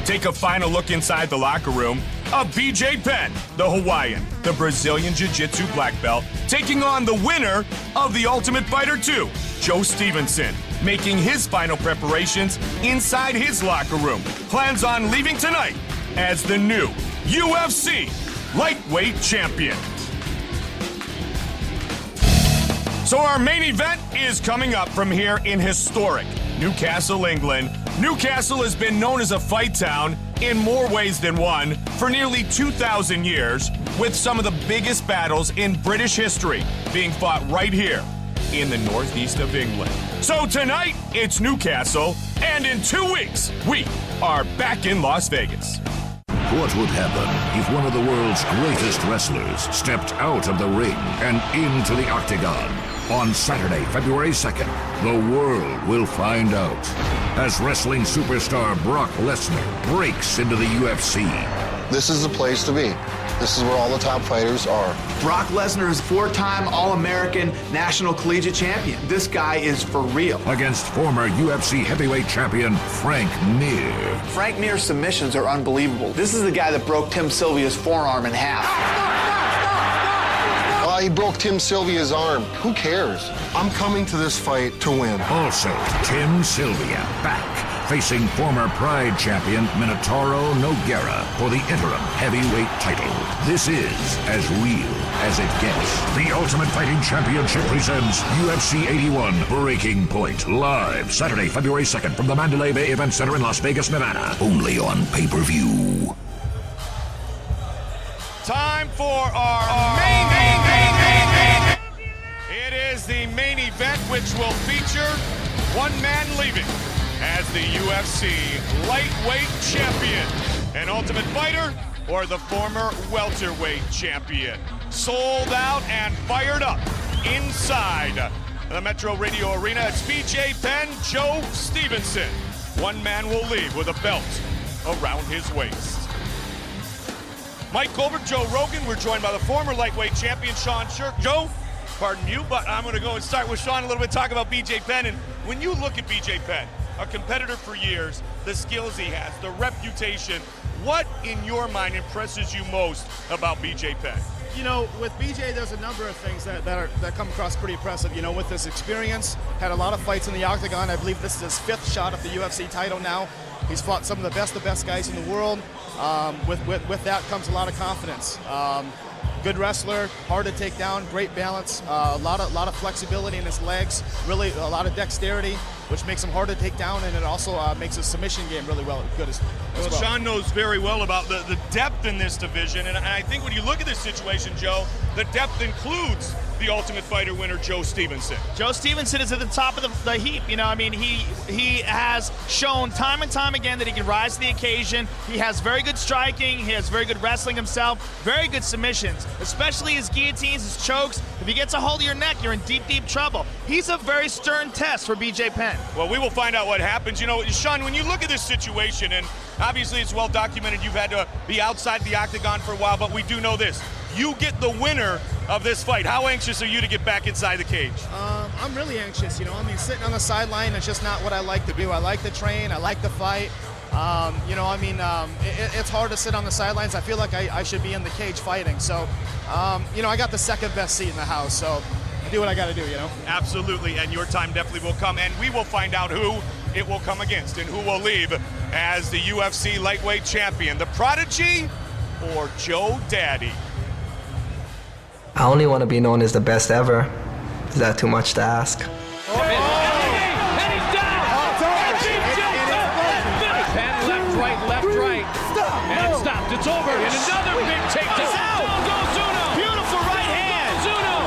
Q: Take a final look inside the locker room of BJ Penn, the Hawaiian, the Brazilian Jiu-Jitsu black belt, taking on the winner of the Ultimate Fighter 2, Joe Stevenson, making his final preparations inside his locker room. Plans on leaving tonight as the new UFC lightweight champion. So our main event is coming up from here in historic Newcastle, England. Newcastle has been known as a fight town in more ways than one for nearly 2,000 years, with some of the biggest battles in British history being fought right here in the northeast of England. So tonight, it's Newcastle, and in 2 weeks, we are back in Las Vegas.
K: What would happen if one of the world's greatest wrestlers stepped out of the ring and into the octagon? On Saturday, February 2nd, the world will find out as wrestling superstar Brock Lesnar breaks into the UFC.
N: This is the place to be. This is where all the top fighters are.
O: Brock Lesnar is 4-time All-American National Collegiate Champion. This guy is for real.
K: Against former UFC heavyweight champion Frank Mir.
O: Frank Mir's submissions are unbelievable. This is the guy that broke Tim Sylvia's forearm in half.
N: He broke Tim Sylvia's arm. Who cares? I'm coming to this fight to win.
K: Also, Tim Sylvia back, facing former Pride champion Minotauro Nogueira for the interim heavyweight title. This is as real as it gets. The Ultimate Fighting Championship presents UFC 81 Breaking Point, live Saturday, February 2nd from the Mandalay Bay Event Center in Las Vegas, Nevada. Only on pay-per-view.
Q: Time for our main event. It is the main event, which will feature one man leaving as the UFC lightweight champion, an Ultimate Fighter, or the former welterweight champion. Sold out and fired up inside the Metro Radio Arena. It's BJ Penn, Joe Stevenson. One man will leave with a belt around his waist. Mike Goldberg, Joe Rogan. We're joined by the former lightweight champion, Sean Sherk. Joe, pardon you, but I'm going to go and start with Sean a little bit, talk about BJ Penn. And when you look at BJ Penn, a competitor for years, the skills he has, the reputation, what in your mind impresses you most about BJ Penn?
B: You know, with BJ, there's a number of things that come across pretty impressive. You know, with his experience, had a lot of fights in the octagon. I believe this is his 5th shot at the UFC title now. He's fought some of the best guys in the world. With that comes a lot of confidence. Good wrestler, hard to take down, great balance, a lot of flexibility in his legs, really a lot of dexterity, which makes him hard to take down, and it also makes his submission game really good as well.
Q: Sean knows very well about the depth in this division, and I think when you look at this situation, Joe, the depth includes the Ultimate Fighter winner, Joe Stevenson.
F: Joe Stevenson is at the top of the heap. You know, I mean, he has shown time and time again that he can rise to the occasion. He has very good striking. He has very good wrestling himself. Very good submissions, especially his guillotines, his chokes. If he gets a hold of your neck, you're in deep trouble. He's a very stern test for BJ Penn.
Q: Well, we will find out what happens. You know, Sean, when you look at this situation, and obviously it's well documented, you've had to be outside the octagon for a while, but we do know this. You get the winner of this fight. How anxious are you to get back inside the cage?
B: I'm really anxious, you know. I mean, sitting on the sideline is just not what I like to do. I like to train. I like to fight. You know, I mean, it's hard to sit on the sidelines. I feel like I should be in the cage fighting. So, you know, I got the second best seat in the house. So I do what I got to do, you know.
Q: Absolutely, and your time definitely will come, and we will find out who it will come against and who will leave as the UFC lightweight champion, the Prodigy or Joe Daddy.
W: I only want to be known as the best ever. Is that too much to ask?
F: And he's down! Penn left right. Stop! And stopped. It's over. And another big takedown. Down goes Zuno. Beautiful right hand. Zuno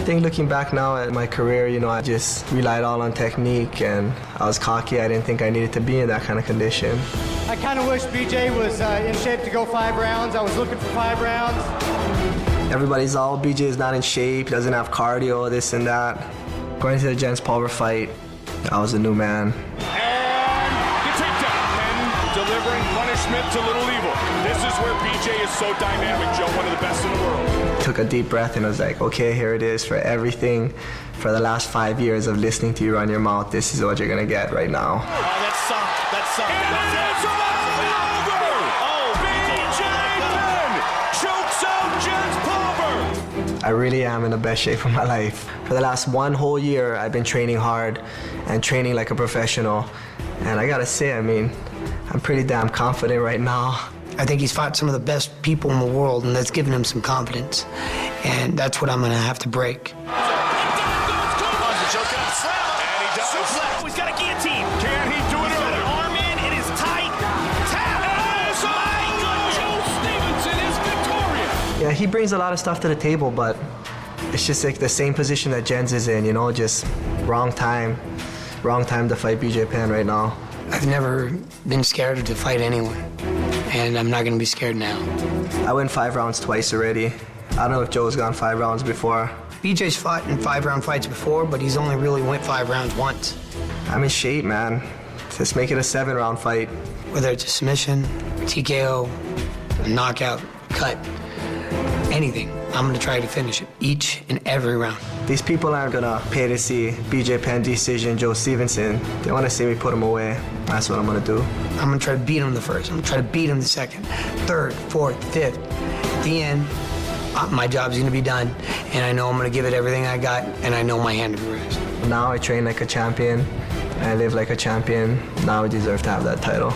W: think looking back now at my career, you know, I just relied all on technique and I was cocky. I didn't think I needed to be in that kind of condition.
G: I kind of wish BJ was in shape to go 5 rounds. I was looking for 5 rounds.
W: Everybody's all, BJ is not in shape, doesn't have cardio, this and that. Going to the Jens Pulver fight, I was a new man.
Q: And the takedown. Penn delivering punishment to Little Evil. This is where BJ is so dynamic, Joe, one of the best in the world.
W: Took a deep breath and was like, okay, here it is for everything. For the last 5 years of listening to you run your mouth, this is what you're gonna get right now.
S: Oh, that's soft. That's soft.
Q: And it's all over!
S: Oh,
Q: BJ Penn chokes out Jens Pulver!
W: I really am in the best shape of my life. For the last 1 whole year, I've been training hard and training like a professional. And I gotta say, I mean, I'm pretty damn confident right now.
D: I think he's fought some of the best people in the world, and that's given him some confidence. And that's what I'm gonna have to break.
S: He's got a guillotine.
Q: Can he do it early?
S: Arm in, it is tight. Tap. Oh, my goodness.
Q: Joe Stevenson is victorious.
W: Yeah, he brings a lot of stuff to the table, but it's just like the same position that Jens is in, you know, just wrong time to fight BJ Penn right now.
D: I've never been scared to fight anyone, and I'm not gonna be scared now.
W: I went 5 rounds twice already. I don't know if Joe's gone 5 rounds before.
D: BJ's fought in 5-round fights before, but he's only really went 5 rounds once.
W: I'm in shape, man. Let's make it a 7-round fight.
D: Whether it's a submission, TKO, a knockout, cut, anything, I'm gonna try to finish it each and every round.
W: These people aren't gonna pay to see BJ Penn decision, Joe Stevenson. They wanna see me put him away. That's what I'm gonna do.
D: I'm gonna try to beat him the first. I'm gonna try to beat him the second, third, fourth, fifth. At the end, my job's gonna be done, and I know I'm gonna give it everything I got, and I know my hand to be raised.
W: Now I train like a champion. I live like a champion. Now I deserve to have that title.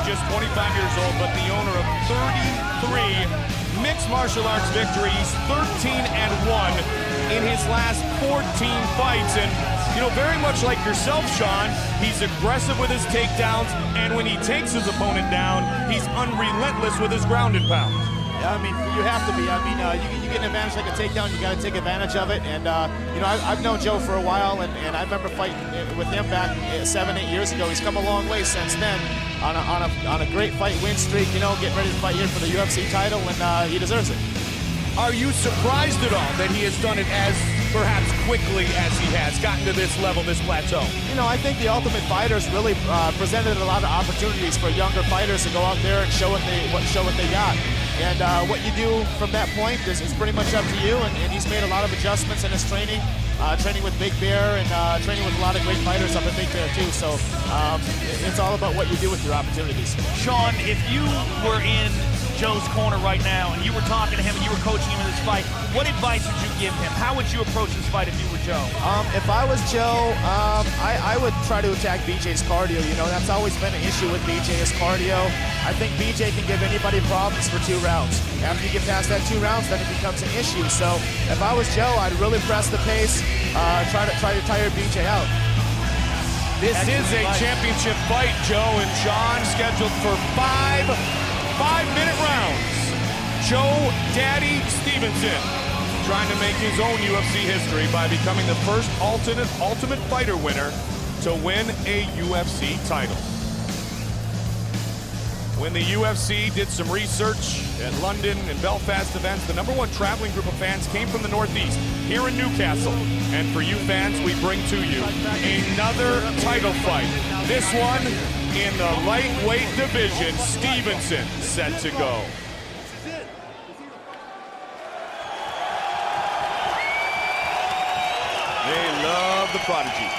Q: Just 25 years old, but the owner of 33 mixed martial arts victories, 13-1 in his last 14 fights. And, you know, very much like yourself, Sean, he's aggressive with his takedowns, and when he takes his opponent down, he's unrelentless with his ground and pound.
F: Yeah, I mean, you have to be. I mean, you get an advantage like a takedown, you got to take advantage of it. And, you know, I've known Joe for a while, and I remember fighting with him back 7-8 years ago. He's come a long way since then. On a great fight win streak, you know, getting ready to fight here for the UFC title, and he deserves it.
Q: Are you surprised at all that he has done it as perhaps quickly as he has gotten to this level, this plateau?
F: You know, I think the Ultimate Fighters really presented a lot of opportunities for younger fighters to go out there and show what they got. And what you do from that point is pretty much up to you, and he's made a lot of adjustments in his training. Training with Big Bear and training with a lot of great fighters up at Big Bear too. So it's all about what you do with your opportunities.
S: Sean, if you were in Joe's corner right now and you were talking to him and you were coaching him in this fight, what advice would you give him? How would you approach this fight if you were Joe?
F: If I was Joe, I would try to attack BJ's cardio. You know, that's always been an issue with BJ's cardio. I think BJ can give anybody problems for 2 rounds. After you get past that 2 rounds, then it becomes an issue. So if I was Joe, I'd really press the pace, try to tire BJ out.
Q: This is a championship fight, Joe and Sean, scheduled for 5 5-minute rounds. Joe Daddy Stevenson, trying to make his own UFC history by becoming the first Ultimate Fighter winner to win a UFC title. When the UFC did some research at London and Belfast events, the #1 traveling group of fans came from the Northeast, here in Newcastle. And for you fans, we bring to you another title fight. This one in the lightweight division. Stevenson set to go. They love the prodigy.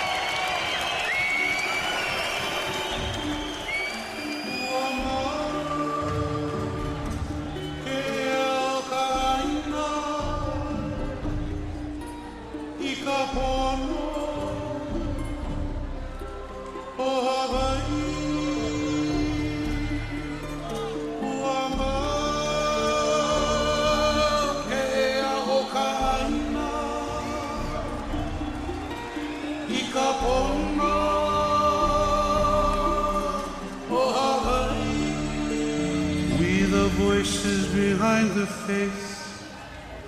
C: We the voices behind the face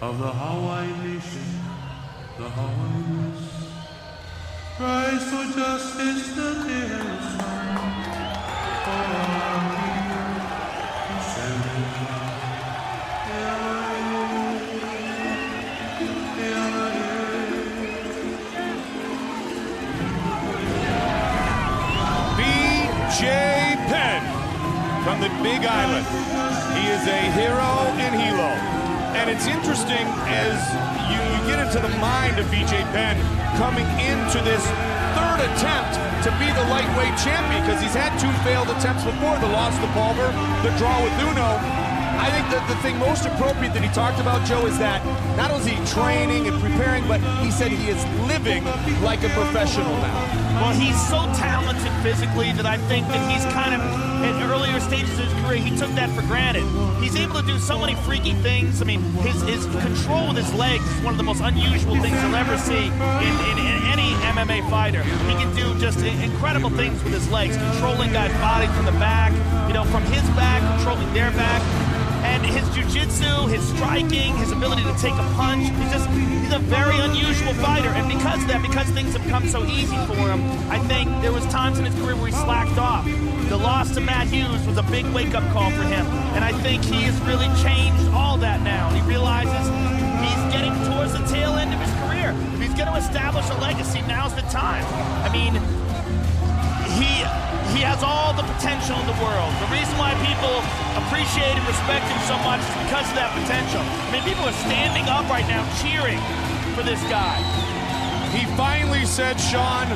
C: of the Hawaii nation, the Hawaiians, rise for justice that they have sung. For our people who stand in
Q: B.J. Penn from the Big Island. He is a hero in Hilo. And it's interesting as you get into the mind of B.J. Penn coming into this third attempt to be the lightweight champion, because he's had 2 failed attempts before, the loss to Pulver, the draw with Uno. I think that the thing most appropriate that he talked about, Joe, is that not only is he training and preparing, but he said he is living like a professional now.
S: Well, he's so talented physically that I think that he's kind of, at earlier stages of his career, he took that for granted. He's able to do so many freaky things. I mean, his control with his legs is one of the most unusual things you'll ever see in any MMA fighter. He can do just incredible things with his legs, controlling guys' bodies from the back, you know, from his back, controlling their back. And his jiu-jitsu, his striking, his ability to take a punch, he's a very unusual fighter. And because of that, because things have come so easy for him, I think there was times in his career where he slacked off. The loss to Matt Hughes was a big wake-up call for him. And I think he has really changed all that now. He realizes he's getting towards the tail end of his career. If he's going to establish a legacy, now's the time. I mean, he has all the potential in the world. The reason why people appreciate and respect him so much is because of that potential. I mean, people are standing up right now cheering for this guy.
Q: He finally said, Sean,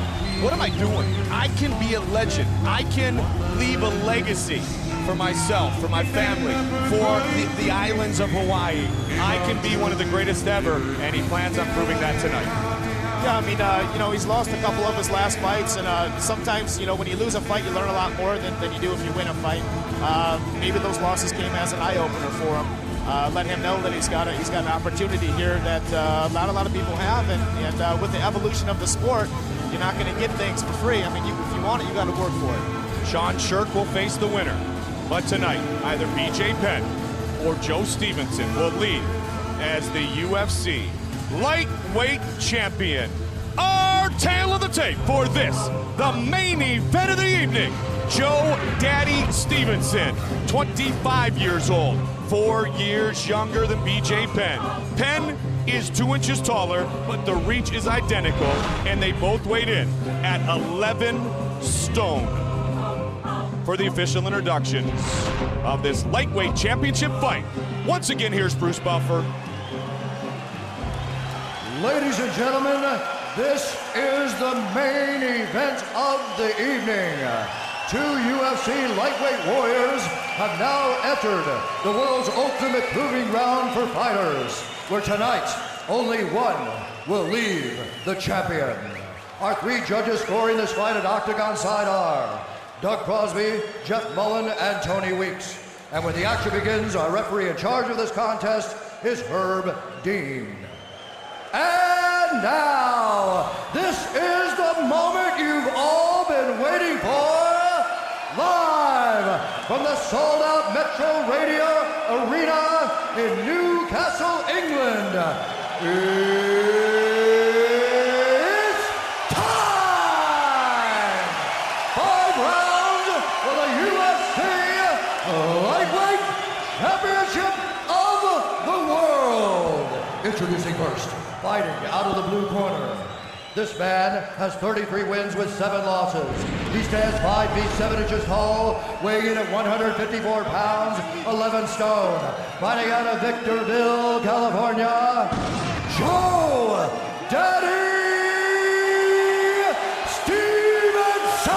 Q: what am I doing? I can be a legend. I can leave a legacy for myself, for my family, for the islands of Hawaii. I can be one of the greatest ever, and he plans on proving that tonight.
U: Yeah, I mean, you know, he's lost a couple of his last fights, and sometimes, you know, when you lose a fight, you learn a lot more than you do if you win a fight. Maybe those losses came as an eye-opener for him. Let him know that he's got an opportunity here that not a lot of people have, and with the evolution of the sport, you're not going to get things for free. I mean, if you want it, you got to work for it.
Q: Sean Sherk will face the winner, but tonight, either B.J. Penn or Joe Stevenson will lead as the UFC lightweight champion. Our tale of the tape for this, the main event of the evening. Joe Daddy Stevenson, 25 years old, 4 years younger than B.J. Penn. Penn is 2 inches taller, but the reach is identical, and they both weighed in at 11 stone. For the official introductions of this lightweight championship fight, once again, here's Bruce Buffer.
I: Ladies and gentlemen, this is the main event of the evening. 2 UFC lightweight warriors have now entered the world's ultimate proving ground for fighters, where tonight only one will leave the champion. Our 3 judges scoring this fight at Octagon side are Doug Crosby, Jeff Mullen, and Tony Weeks. And when the action begins, our referee in charge of this contest is Herb Dean. And now, this is the moment you've all been waiting for. Live from the sold-out Metro Radio Arena in Newcastle, England. It's time! 5 rounds for the UFC Lightweight Championship of the World. Introducing first, fighting out of the blue corner. This man has 33 wins with 7 losses. He stands 5 feet 7 inches tall, weighing in at 154 pounds, 11 stone. Fighting out of Victorville, California, Joe Daddy Stevenson!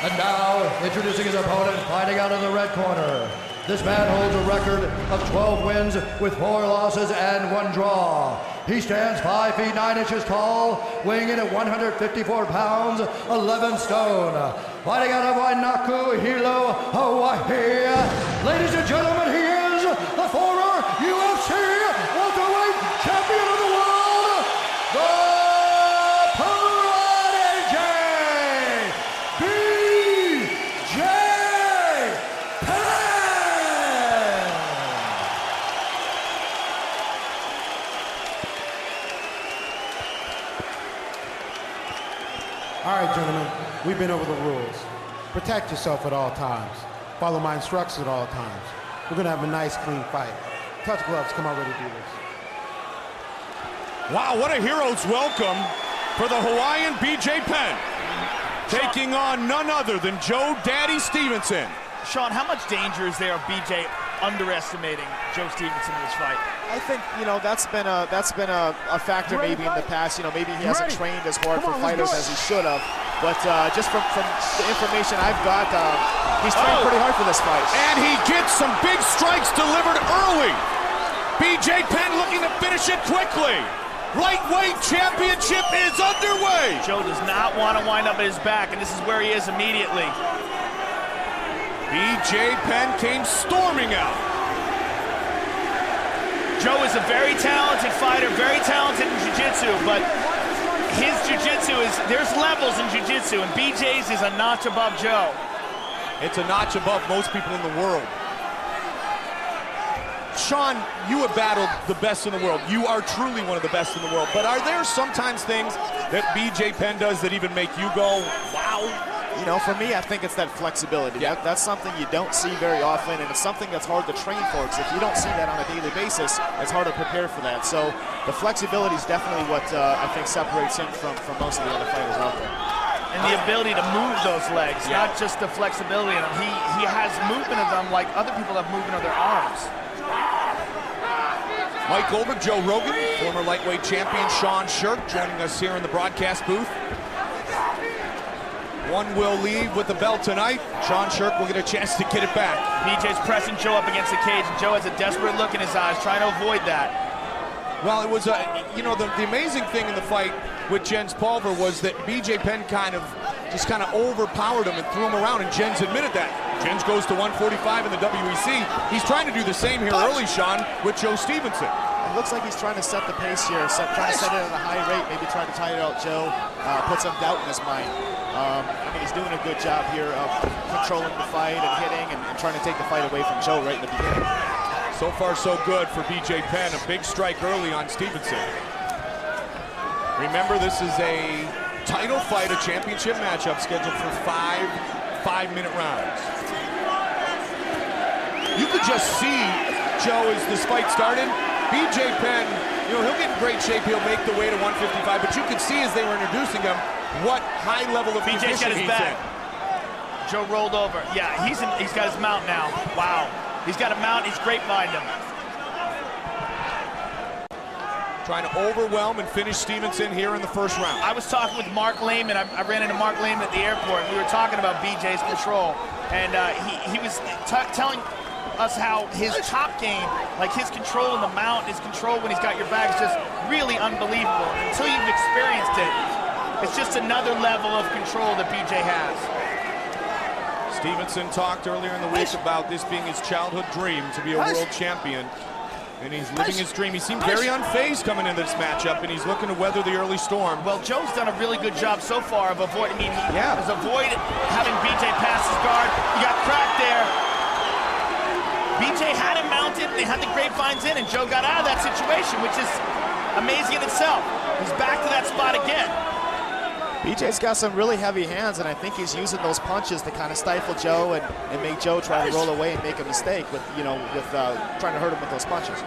I: And now, introducing his opponent, fighting out of the red corner. This man holds a record of 12 wins with 4 losses and 1 draw. He stands 5 feet 9 inches tall, weighing in at 154 pounds, 11 stone. Fighting out of Wainaku, Hilo, Hawaii. Ladies and gentlemen, he is the former UFC welterweight champion of the world, the Prodigy, BJ Penn!
R: All right, gentlemen, we've been over the rules. Protect yourself at all times. Follow my instructions at all times. We're gonna have a nice, clean fight. Touch gloves, come on, ready to do this.
Q: Wow, what a hero's welcome for the Hawaiian BJ Penn. Taking on none other than Joe Daddy Stevenson.
F: Sean, how much danger is there of BJ underestimating Joe Stevenson in this fight?
U: I think, you know, that's been a factor maybe in the past. You know, maybe he hasn't trained as hard for fighters as he should have. But just from the information I've got, he's trained pretty hard for this fight.
Q: And he gets some big strikes delivered early. BJ Penn looking to finish it quickly. Lightweight championship is underway.
F: Joe does not want to wind up at his back, and this is where he is immediately.
Q: BJ Penn came storming out.
F: Joe is a very talented fighter, very talented in jiu-jitsu, but his jiu-jitsu there's levels in jiu-jitsu, and BJ's is a notch above Joe.
Q: It's a notch above most people in the world. Sean, you have battled the best in the world. You are truly one of the best in the world. But are there sometimes things that BJ Penn does that even make you go, wow?
U: You know, for me, I think it's that flexibility. Yeah. That's something you don't see very often, and it's something that's hard to train for, because if you don't see that on a daily basis, it's hard to prepare for that. So the flexibility is definitely what I think separates him from most of the other fighters out there.
F: And the ability to move those legs, not just the flexibility in them. He has movement of them like other people have movement of their arms.
Q: Mike Goldberg, Joe Rogan, former lightweight champion Sean Sherk joining us here in the broadcast booth. One will leave with the belt tonight. Sean Sherk will get a chance to get it back.
F: BJ's pressing Joe up against the cage, and Joe has a desperate look in his eyes, trying to avoid that.
Q: Well, it was, you know, the amazing thing in the fight with Jens Pulver was that BJ Penn kind of overpowered him and threw him around, and Jens admitted that. Jens goes to 145 in the WEC. He's trying to do the same here early, Sean, with Joe Stevenson.
U: It looks like he's trying to set the pace here, trying to set it at a high rate, maybe trying to tire out Joe, put some doubt in his mind. I mean, he's doing a good job here of controlling the fight and hitting and trying to take the fight away from Joe right in the beginning.
Q: So far, so good for BJ Penn. A big strike early on Stevenson. Remember, this is a title fight, a championship matchup scheduled for 5 5-minute rounds. You could just see Joe as this fight started. BJ Penn, you know, he'll get in great shape. He'll make the way to 155, but you could see as they were introducing him what high level of
F: BJ's
Q: position
F: got his
Q: he's
F: back.
Q: in.
F: Joe rolled over. Yeah, he's got his mount now. Wow. He's got a mount. He's grapevine him.
Q: Trying to overwhelm and finish Stevenson here in the first round.
F: I was talking with Mark Lehman. I ran into Mark Lehman at the airport, and we were talking about BJ's control. And he was telling us how his top game, like his control in the mount, his control when he's got your back is just really unbelievable. And until you've experienced it, it's just another level of control that BJ has.
Q: Stevenson talked earlier in the week about this being his childhood dream to be a world champion. And he's living his dream. He seemed very unfazed coming into this matchup, and he's looking to weather the early storm.
F: Well, Joe's done a really good job so far of avoiding, he has avoided having BJ pass his guard. He got cracked there,
S: they had the grapevines in, and Joe got out of that situation, which is amazing in itself. He's back to that spot again.
U: BJ's got some really heavy hands, and I think he's using those punches to kind of stifle Joe and make Joe try to roll away and make a mistake with, trying to hurt him with those punches.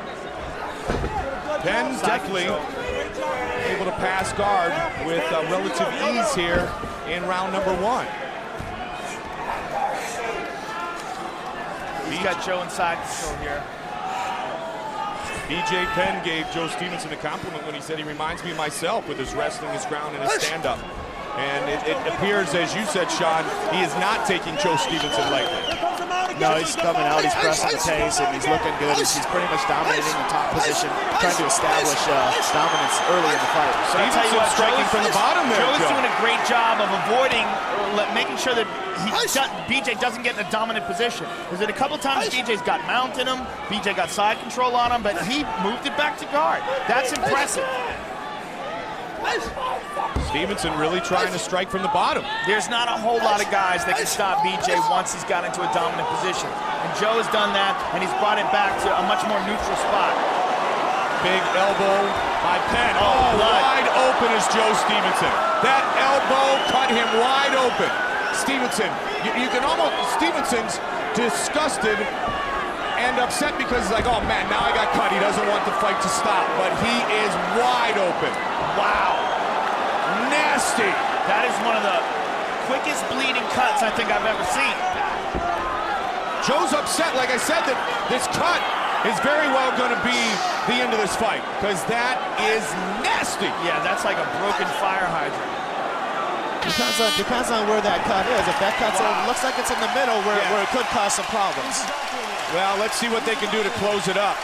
Q: Penn definitely able to pass guard with relative ease here in round number 1.
S: He's got Joe inside control here.
Q: BJ Penn gave Joe Stevenson a compliment when he said he reminds me of myself with his wrestling, his ground, and his stand-up. And it appears, as you said, Sean, he is not taking Joe Stevenson lightly.
U: No, he's coming out, he's pressing the pace, and he's looking good. He's pretty much dominating the top position, trying to establish dominance early in the fight.
S: So I'll tell you what,
Q: striking from the bottom there,
S: Joe's
Q: Joe.
S: doing a great job of avoiding, making sure that BJ doesn't get in a dominant position. Because a couple times BJ's got mount in him, BJ got side control on him, but he moved it back to guard. That's impressive.
Q: Stevenson really trying to strike from the bottom.
S: There's not a whole lot of guys that can stop BJ once he's got into a dominant position. And Joe has done that, and he's brought it back to a much more neutral spot.
Q: Big elbow by Penn. Oh, wide open is Joe Stevenson. That elbow cut him wide open. Stevenson, you can almost, Stevenson's disgusted and upset because he's like, oh man, now I got cut. He doesn't want the fight to stop, but he is wide open.
S: Wow.
Q: Nasty.
S: That is one of the quickest bleeding cuts I think I've ever seen.
Q: Joe's upset, like I said, that this cut is very well going to be the end of this fight, because that is nasty.
S: Yeah, that's like a broken fire hydrant.
U: Depends on where that cut is. If that cut's looks like it's in the middle where it could cause some problems.
Q: Well, let's see what they can do to close it up.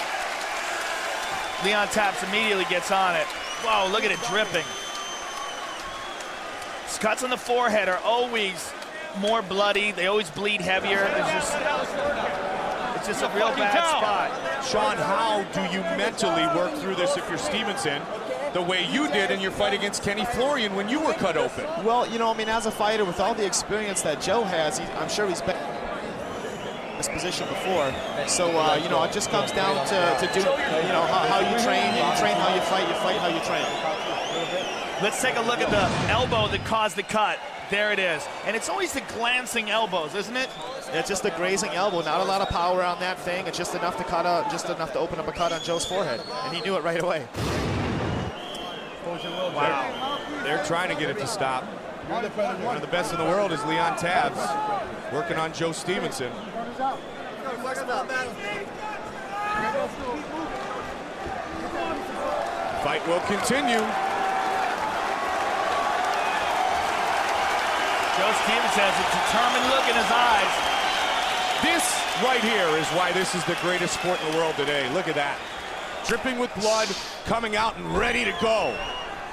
S: Leon Taps immediately gets on it. Whoa, look at it dripping. Cuts on the forehead are always more bloody. They always bleed heavier. It's just a real bad spot.
Q: Sean, how do you mentally work through this if you're Stevenson the way you did in your fight against Kenny Florian when you were cut open?
U: Well, as a fighter with all the experience that Joe has, I'm sure he's been in this position before. So, it just comes down to do, how you train. You train how you fight how you train.
S: Let's take a look at the elbow that caused the cut. There it is. And it's always the glancing elbows, isn't it?
U: It's just a grazing elbow. Not a lot of power on that thing. It's just enough to cut out, just enough to open up a cut on Joe's forehead. And he knew it right away.
Q: Wow. They're trying to get it to stop. One of the best in the world is Leon Tabs, working on Joe Stevenson. Fight will continue.
S: Joe Stevenson has a determined look in his eyes.
Q: This right here is why this is the greatest sport in the world today. Look at that. Dripping with blood, coming out and ready to go.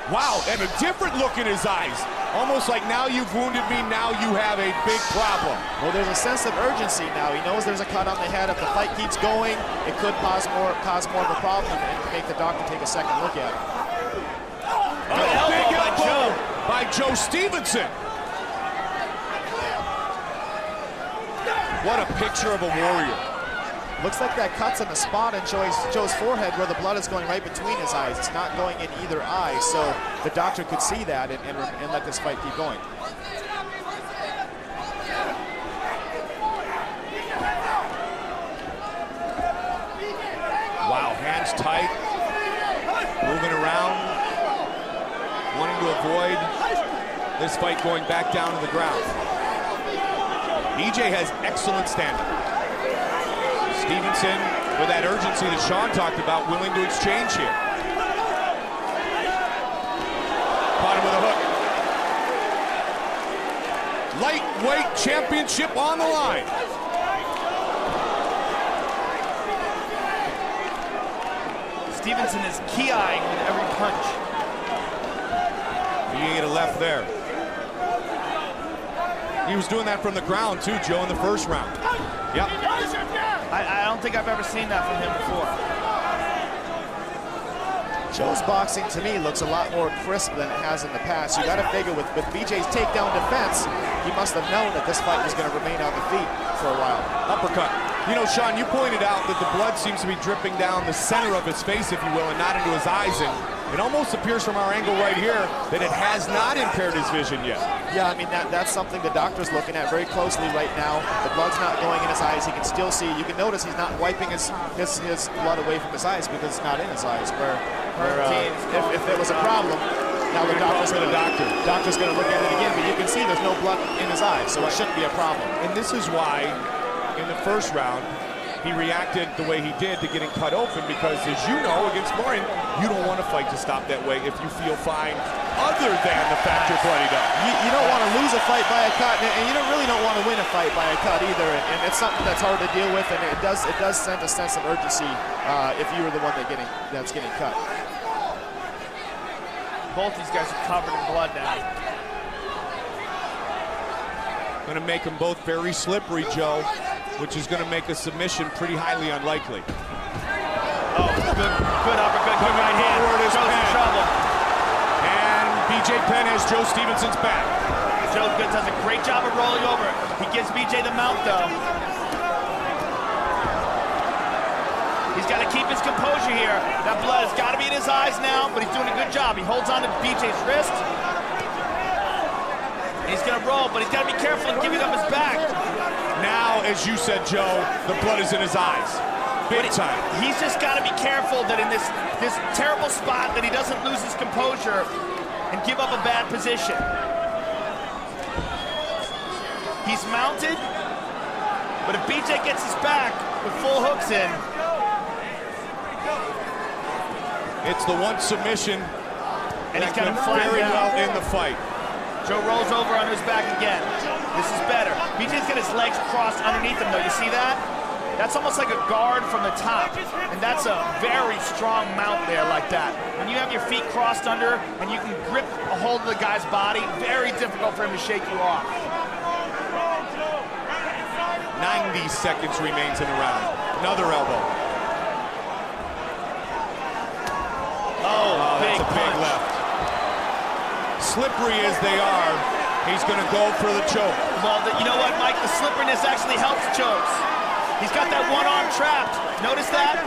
Q: Wow, and a different look in his eyes. Almost like, now you've wounded me, now you have a big problem.
U: Well, there's a sense of urgency now. He knows there's a cut on the head. If the fight keeps going, it could cause more of a problem and make the doctor take a second look at it.
Q: Big elbow by Joe Stevenson. What a picture of a warrior.
U: Looks like that cut's in the spot in Joe's forehead where the blood is going right between his eyes. It's not going in either eye, so the doctor could see that and let this fight keep going.
Q: Wow, hands tight, moving around, wanting to avoid this fight going back down to the ground. BJ has excellent stand-up. Stevenson, with that urgency that Sean talked about, willing to exchange here. Caught him with a hook. Lightweight championship on the line.
S: Stevenson is key-eyeing with every punch.
Q: He can get a left there. He was doing that from the ground too, Joe, in the first round. Yep.
S: I don't think I've ever seen that from him before.
U: Joe's boxing, to me, looks a lot more crisp than it has in the past. You got to figure with BJ's takedown defense, he must have known that this fight was going to remain on the feet for a while.
Q: Uppercut. You know, Sean, you pointed out that the blood seems to be dripping down the center of his face, if you will, and not into his eyes. And it almost appears from our angle right here that it has not impaired his vision yet.
U: Yeah, I mean, that's something the doctor's looking at very closely right now. The blood's not going in his eyes. He can still see. You can notice he's not wiping his blood away from his eyes because it's not in his eyes. If there was a problem, now the doctor's going to look at it again, but you can see there's no blood in his eyes, so it shouldn't be a problem.
Q: And this is why, in the first round, he reacted the way he did to getting cut open, because, as you know, against Morin, you don't want to fight to stop that way if you feel fine, other than the fact you're bloodied up.
U: You don't want to lose a fight by a cut, and you really don't want to win a fight by a cut either, and it's something that's hard to deal with, and it does send a sense of urgency if you were the one that's getting cut.
S: Both these guys are covered in blood now.
Q: Going to make them both very slippery, Joe, which is going to make a submission pretty highly unlikely.
S: Oh, good uppercut, good right hand. Joe's in trouble.
Q: And BJ Penn has Joe Stevenson's back.
S: Joe does a great job of rolling over. He gives BJ the mount, though. He's got to keep his composure here. That blood has got to be in his eyes now, but he's doing a good job. He holds on to BJ's wrist. He's going to roll, but he's got to be careful in giving up his back.
Q: Now, as you said, Joe, the blood is in his eyes. Big time.
S: He's just got to be careful that in this terrible spot that he doesn't lose his composure and give up a bad position. He's mounted, but if BJ gets his back with full hooks in,
Q: it's the one submission
S: and he's got him flat
Q: very
S: down.
Q: well in the fight.
S: Joe rolls over on his back again. This is better. BJ's got his legs crossed underneath him, though. You see that? That's almost like a guard from the top, and that's a very strong mount there like that. When you have your feet crossed under and you can grip a hold of the guy's body, very difficult for him to shake you off.
Q: 90 seconds remains in the round. Another elbow.
S: Big
Q: that's a big left. Slippery as they are, he's going to go for the choke.
S: Well, you know what, Mike? The slipperiness actually helps chokes. He's got that one arm trapped. Notice that?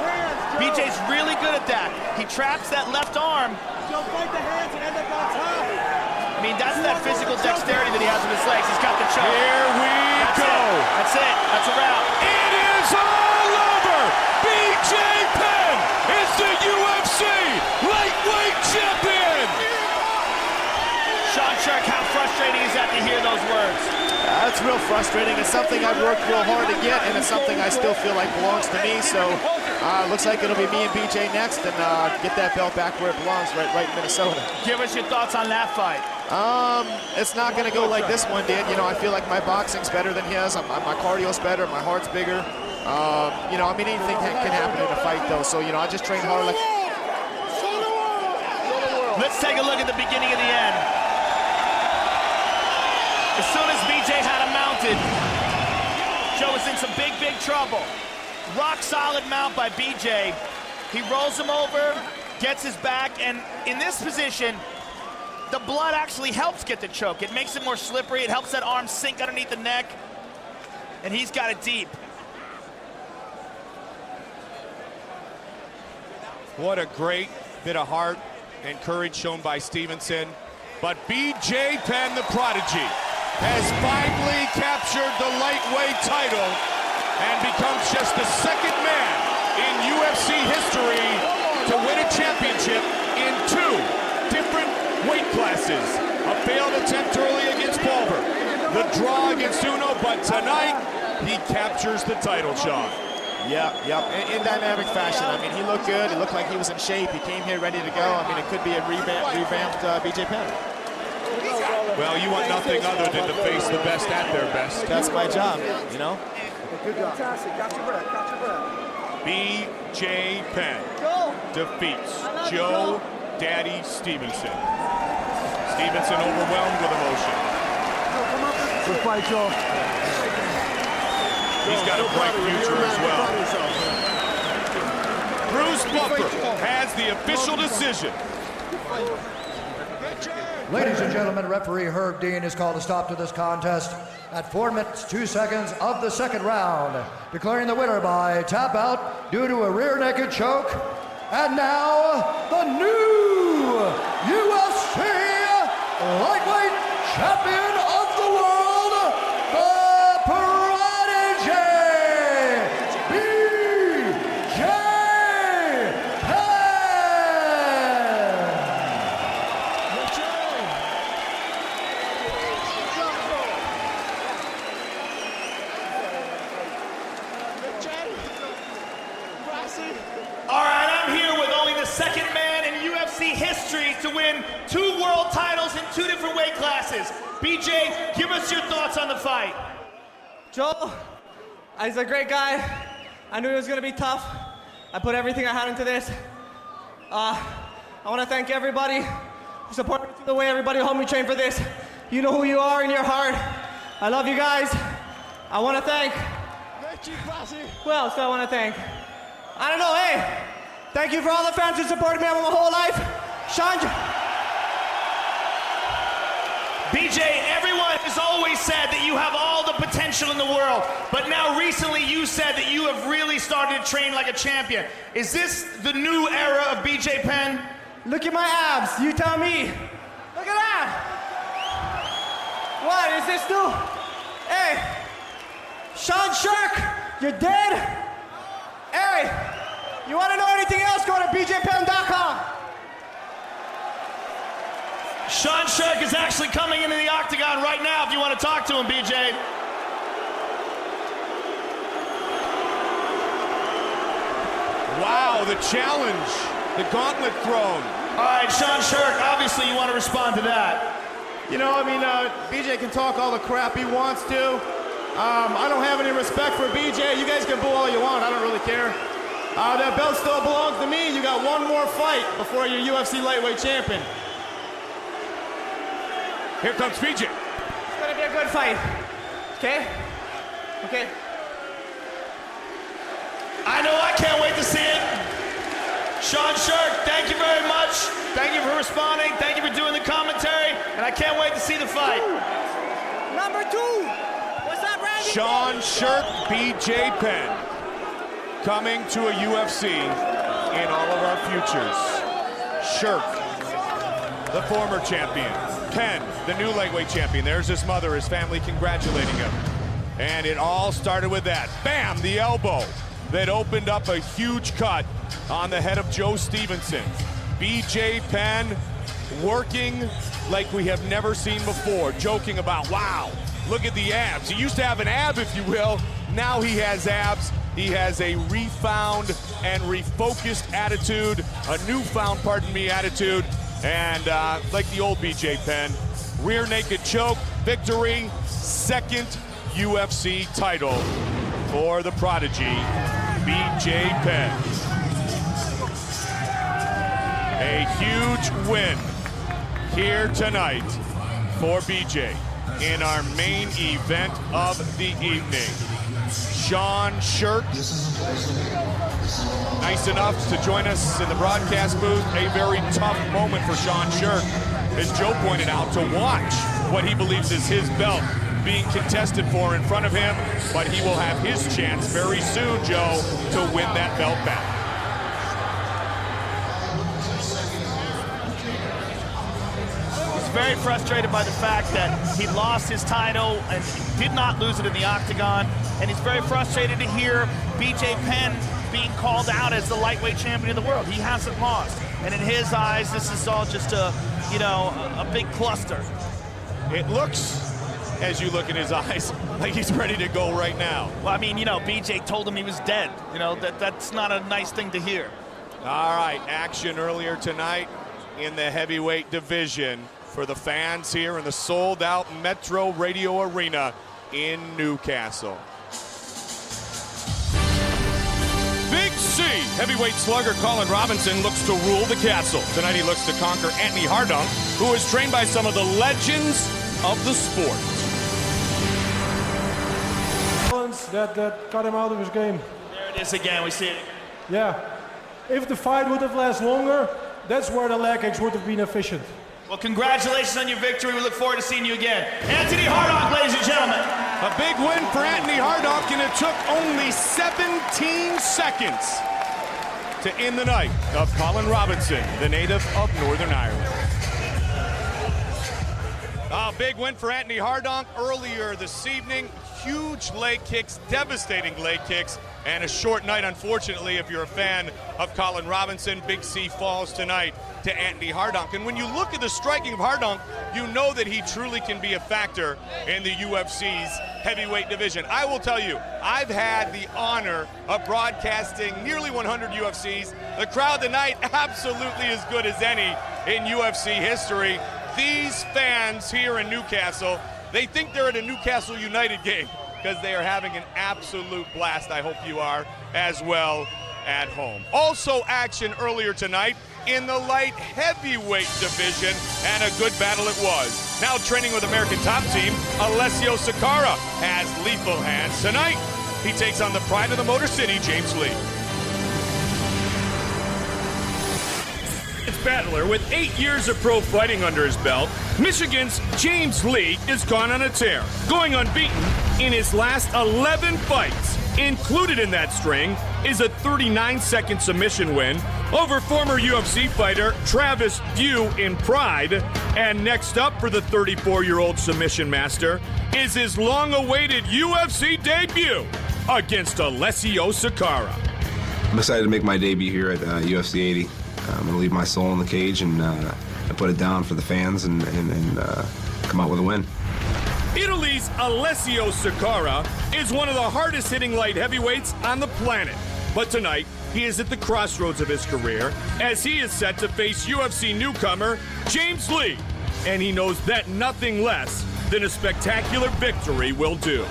S: BJ's really good at that. He traps that left arm. I mean, that's that physical dexterity that he has with his legs. He's got the choke.
Q: Here we go.
S: That's it. That's a wrap.
Q: It is all over. BJ Penn is the UFC lightweight champion.
S: Sean Sherk, how frustrating is that to hear those words?
U: That's real frustrating. It's something I've worked real hard to get, and it's something I still feel like belongs to me. So looks like it'll be me and BJ next, and get that belt back where it belongs, right in Minnesota.
S: Give us your thoughts on that fight.
U: It's not going to go like this one did. You know, I feel like my boxing's better than his. My cardio's better. My heart's bigger. You know, I mean, anything can happen in a fight, though. So, you know, I just train hard.
S: Let's take a look at the beginning of the end. As soon as BJ had him mounted, Joe was in some big trouble. Rock solid mount by BJ. He rolls him over, gets his back, and in this position, the blood actually helps get the choke. It makes it more slippery. It helps that arm sink underneath the neck, and he's got it deep.
Q: What a great bit of heart and courage shown by Stevenson. But BJ Penn, the prodigy, has finally captured the lightweight title and becomes just the second man in UFC history to win a championship in 2 different weight classes. A failed attempt early against Bulver, the draw against Uno, but tonight he captures the title, Sean.
U: Yep. In dynamic fashion. I mean, he looked good. It looked like he was in shape. He came here ready to go. I mean, it could be a revamped BJ Penn.
Q: Well, you want nothing other than to face the best at their best.
U: That's my job, you know?
H: Good job. Fantastic. Catch your breath.
Q: BJ Penn defeats Joe Daddy Stevenson. Stevenson overwhelmed with emotion.
H: Good fight, Joe.
Q: He's got a bright future as well. Bruce Buffer has the official decision.
I: Ladies and gentlemen, referee Herb Dean has called a stop to this contest at 4 minutes, 2 seconds of the second round, declaring the winner by tap out due to a rear naked choke. And now, the new UFC lightweight champion of the world, the Prodigy, BJ Penn.
F: All right, I'm here with only the second man in UFC history to win 2 world titles in 2 different weight classes. BJ, give us your thoughts on the fight.
E: Joel, he's a great guy. I knew it was gonna be tough. I put everything I had into this. I wanna thank everybody who supported me through the way, everybody who helped me train for this. You know who you are in your heart. I love you guys. I wanna thank, who else do I wanna thank? I don't know, hey, thank you for all the fans who supported me my whole life. Sean.
F: BJ, everyone has always said that you have all the potential in the world, but now recently you said that you have really started to train like a champion. Is this the new era of BJ Penn?
E: Look at my abs, you tell me. Look at that. What, is this new? Hey, Sean Sherk, you're dead? Hey, you want to know anything else, go to bjpenn.com.
F: Sean Sherk is actually coming into the octagon right now if you want to talk to him, BJ.
Q: Wow, the challenge, the gauntlet thrown.
F: All right, Sean Sherk, obviously you want to respond to that.
B: You know, I mean, BJ can talk all the crap he wants to. I don't have any respect for BJ. You guys can boo all you want. I don't really care. That belt still belongs to me. You got one more fight before you're UFC lightweight champion.
Q: Here comes BJ.
E: It's gonna be a good fight. Okay? Okay.
F: I know, I can't wait to see it. Sean Sherk, thank you very much. Thank you for responding. Thank you for doing the commentary. And I can't wait to see the fight.
E: Number 2. What's up, Randy?
Q: Sean Sherk, BJ Penn, coming to a UFC in all of our futures. Sherk, the former champion. Penn, the new lightweight champion. There's his mother, his family congratulating him. And it all started with that. Bam, the elbow that opened up a huge cut on the head of Joe Stevenson. BJ Penn working like we have never seen before, joking about, wow, look at the abs. He used to have an ab, if you will. Now he has abs. He has a refound and refocused attitude, a newfound, pardon me, attitude. And like the old BJ Penn, rear naked choke, victory, second UFC title for the Prodigy, BJ Penn. A huge win here tonight for BJ in our main event of the evening. Sean Sherk, nice enough to join us in the broadcast booth. A very tough moment for Sean Sherk, as Joe pointed out, to watch what he believes is his belt being contested for in front of him, but he will have his chance very soon, Joe, to win that belt back.
F: Very frustrated by the fact that he lost his title and did not lose it in the octagon, and he's very frustrated to hear BJ Penn being called out as the lightweight champion of the world. He hasn't lost, and in his eyes, this is all just a big cluster.
Q: It looks, as you look in his eyes, like he's ready to go right now.
F: Well, I mean, BJ told him he was dead. That's not a nice thing to hear.
Q: All right, action earlier tonight in the heavyweight division for the fans here in the sold-out Metro Radio Arena in Newcastle. Big C heavyweight slugger Colin Robinson looks to rule the castle. Tonight he looks to conquer Anthony Hardung, who is trained by some of the legends of the sport.
T: That cut him out of his game.
F: There it is again, we see it.
T: Yeah. If the fight would have lasted longer, that's where the leg kicks would have been efficient.
F: Well, congratulations on your victory. We look forward to seeing you again. Anthony Hardonk, ladies and gentlemen.
Q: A big win for Anthony Hardonk, and it took only 17 seconds to end the night of Colin Robinson, the native of Northern Ireland. A big win for Anthony Hardonk earlier this evening. Huge leg kicks, devastating leg kicks, and a short night, unfortunately, if you're a fan of Colin Robinson. Big C falls tonight to Anthony Hardonk. And when you look at the striking of Hardonk, you know that he truly can be a factor in the UFC's heavyweight division. I will tell you, I've had the honor of broadcasting nearly 100 UFCs. The crowd tonight absolutely as good as any in UFC history. These fans here in Newcastle, they think they're at a Newcastle United game because they are having an absolute blast. I hope you are as well at home. Also action earlier tonight in the light heavyweight division, and a good battle it was. Now training with American top team, Alessio Sakara has lethal hands. Tonight, he takes on the pride of the Motor City, James Lee.
A: Battler with 8 years of pro fighting under his belt, Michigan's James Lee is gone on a tear, going unbeaten in his last 11 fights. Included in that string is a 39-second submission win over former UFC fighter Travis View in Pride. And next up for the 34-year-old submission master is his long-awaited UFC debut against Alessio Sakara.
J: I'm excited to make my debut here at UFC 80. I'm going to leave my soul in the cage and put it down for the fans and come out with a win.
A: Italy's Alessio Sakara is one of the hardest-hitting light heavyweights on the planet. But tonight, he is at the crossroads of his career as he is set to face UFC newcomer James Lee. And he knows that nothing less than a spectacular victory will do.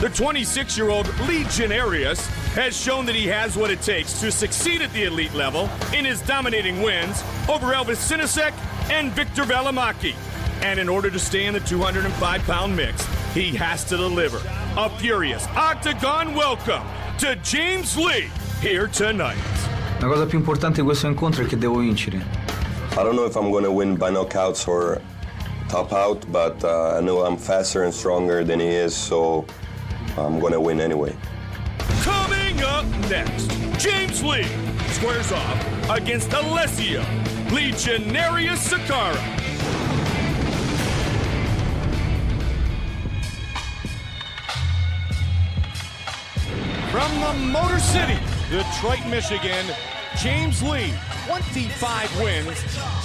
A: The 26-year-old Legionarius has shown that he has what it takes to succeed at the elite level in his dominating wins over Elvis Sinasek and Victor Valimaki. And in order to stay in the 205-pound mix, he has to deliver a furious octagon welcome to James Lee here tonight.
V: La cosa più importante di questo incontro è che devo vincere.
X: I don't know if I'm going to win by knockouts or top out, but I know I'm faster and stronger than he is, so I'm going to win anyway.
A: Coming up next, James Lee squares off against Alessio Legionarius Sakara.
Q: From the Motor City, Detroit, Michigan, James Lee, 25 wins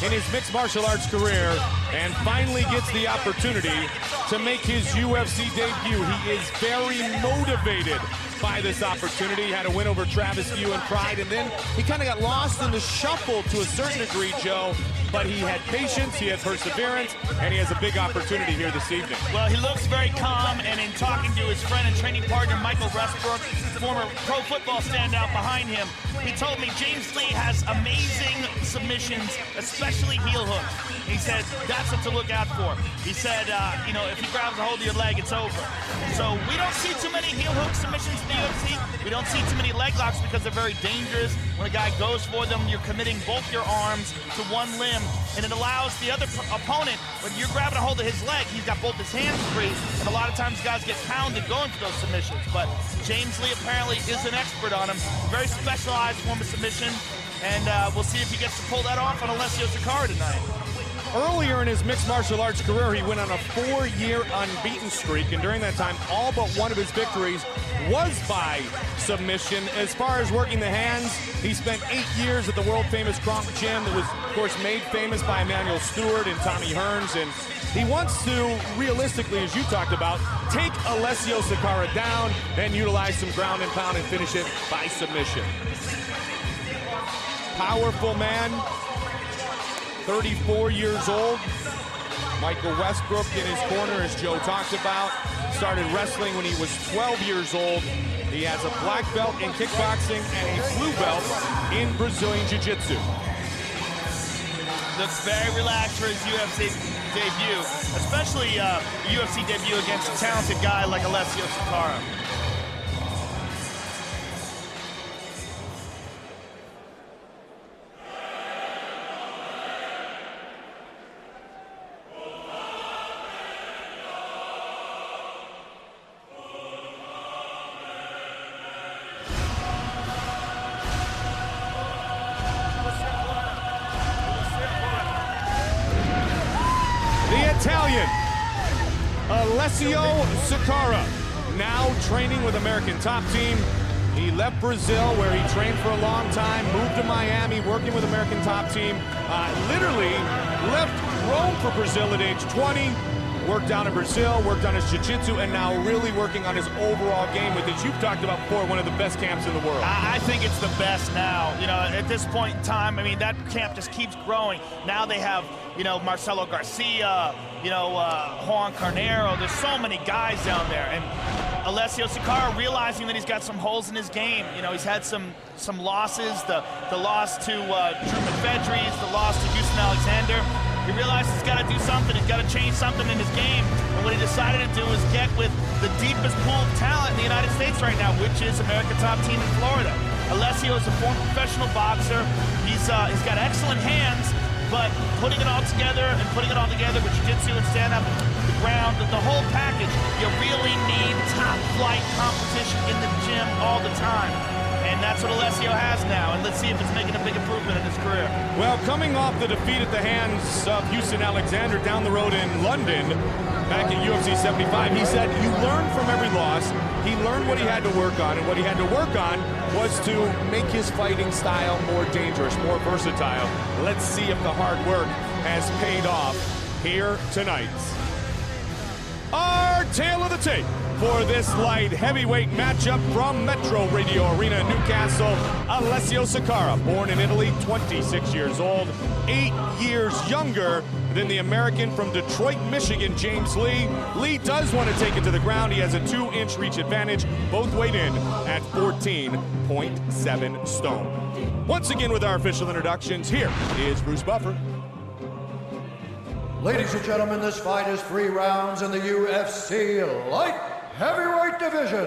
Q: in his mixed martial arts career, and finally gets the opportunity to make his UFC debut. He is very motivated by this opportunity. Had a win over Travis View in Pride, and then he kind of got lost in the shuffle to a certain degree, Joe. But he had patience, he had perseverance, and he has a big opportunity here this evening.
F: Well, he looks very calm, and in talking to his friend and training partner, Michael Westbrook, former pro football standout behind him, he told me James Lee has amazing submissions, especially heel hooks. He said that's what to look out for. He said, you know, if he grabs a hold of your leg, it's over. So we don't see too many heel hook submissions in the UFC. We don't see too many leg locks because they're very dangerous. When a guy goes for them, you're committing both your arms to one limb, and it allows the other opponent, when you're grabbing a hold of his leg, he's got both his hands free, and a lot of times guys get pounded going for those submissions. But James Lee apparently is an expert on them. Very specialized form of submission, and we'll see if he gets to pull that off on Alessio Sakara tonight.
Q: Earlier in his mixed martial arts career, he went on a 4-year unbeaten streak, and during that time, all but one of his victories was by submission. As far as working the hands, he spent 8 years at the world-famous Kronk Gym that was, of course, made famous by Emmanuel Stewart and Tommy Hearns, and he wants to, realistically, as you talked about, take Alessio Sakara down and utilize some ground and pound and finish it by submission. Powerful man. 34 years old. Michael Westbrook in his corner, as Joe talked about. Started wrestling when he was 12 years old. He has a black belt in kickboxing and a blue belt in Brazilian Jiu-Jitsu.
F: Looks very relaxed for his UFC debut, especially a UFC debut against a talented guy like Alessio Sakara.
A: Alessio Sakara, now training with American Top Team. He left Brazil, where he trained for a long time, moved to Miami, working with American Top Team. Literally left Rome for Brazil at age 20, worked down in Brazil, worked on his jiu-jitsu, and now really working on his overall game with, as you've talked about before, one of the best camps in the world.
S: I think it's the best now. You know, at this point in time, I mean, that camp just keeps growing. Now they have, you know, Marcelo Garcia, you know, Juan Carnero. There's so many guys down there. And Alessio Sakara realizing that he's got some holes in his game. You know, he's had some losses, the loss to Drew McFedries, the loss to Houston Alexander. He realized he's got to do something. He's got to change something in his game. And what he decided to do was get with the deepest pool of talent in the United States right now, which is American Top Team in Florida. Alessio is a former professional boxer. He's got excellent hands, but putting it all together with jiu-jitsu and stand-up, the ground, the whole package, you really need top-flight competition in the gym all the time. And that's what Alessio has now, and let's see if it's making a big improvement in his career.
A: Well, coming off the defeat at the hands of Houston Alexander down the road in London, back at UFC 75, he said he learned from every loss. He learned what he had to work on, and what he had to work on was to make his fighting style more dangerous, more versatile. Let's see if the hard work has paid off here tonight. Our tale of the tape for this light heavyweight matchup from Metro Radio Arena in Newcastle. Alessio Sakara, born in Italy, 26 years old, 8 years younger than the American from Detroit, Michigan, James Lee. Lee does want to take it to the ground. He has a 2-inch reach advantage, both weighed in at 14.7 stone. Once again with our official introductions, here is Bruce Buffer.
I: Ladies and gentlemen, this fight is 3 rounds in the UFC light heavyweight division.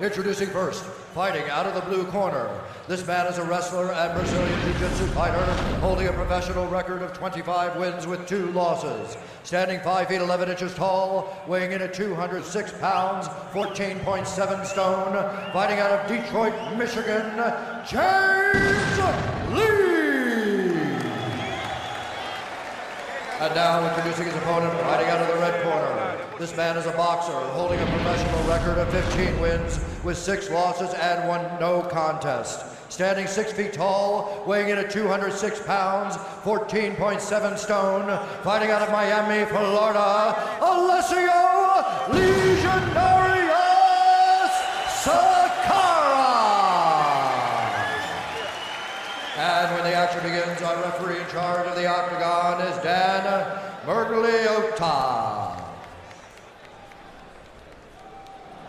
I: Introducing first, fighting out of the blue corner. This man is a wrestler and Brazilian Jiu-Jitsu fighter, holding a professional record of 25 wins with 2 losses. Standing 5 feet 11 inches tall, weighing in at 206 pounds, 14.7 stone, fighting out of Detroit, Michigan, James Lee. And now introducing his opponent, fighting out of the red corner. This man is a boxer, holding a professional record of 15 wins with 6 losses and 1 no contest. Standing 6 feet tall, weighing in at 206 pounds, 14.7 stone, fighting out of Miami, Florida, Alessio Legionarius Sakara. And when the action begins, our referee in charge of the octagon is Dan Mergliotta.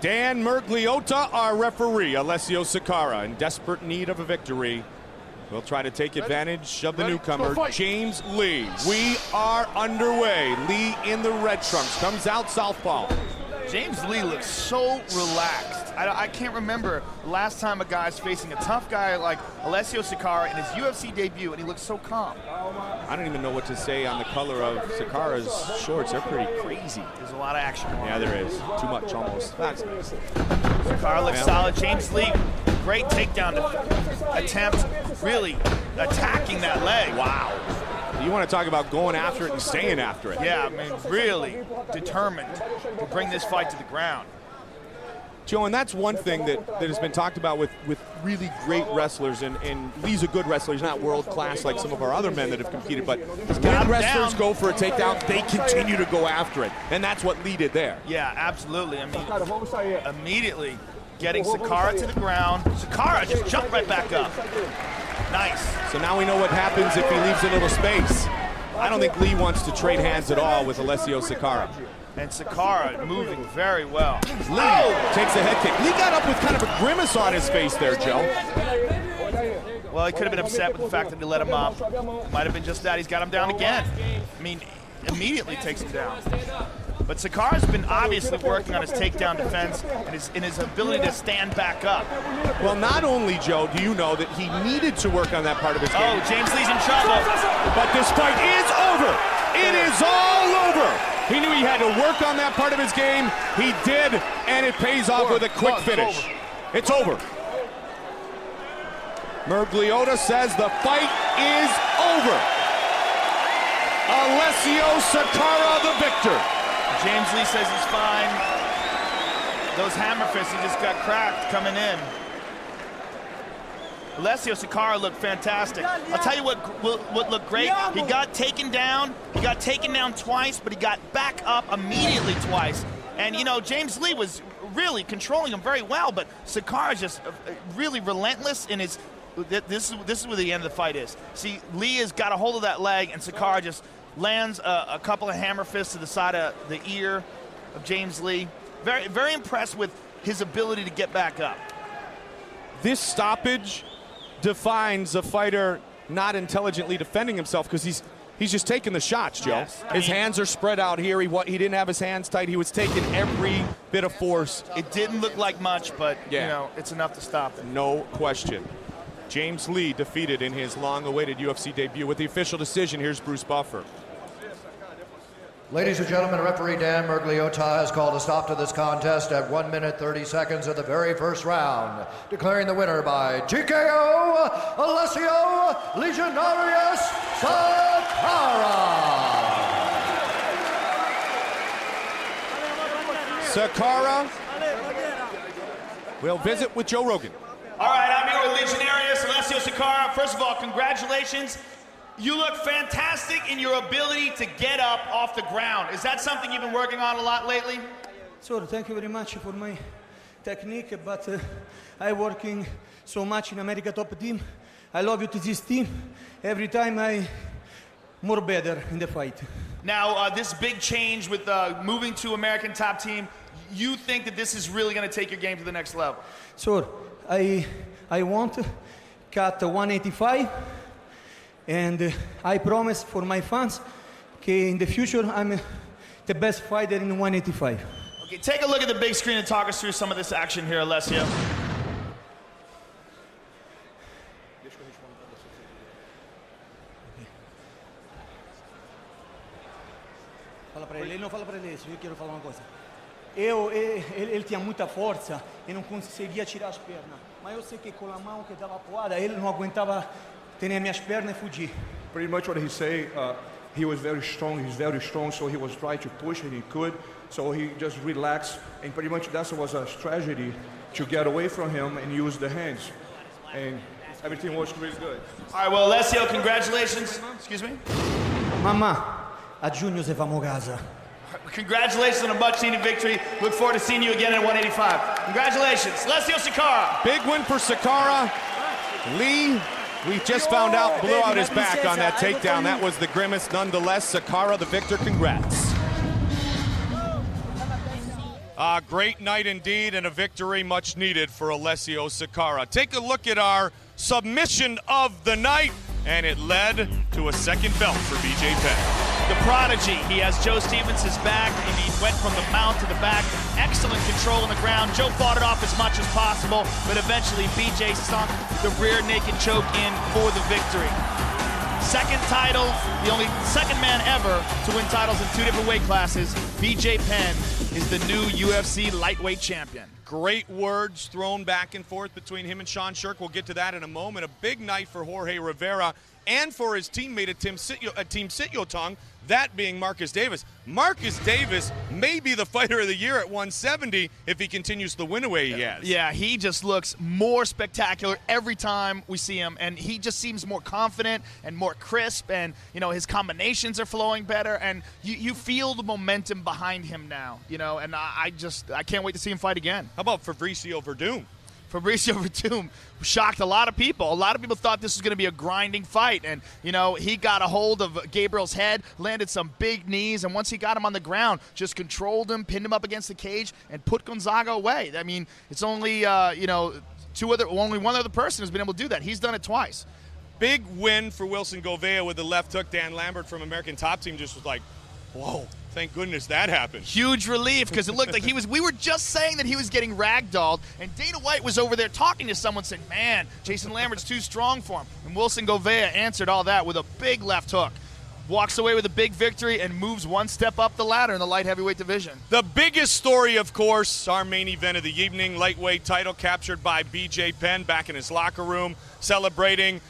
A: Dan Mergliotta, our referee. Alessio Sakara, in desperate need of a victory, will try to take advantage of the newcomer, James Lee. We are underway. Lee in the red trunks, comes out southpaw.
S: James Lee looks so relaxed. I can't remember the last time a guy's facing a tough guy like Alessio Sakara in his UFC debut, and he looks so calm.
A: I don't even know what to say on the color of Sakara's shorts. They're pretty crazy.
S: There's a lot of action going on.
A: Yeah, there is. Too much, almost. That's nice.
S: Sakara looks solid. James Lee, great takedown attempt, really attacking that leg.
A: Wow. You want to talk about going after it and staying after it.
S: Yeah, I mean, really determined to bring this fight to the ground.
A: Joe, and that's one thing that has been talked about with really great wrestlers, and Lee's a good wrestler. He's not world class like some of our other men that have competed, but when wrestlers go for a takedown, they continue to go after it, and that's what Lee did there.
S: Yeah, absolutely. I mean, immediately getting Sakara to the ground. Sakara just jumped right back up. Nice.
A: So now we know what happens if he leaves a little space. I don't think Lee wants to trade hands at all with Alessio Sakara.
S: And Sakara moving very well.
A: Lee takes a head kick. Lee got up with kind of a grimace on his face there, Joe.
S: Well, he could have been upset with the fact that they let him up. Might have been just that. He's got him down again. I mean, immediately takes him down. But Sakara's been obviously working on his takedown defense and his ability to stand back up.
A: Well, not only, Joe, do you know that he needed to work on that part of his game.
S: Oh, James Lee's in trouble.
A: But this fight is over. It is all over. He knew he had to work on that part of his game. He did, and it pays off with a quick finish. It's over. Mergliotta says the fight is over. Alessio Sakara the victor.
S: James Lee says he's fine. Those hammer fists, he just got cracked coming in. Alessio Sakara looked fantastic. I'll tell you what looked great. He got taken down. He got taken down twice, but he got back up immediately twice. And, you know, James Lee was really controlling him very well, but Sakara just really relentless in his... This is where the end of the fight is. See, Lee has got a hold of that leg, and Sakara just lands a couple of hammer fists to the side of the ear of James Lee. Very, very impressed with his ability to get back up.
Q: This stoppage defines a fighter not intelligently defending himself, because he's just taking the shots, Joe.
S: Yes.
Q: His hands are spread out here. He didn't have his hands tight. He was taking every bit of force.
S: It didn't look like much, but you know, it's enough to stop it.
Q: No question. James Lee defeated in his long-awaited UFC debut. With the official decision, here's Bruce Buffer.
I: Ladies and gentlemen, referee Dan Mergliotta has called a stop to this contest at 1 minute 30 seconds of the very first round, declaring the winner by TKO, Alessio Legionarius Sakara.
Q: Sakara will visit with Joe Rogan.
S: All right, I'm here with Legionarius Alessio Sakara. First of all, congratulations. You look fantastic in your ability to get up off the ground. Is that something you've been working on a lot lately?
G: So thank you very much for my technique, but I'm working so much in America top team. I love you to this team. Every time I more better in the fight.
S: Now, this big change with moving to American top team, you think that this is really going to take your game to the next level?
G: So I want to cut 185. And I promise for my fans that in the future I'm the best fighter in 185.
S: Okay, take a look at the big screen and talk us through some of this action here, Alessio.
G: Fala para ele, não fala para ele, eu quero falar uma coisa. Ele tinha muita força e não conseguia tirar as pernas. Mas eu sei que com a mão que dava poada, ele não aguentava ter minhas pernas e fugir.
T: Pretty much what he say, he was very strong, he's very strong, so he was trying to push and he could, so he just relaxed, and pretty much that was a strategy to get away from him and use the hands, and everything was really good.
S: All right, well, Alessio, congratulations. Excuse me?
G: Mamma, a giugno se famo casa.
S: Congratulations on a much-needed victory. Look forward to seeing you again at 185. Congratulations, Alessio Sakara.
Q: Big win for Sakara. Lee, we just found out, blew out his back on that takedown. That was the grimace. Nonetheless, Sakara the victor. Congrats. A great night indeed, and a victory much needed for Alessio Sakara. Take a look at our submission of the night, and it led to a second belt for BJ Penn.
S: The prodigy, he has Joe Stevenson's back, and he went from the mount to the back. Excellent control on the ground. Joe fought it off as much as possible, but eventually BJ sunk the rear naked choke in for the victory. Second title, the only second man ever to win titles in 2 different weight classes. BJ Penn is the new UFC lightweight champion.
Q: Great words thrown back and forth between him and Sean Sherk. We'll get to that in a moment. A big night for Jorge Rivera and for his teammate at Team Sityodtong, that being Marcus Davis. Marcus Davis may be the fighter of the year at 170 if he continues the win away he has.
S: Yeah, he just looks more spectacular every time we see him, and he just seems more confident and more crisp, and you know, his combinations are flowing better, and you feel the momentum behind him now, you know, and I can't wait to see him fight again.
Q: How about Fabricio Verdum?
S: Fabricio Verdum shocked a lot of people. A lot of people thought this was going to be a grinding fight, and you know, he got a hold of Gabriel's head, landed some big knees, and once he got him on the ground, just controlled him, pinned him up against the cage, and put Gonzaga away. I mean, it's only you know, only one other person has been able to do that. He's done it twice.
Q: Big win for Wilson Govea with the left hook. Dan Lambert from American Top Team just was like, whoa. Thank goodness that happened.
S: Huge relief, because it looked like we were just saying that he was getting ragdolled, and Dana White was over there talking to someone saying, man, Jason Lambert's too strong for him. And Wilson Govea answered all that with a big left hook. Walks away with a big victory and moves one step up the ladder in the light heavyweight division.
Q: The biggest story, of course, our main event of the evening, lightweight title captured by BJ Penn back in his locker room, celebrating,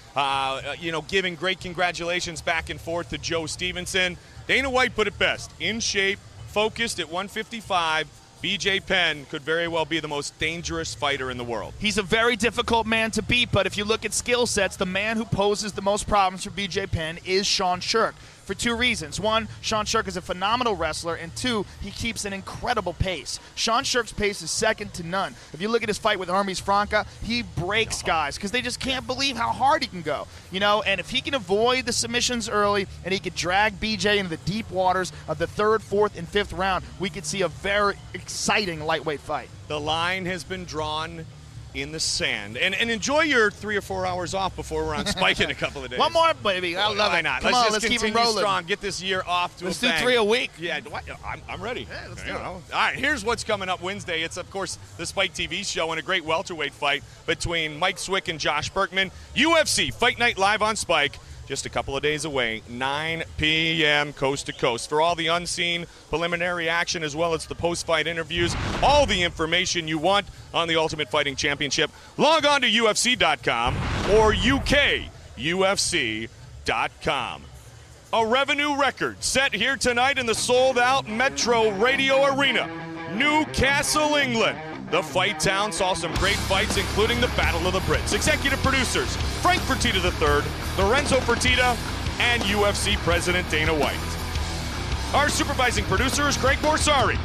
Q: you know, giving great congratulations back and forth to Joe Stevenson. Dana White put it best, in shape,
A: focused at 155, BJ Penn could very well be the most dangerous fighter in the world.
F: He's a very difficult man to beat, but if you look at skill sets, the man who poses the most problems for BJ Penn is Sean Sherk. For two reasons. One, Sean Sherk is a phenomenal wrestler, and two, he keeps an incredible pace. Sean Sherk's pace is second to none. If you look at his fight with Hermes Franca, he breaks guys because they just can't believe how hard he can go. You know, and if he can avoid the submissions early and he could drag BJ into the deep waters of the 3rd, 4th, and 5th round, we could see a very exciting lightweight fight.
A: The line has been drawn in the sand. And enjoy your 3 or 4 hours off before we're on Spike in a couple of days.
F: One more, baby. I love
A: Why
F: it.
A: not?
F: Come
A: Let's
F: on,
A: just
F: let's keep
A: continue
F: it rolling.
A: strong. Get this year off to
F: Let's
A: a
F: do
A: bang.
F: 3 a week.
A: Yeah, I'm ready.
F: Yeah, let's do
A: You
F: it.
A: know. All right, here's what's coming up Wednesday. It's, of course, the Spike TV show and a great welterweight fight between Mike Swick and Josh Berkman. UFC Fight Night live on Spike. Just a couple of days away, 9 p.m. coast to coast. For all the unseen preliminary action as well as the post-fight interviews, all the information you want on the Ultimate Fighting Championship, log on to UFC.com or UKUFC.com. A revenue record set here tonight in the sold-out Metro Radio Arena, Newcastle, England. The Fight Town saw some great fights, including the Battle of the Brits. Executive producers, Frank Fertitta III, Lorenzo Fertitta, and UFC President Dana White. Our supervising producer is Craig Borsari.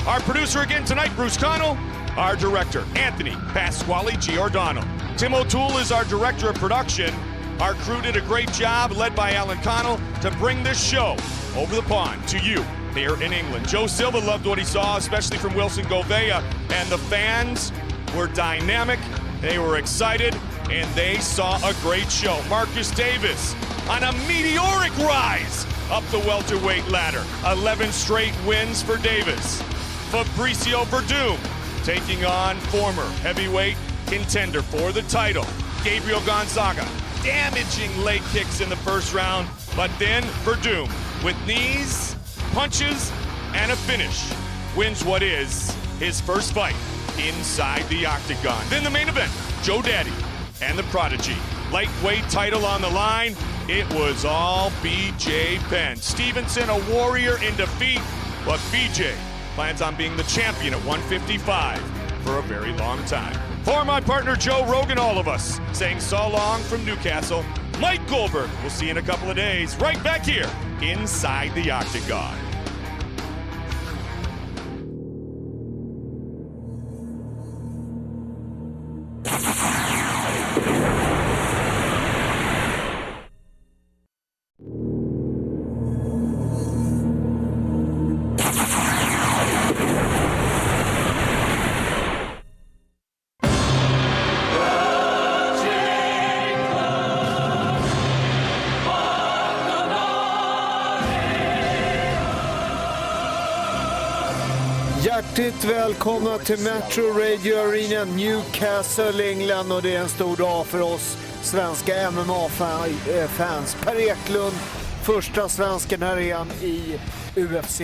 A: Our producer again tonight, Bruce Connell. Our director, Anthony Pasquale Giordano. Tim O'Toole is our director of production. Our crew did a great job, led by Alan Connell, to bring this show over the pond to you here in England. Joe Silva loved what he saw, especially from Wilson Govea, and the fans were dynamic, they were excited, and they saw a great show. Marcus Davis on a meteoric rise up the welterweight ladder. 11 straight wins for Davis. Fabricio Verdum taking on former heavyweight contender for the title, Gabriel Gonzaga. Damaging leg kicks in the first round, but then Verdum with knees, punches, and a finish wins what is his first fight inside the octagon. Then the main event, Joe Daddy and the Prodigy. Lightweight title on the line. It was all BJ Penn. Stevenson, a warrior in defeat, but BJ plans on being the champion at 155 for a very long time. For my partner Joe Rogan, all of us saying so long from Newcastle, Mike Goldberg. We'll see you in a couple of days right back here inside the octagon.
L: Hjärtligt välkomna till Metro Radio Arena, Newcastle, England, och det är en stor dag för oss svenska MMA-fans. Per Eklund, första svensken här igen i UFC.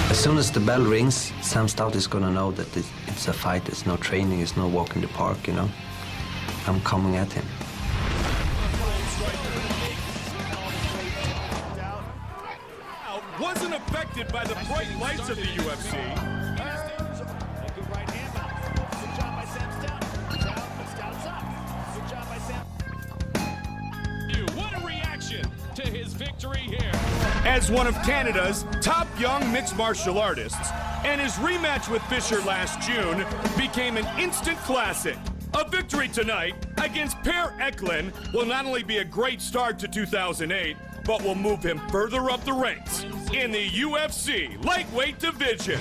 V: As soon as the bell rings, Sam Stout is gonna know that it's a fight, it's no training, it's no walk in the park, you know. I'm coming at him.
A: Wasn't affected by the bright lights of the UFC. What a reaction to his victory here. As one of Canada's top young mixed martial artists, and his rematch with Fisher last June became an instant classic. A victory tonight against Per Eklund will not only be a great start to 2008, but will move him further up the ranks in the UFC lightweight division.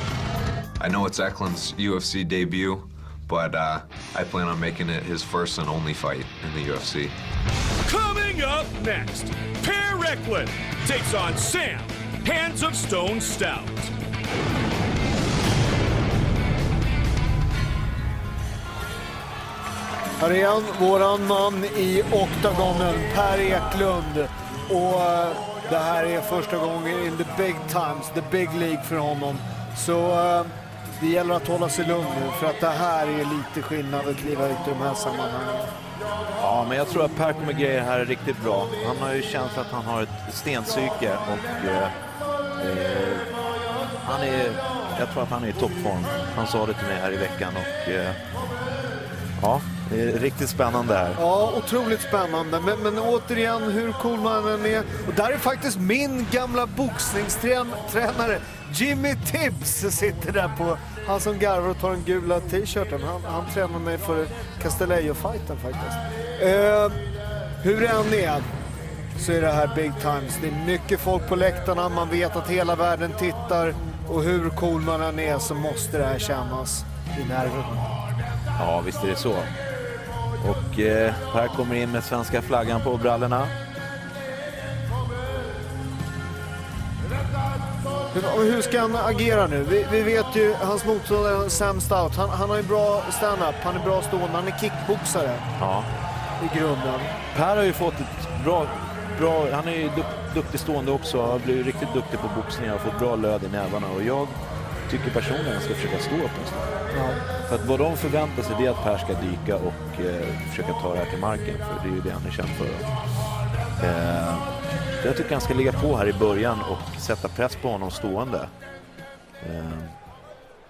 M: I know it's Eklund's UFC debut, but I plan on making it his first and only fight in the UFC.
A: Coming up next, Per Eklund takes on Sam Hands of Stone Stout.
L: Här är han, våran man i oktagonen, Per Eklund. Och det här är första gången in the big times, the big League för honom. Så det gäller att hålla sig lugn nu, för att det här är lite skillnad att kliva ut i de här sammanhangen.
K: Ja, men jag tror att Per kommer grejer här är riktigt bra. Han har ju känt att han har ett stenpsyke och jag tror att han är i toppform. Han sa det till mig här i veckan och ja, det är riktigt spännande här.
L: Ja, otroligt spännande. Men återigen, hur cool man än är. Och där är faktiskt min gamla boxningstränare Jimmy Tibbs sitter där på. Han som garvar och tar den gula t-shirten. Han tränar mig för Castellejo-fighten faktiskt. Hur det än är så är det här big times. Det är mycket folk på läktarna. Man vet att hela världen tittar. Och hur cool man än är så måste det här kännas i nerven.
K: Ja, visst är det så. Och här kommer in med svenska flaggan på brallorna.
L: Hur ska han agera nu? Vi vet ju, hans motståndare Sam Stout, han har ju bra stand-up, han är bra stående, han är kickboxare.
K: Ja.
L: I grunden.
K: Per har ju fått ett bra han är ju duktig stående också, har blivit riktigt duktig på boxning, har fått bra löd i nävarna och jag tycker personligen att han ska försöka stå på en stund. Ja. För att vad de förväntar sig det är att Per ska dyka och försöka ta det här till marken, för det är ju det han är känd för. Jag tycker han ska ligga på här i början och sätta press på honom stående.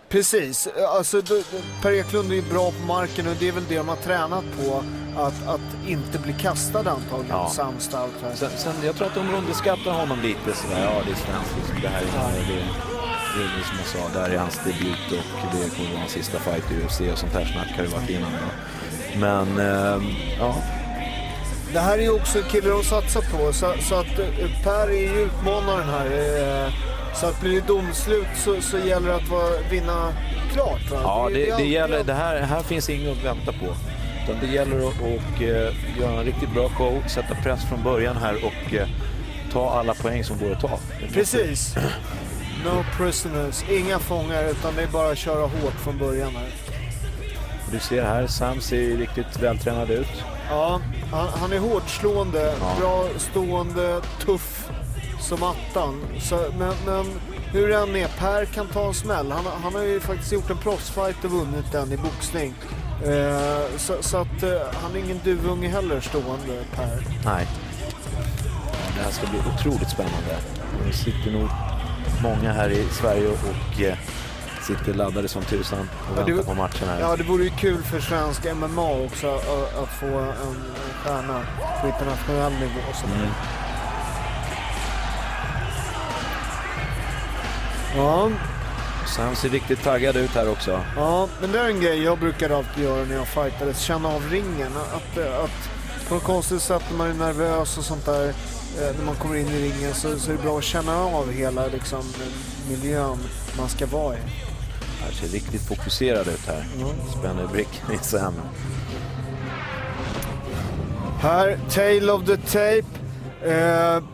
L: Precis, alltså Per Eklund är ju bra på marken och det är väl det de har tränat på, att inte bli kastad antagligen. Ja.
K: Sen jag tror att de underskattar honom lite sådär, ja det är svenskt, det här är som jag sa, där är hans debut och det kommer vara hans sista fight i UFC och sånt här snack har det varit innan då. Men ja.
L: Det här är ju också en kille de satsar på, så att Per är ju utmanaren här. Så att blir det domslut så gäller det att vinna klart. Va?
K: Ja, det gäller, det här finns inget att vänta på. Utan det gäller att göra en riktigt bra show, sätta press från början här och ta alla poäng som går att ta.
L: Precis. No prisoners, inga fångar, utan det är bara att köra hårt från början här.
K: Du ser här, Sam ser ju riktigt vältränad ut.
L: Ja, han är hårdslående, bra stående, tuff som attan. Men hur än är, Per kan ta en smäll. Han har ju faktiskt gjort en proffsfight och vunnit den i boxning. Så att han är ingen duvunge heller stående, Per.
K: Nej. Det här ska bli otroligt spännande. Det sitter nog många här i Sverige och sitter laddade som tusan och väntar på matchen här.
L: Ja, det vore ju kul för svensk MMA också att få en stjärna på internationell nivå och sådär. Ja.
K: Sam ser riktigt taggad ut här också.
L: Ja, men det är en grej jag brukar alltid göra när jag fightades. Känna av ringen. Att på ett konstigt sätt när man är nervös och sånt där, när man kommer in i ringen så är det bra att känna av hela liksom, miljön man ska vara i.
K: Här ser riktigt fokuserad ut här. Spänner bricken i Sam.
L: Här, tail of the tape.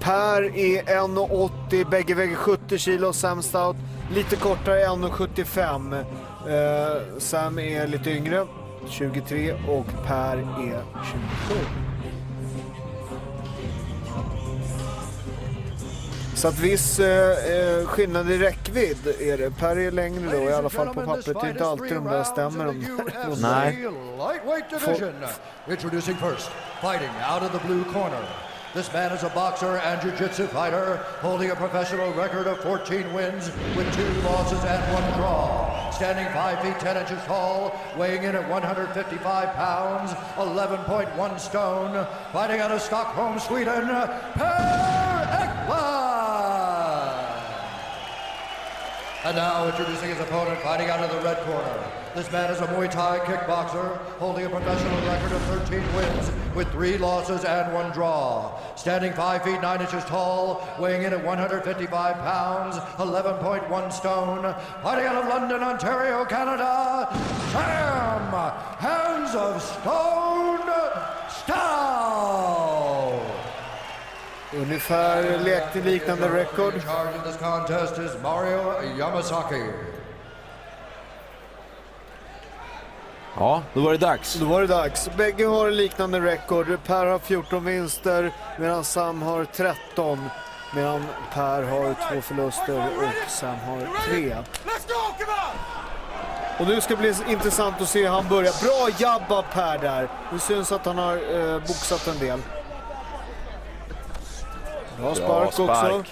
L: Per är 1,80, bägge väger 70 kilo, Sam Stout lite kortare, 1,75. Sam är lite yngre, 23, och Per är 27. Så att viss skillnad i räckvidd är det. Per är längre då, i alla fall på pappret. Det är inte alltid de där stämmer.
K: Nej.
I: Introducing first, fighting out of the blue corner. This man is a boxer and jiu-jitsu fighter, holding a professional record of 14 wins with 2 losses and 1 draw. Standing 5 feet 10 inches tall, weighing in at 155 pounds, 11.1 stone, fighting out of Stockholm, Sweden, Per Eklund! And now introducing his opponent, fighting out of the red corner. This man is a Muay Thai kickboxer, holding a professional record of 13 wins with 3 losses and 1 draw. Standing 5 feet 9 inches tall, weighing in at 155 pounds, 11.1 stone, fighting out of London, Ontario, Canada, Sam Hands of Stone Stout!
L: Ungefär lekte liknande rekord.
I: In charge of this contest is Mario Yamasaki.
K: Ja, då var det dags.
L: Då var det dags. Bägge har liknande rekord. Per har 14 vinster medan Sam har 13. Medan Per har 2 förluster och Sam har 3. Och nu ska det bli intressant att se han börja. Bra jabb av Per där. Det syns att han har boxat en del. Bra spark också.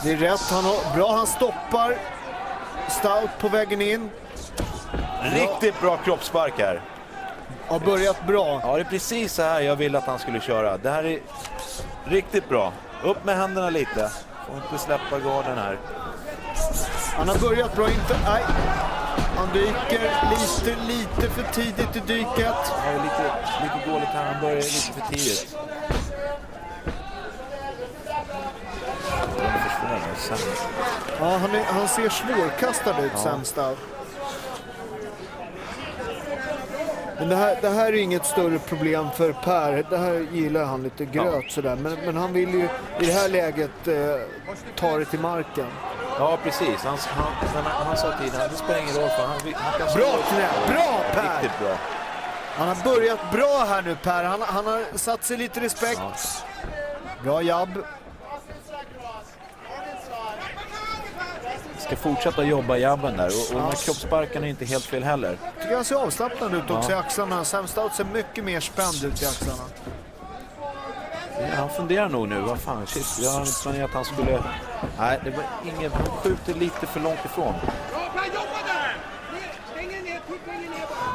L: Det är rätt. Han stoppar Stout på vägen in.
K: Riktigt bra kroppsspark här.
L: Har börjat bra.
K: Ja, det är precis så här jag ville att han skulle köra. Det här är riktigt bra. Upp med händerna lite. Får inte släppa garden här.
L: Han har börjat bra. Nej. Han dyker lite för tidigt i dyket.
K: Ja, lite dåligt här. Han börjar lite för tidigt.
L: Ja, han ser svårkastad ut, Sam Stout. Men det här är inget större problem för Per. Det här gillar han lite gröt sådär. Men han vill ju i det här läget ta det till marken.
K: Ja, precis. Han sa tidigare, det spelar ingen roll för han kan...
L: Bra knä! Bra Per!
K: Riktigt bra.
L: Han har börjat bra här nu Per. Han har satt sig lite respekt. Ja. Bra jabb.
K: Ska fortsätta jobba jabben där och den här kroppssparken är inte helt fel heller.
L: Jag tycker han ser avslappnad ut också i axlarna. Sam Stout ser mycket mer spänd ut i axlarna.
K: Ja, han funderar nog nu, vad fan, shit, jag hade inte planerat att han skulle... Nej, det var inget, han skjuter lite för långt ifrån.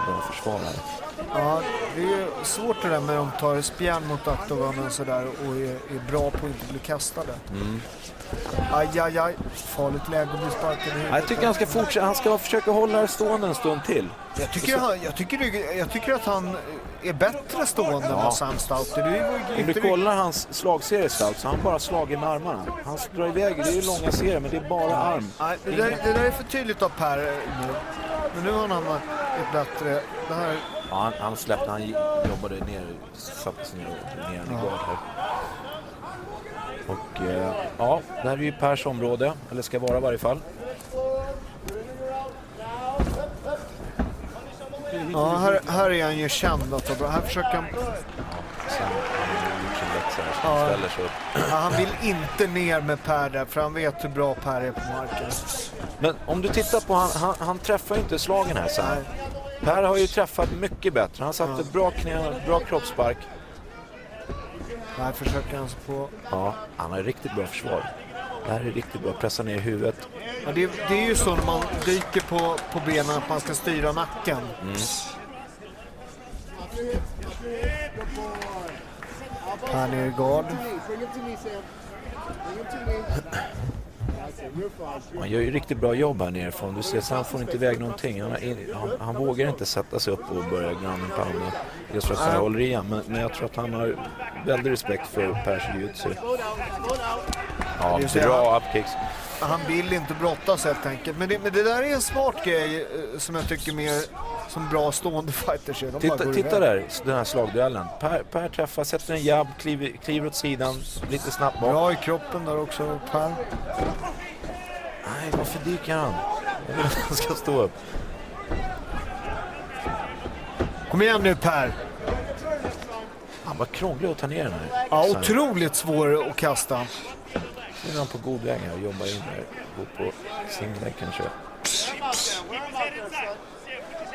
K: Bra försvarare.
L: Ja, det är ju svårt det där med de tar spjärn mot aktovanen sådär och är bra på att inte bli kastade. Aj, farligt läge att bli sparkad i huvudet.
K: Jag tycker han ska fortsätta, han ska försöka hålla stående en stund till.
L: Jag tycker att han är bättre stående än Sam Stout.
K: Om du kollar hans slagserie Stout så har han bara slagit med armarna. Han drar iväg, det är ju långa serier men det är bara arm.
L: Nej, det där är för tydligt av Per nu. Men nu har han hamnat ett bättre... Det här...
K: Ja, han släppte, han jobbade ner, satte sig ner i gard här. Och ja, det här är ju Pers område, eller ska vara i varje fall.
L: Ja, här är han ju känd att bra. Här försöker han... Han vill inte ner med Per där, för han vet hur bra Per är på marken.
K: Men om du tittar på han träffar ju inte slagen här sen. Per har ju träffat mycket bättre. Han satte bra knä, bra kroppsspark.
L: Här försöker han på...
K: Ja, han har riktigt bra försvar. Det här är riktigt bra, pressa ner huvudet.
L: Ja, det är ju så när man dyker på benen att man ska styra nacken. Här ner i gard.
K: Han gör ju riktigt bra jobb här nerifrån. Du ser, så han får inte iväg någonting. Han vågar inte sätta sig upp och börja ground and pound. Just för att han håller igen. Men jag tror att han har väldigt respekt för Pers jiu-jitsu. Ja, bra upkicks.
L: Han vill inte brottas helt enkelt. Men det där är en smart grej som jag tycker mer som bra stående fighters.
K: Titta där, den här slagduellen. Per träffar, sätter en jabb, kliver åt sidan, lite snabbt bak.
L: Bra i kroppen där också, Per.
K: Nej, varför dyker han? Jag vill att han ska stå upp.
L: Kom igen nu, Per.
K: Han var krånglig att ta ner den här.
L: Ja, otroligt svår att kasta.
K: Nu är han på god väg här och jobbar in här. Gå på singlägg kanske.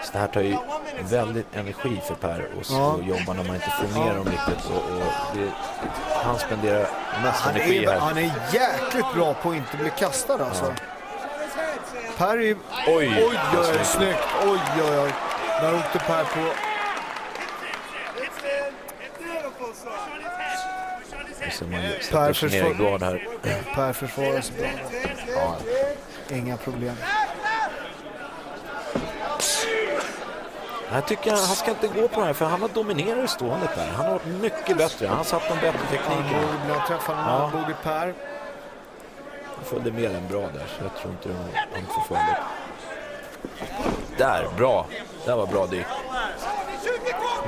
K: Så det här tar ju väldigt energi för Per och jobba när man inte får ner dem riktigt. Han spenderar mest energi här.
L: Han är jäkligt bra på att inte bli kastad alltså. Per är... Oj, snyggt. Oj. Där åkte Per på...
K: Per
L: försvarar sig bra.
K: Ja.
L: Inga problem.
K: Jag tycker han ska inte gå på det här för han har dominerat ståendet där. Han har varit mycket bättre. Han har satt en bättre teknik.
L: Han träffade en armbåge Per.
K: Han följde mer än bra där så jag tror inte det var en förföljd. Där, bra. Det var bra dyk.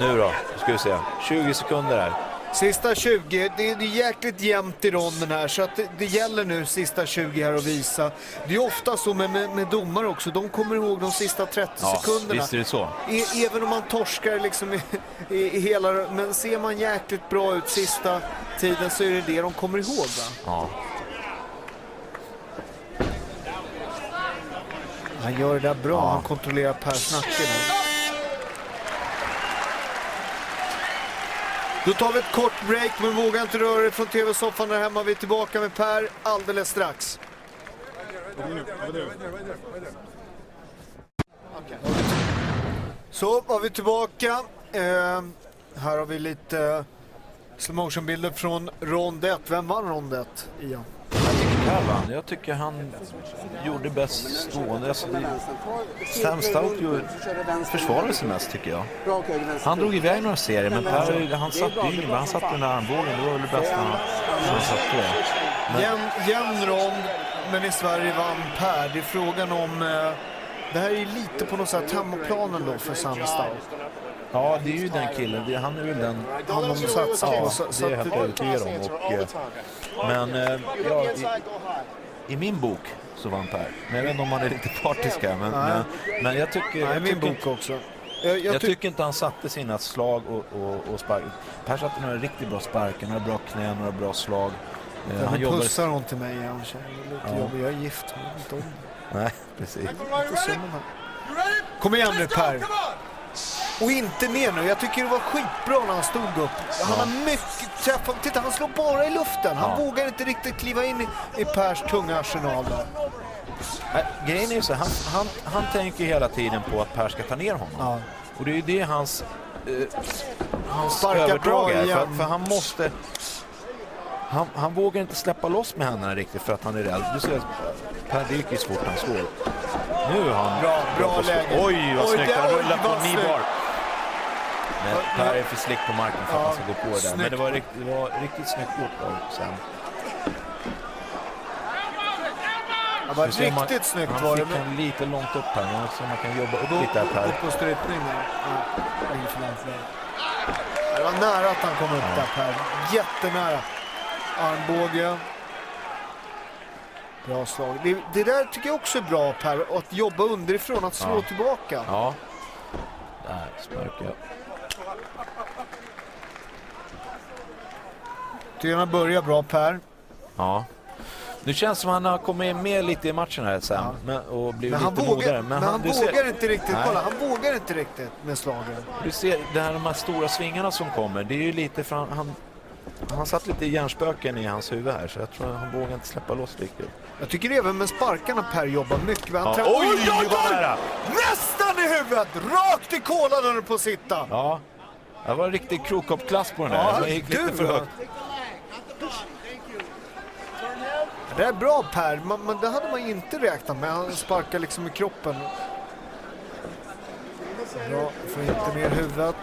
K: Nu då, ska vi se. 20 sekunder här.
L: Sista 20, det är jäkligt jämnt i ronden här, så att det gäller nu sista 20 här att visa. Det är ofta så med domare också, de kommer ihåg de sista 30 sekunderna.
K: Visst är det så.
L: Även om man torskar liksom i hela, men ser man jäkligt bra ut sista tiden så är det de kommer ihåg, va?
K: Ja.
L: Han gör det där bra, han kontrollerar Pers nacke nu. Då tar vi ett kort break, men vågar inte röra dig från tv-soffan där hemma. Vi är tillbaka med Per alldeles strax. Så var vi tillbaka. Här har vi lite slow motion-bilder från rond 1. Vem vann rond 1, Ian?
K: Jag tycker han gjorde bäst stående. Sam Stout försvarade sig mest, tycker jag. Han drog iväg några serier, men Per, han satt yngre, han satt den där armbågen. Det var väl det bästa han satt på.
L: Jämn rond, men i Sverige vann Per. Det är frågan om... det här är lite på något sätt hemmaplanen då för Sam Stout.
K: Ja, det är ju den killen. Han är väl den...
L: Han har satsat på.
K: Det är jag helt övertygad om. Men i min bok så vann Per. Men jag vet inte om han är lite partisk här. Men jag tycker...
L: Nej, min bok också.
K: Jag tycker inte han satte sina slag och spark. Per satte några riktigt bra sparkar, några bra knän, några bra slag.
L: Han pussar hon till mig. Jag är gift. Inte om.
K: Nej, precis.
L: Kom igen nu, Per. Och inte mer nu. Jag tycker det var skitbra när han stod upp. Han har mycket träff. Titta, han slår bara i luften. Han vågar inte riktigt kliva in i Pers tunga arsenal där.
K: Grejen är så, han tänker hela tiden på att Per ska ta ner honom.
L: Ja.
K: Och det är ju det hans
L: sparkar
K: överdrag är.
L: Igen.
K: För han måste... Han vågar inte släppa loss med händerna riktigt för att han är rädd. Du ser att Per dyker så fort han slår. Nu har han...
L: Bra läge.
K: Oj, vad snyggt. Han rullar på knivar. Men Per är för slick på marken för att han ska gå på det där. Men det var riktigt snyggt gjort av sen.
L: Det var riktigt snyggt.
K: Han fick en lite långt upp här. Så man kan jobba upp lite här, Per.
L: Upp på strypning där. Det var nära att han kom upp där, Per. Jättenära. Armbåge. Bra slag. Det där tycker jag också är bra, Per. Att jobba underifrån, att slå tillbaka.
K: Ja. Där sparkar jag.
L: Tycker han börjar bra, Per.
K: Ja. Nu känns som han har kommit med lite i matchen här sen och blivit lite modare.
L: Men han vågar inte riktigt. Kolla, han vågar inte riktigt med slagen.
K: Du ser de här stora svingarna som kommer. Det är ju lite från han satt lite i hjärnspöken i hans huvud här, så jag tror att han vågar inte släppa loss riktigt.
L: Jag tycker även med sparkarna Per jobbar mycket.
K: Oj, vad nära!
L: Nästan i huvudet! Rakt i kolan på sitta.
K: Ja, det var en riktig krokhoppklass på den där. Det gick lite för högt.
L: Det är bra, Per, men det hade man inte räknat med. Han sparkar liksom i kroppen. Bra, får inte ner huvudet.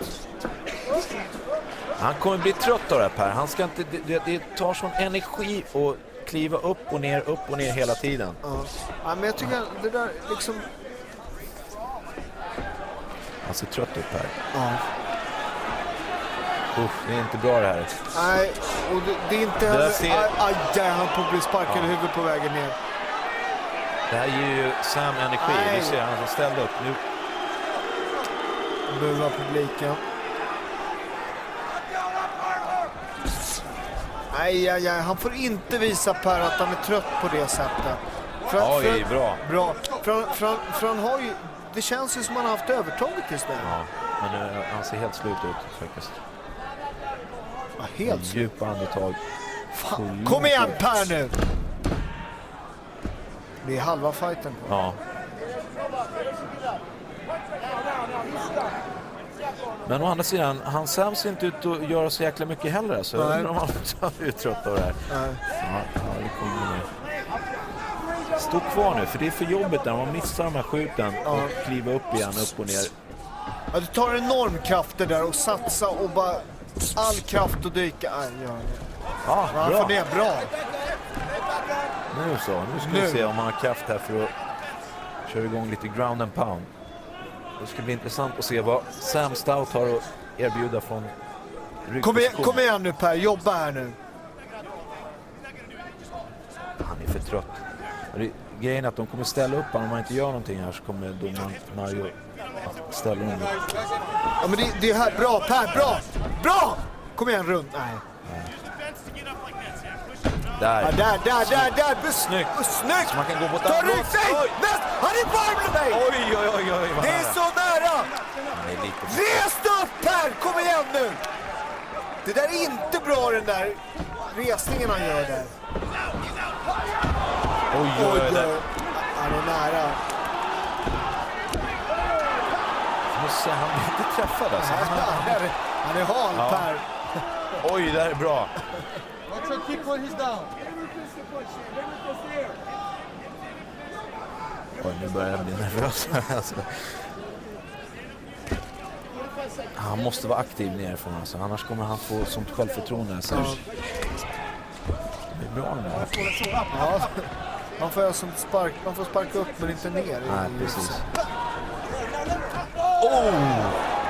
K: Han kommer bli trött av det här, Per. Han ska inte, det tar sån energi att kliva upp och ner hela tiden.
L: Ja, men jag tycker det där liksom...
K: Han ser trött ut, Per.
L: Ja.
K: Det är inte bra det här.
L: Nej, och det är inte heller... Aj, han på att bli sparkad i huvudet på vägen ner.
K: Det här ger ju Sam energi. Du ser, han har ställt upp nu.
L: Burar publiken. Nej, han får inte visa Per att han är trött på det sättet.
K: Oj, bra.
L: För han har ju... Det känns ju som han har haft övertaget istället.
K: Ja, men han ser helt slut ut faktiskt.
L: Helt
K: djupa andetag.
L: Fan, kom igen Per nu! Det är halva fighten.
K: Ja. Men å andra sidan, han ser inte ut att göra så jäkla mycket heller. Så jag undrar om han är trött av det här. Ja, det kommer ner. Stå kvar nu, för det är för jobbigt när man missar de här skjuten och kliva upp igen, upp och ner.
L: Ja, du tar enorm kraft där och satsa och bara all kraft och dyka.
K: Ja, bra.
L: För det är bra.
K: Nu ska vi se om han har kraft här för att köra igång lite ground and pound. Det ska bli intressant att se vad Sam Stout har att erbjuda från
L: Kom igen nu Per, jobba här nu.
K: Han är för trött. Grejen är att de kommer ställa upp om man inte gör någonting här, så kommer domaren Mario ställa honom.
L: Ja, men det är här, bra Per, bra! Kom igen runt. Nej.
K: Där.
L: Ja, där.
K: Snyggt.
L: Snyggt.
K: Så man kan gå mot
L: ta rygg dig! Han är varm med mig!
K: Oj.
L: Det är så nära! Res upp Per, kom igen nu! Det där är inte bra, den där resningen han gör där.
K: Oj.
L: Han är nära.
K: Han blir inte träffad alltså.
L: Han är hal, Per.
K: Oj, det här är bra. Oj, nu börjar jag bli nervös. Alltså. Han måste vara aktiv nerifrån alltså. Annars kommer han få sånt självförtroende. Så. Det är bra nu.
L: Ja. Man får sparka upp men inte ner.
K: Nej, precis.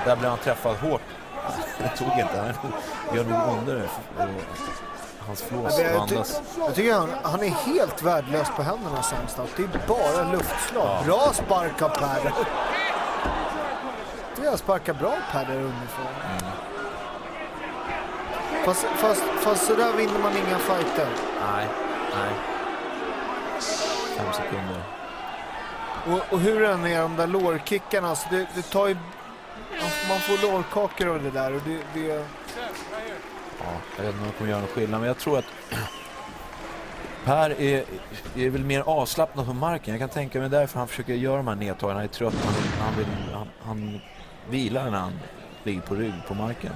K: Där blev han träffad hårt. Jag tog inte. Han gör nog under det. Hans flås andas.
L: Jag tycker han är helt värdelös på händerna sämst. Det är bara luftslag. Ja. Bra spark av Per. Jag tycker jag sparkar bra Per där underifrån. Fast så där vinner man inga fighter.
K: Nej. 5 sekunder.
L: Och hur den är de där lårkickarna, alltså det tar ju, man får lårkakor av det där och det...
K: Ja, jag vet inte om de kommer göra någon skillnad, men jag tror att Per är väl mer avslappnad på marken. Jag kan tänka mig därför han försöker göra de här nedtagen. Han är trött, han vilar när han ligger på rygg på marken.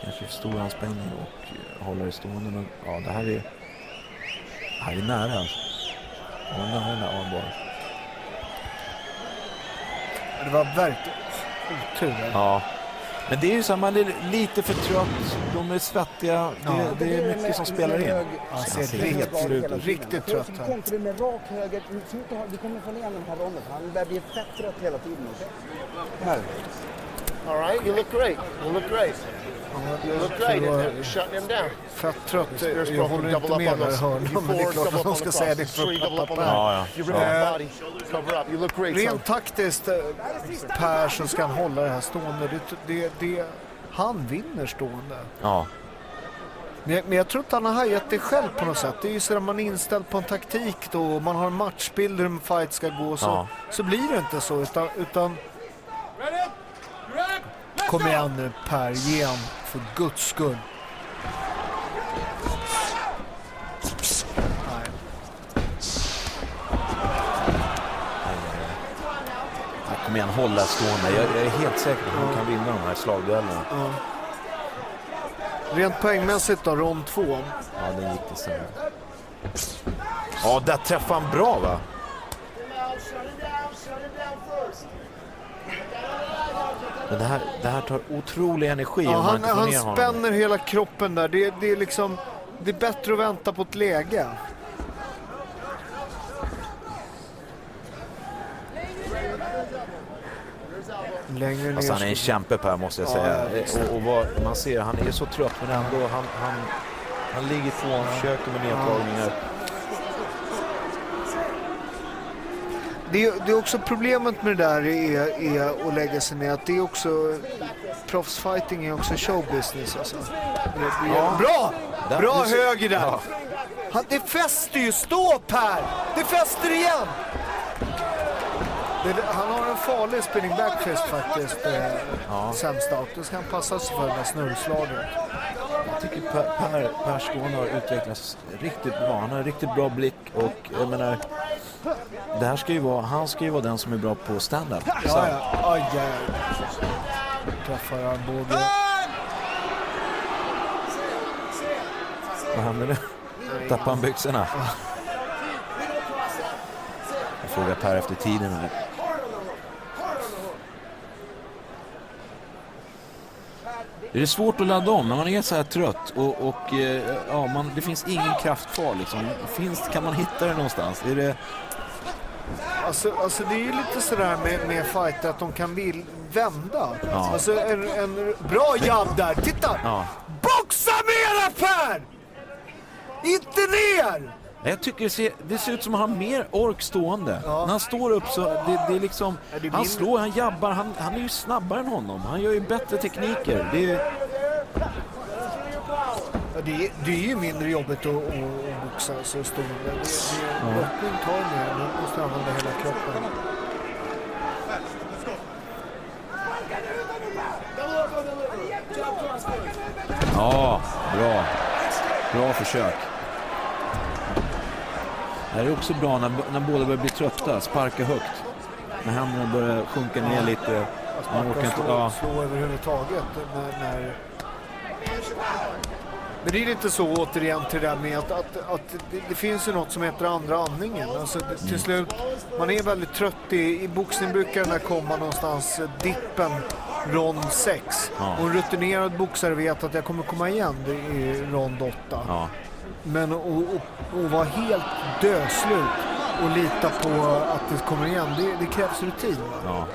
K: Kanske stor anspänning och håller i stående. Men ja, det här är nära alltså. Ja, nära armbar.
L: Det var verkligen otur.
K: Ja. Men det är ju så, man är lite för trött, de är svettiga, det är mycket som spelar in.
L: Han ser riktigt trött här.
H: Kontrar med rak höger, vi kommer få ner den här ronden, han börjar bli fett trött hela tiden. Här.
B: All right, you look great. You look great. You're shutting him down.
L: Fett trött, jag håller inte med där hörn. Men det är klart att de ska säga det för pappa. Rent taktiskt, Per, så ska han hålla det här stående. Han vinner stående.
K: Ja.
L: Men jag tror att han har hajat det själv på något sätt. Det är ju så att man är inställd på en taktik då. Man har en matchbild hur en fight ska gå. Så blir det inte så. Utan kom igen nu Per, ge han för Guds skull. Nej.
K: Kom igen, hålla stående. Jag är helt säker på att han kan vinna de här slagduellerna.
L: Rent poängmässigt då, rond 2.
K: Ja, det gick det sen. Ja, där träffade han bra, va? Men det här tar otrolig energi.
L: Ja,
K: om man inte får ner
L: han spänner hela kroppen där. Det är liksom, det är bättre att vänta på ett läge. Längre ner.
K: Alltså, han är en kämpe på här, måste jag säga. Och vad man ser, han är så trött, men ändå han ligger på, han försöker med nedtagningar.
L: Det är också problemet med det där är att lägga sig ner, att det är också proffsfighting är också showbusiness alltså. Bra höger där. Det fäster ju, stå Per. Det fäster igen. Han har en farlig spinning backfist faktiskt. Sämst out. Det ska han passa sig för med snurrslaget.
K: Jag tycker Per Skåne har utvecklats riktigt bra. Han har en riktigt bra blick och jag menar, det här ska ju vara, han ska ju vara den som är bra på stand-up.
L: Ja. Träffar armbågen.
K: Vad händer nu? Tappar han byxorna? Jag frågar Per efter tiden här. Det är svårt att ladda om när man är så här trött och det finns ingen kraft kvar liksom. Kan man hitta det någonstans?
L: Alltså det är ju lite sådär med fighter att de kan vända.
K: Ja.
L: Alltså en bra jabb där. Titta!
K: Ja.
L: Boxa mera Per! Inte ner!
K: Jag tycker det ser ut som att han har mer ork stående. När han står upp så det är liksom han slår, han jabbar, han är ju snabbare än honom. Han gör ju bättre tekniker.
L: Det är ju mindre jobbigt att boxa så stående. Brottning tar mer, man måste använda hela kroppen.
K: Ja, bra försök. Det här är också bra när båda börjar bli trötta, sparka högt. När händerna börjar sjunka ner lite. Man orkar inte
L: slå överhuvudtaget. Men det är lite så återigen till det där med att det finns ju något som heter andra andningen. Alltså till slut, man är väldigt trött i boxning brukar den där komma någonstans dippen rond 6.
K: Ja.
L: Och en rutinerad boxare vet att jag kommer komma igen i rond 8.
K: Ja.
L: Men att vara helt döslut och lita på att det kommer igen, det krävs rutin.
K: Ja.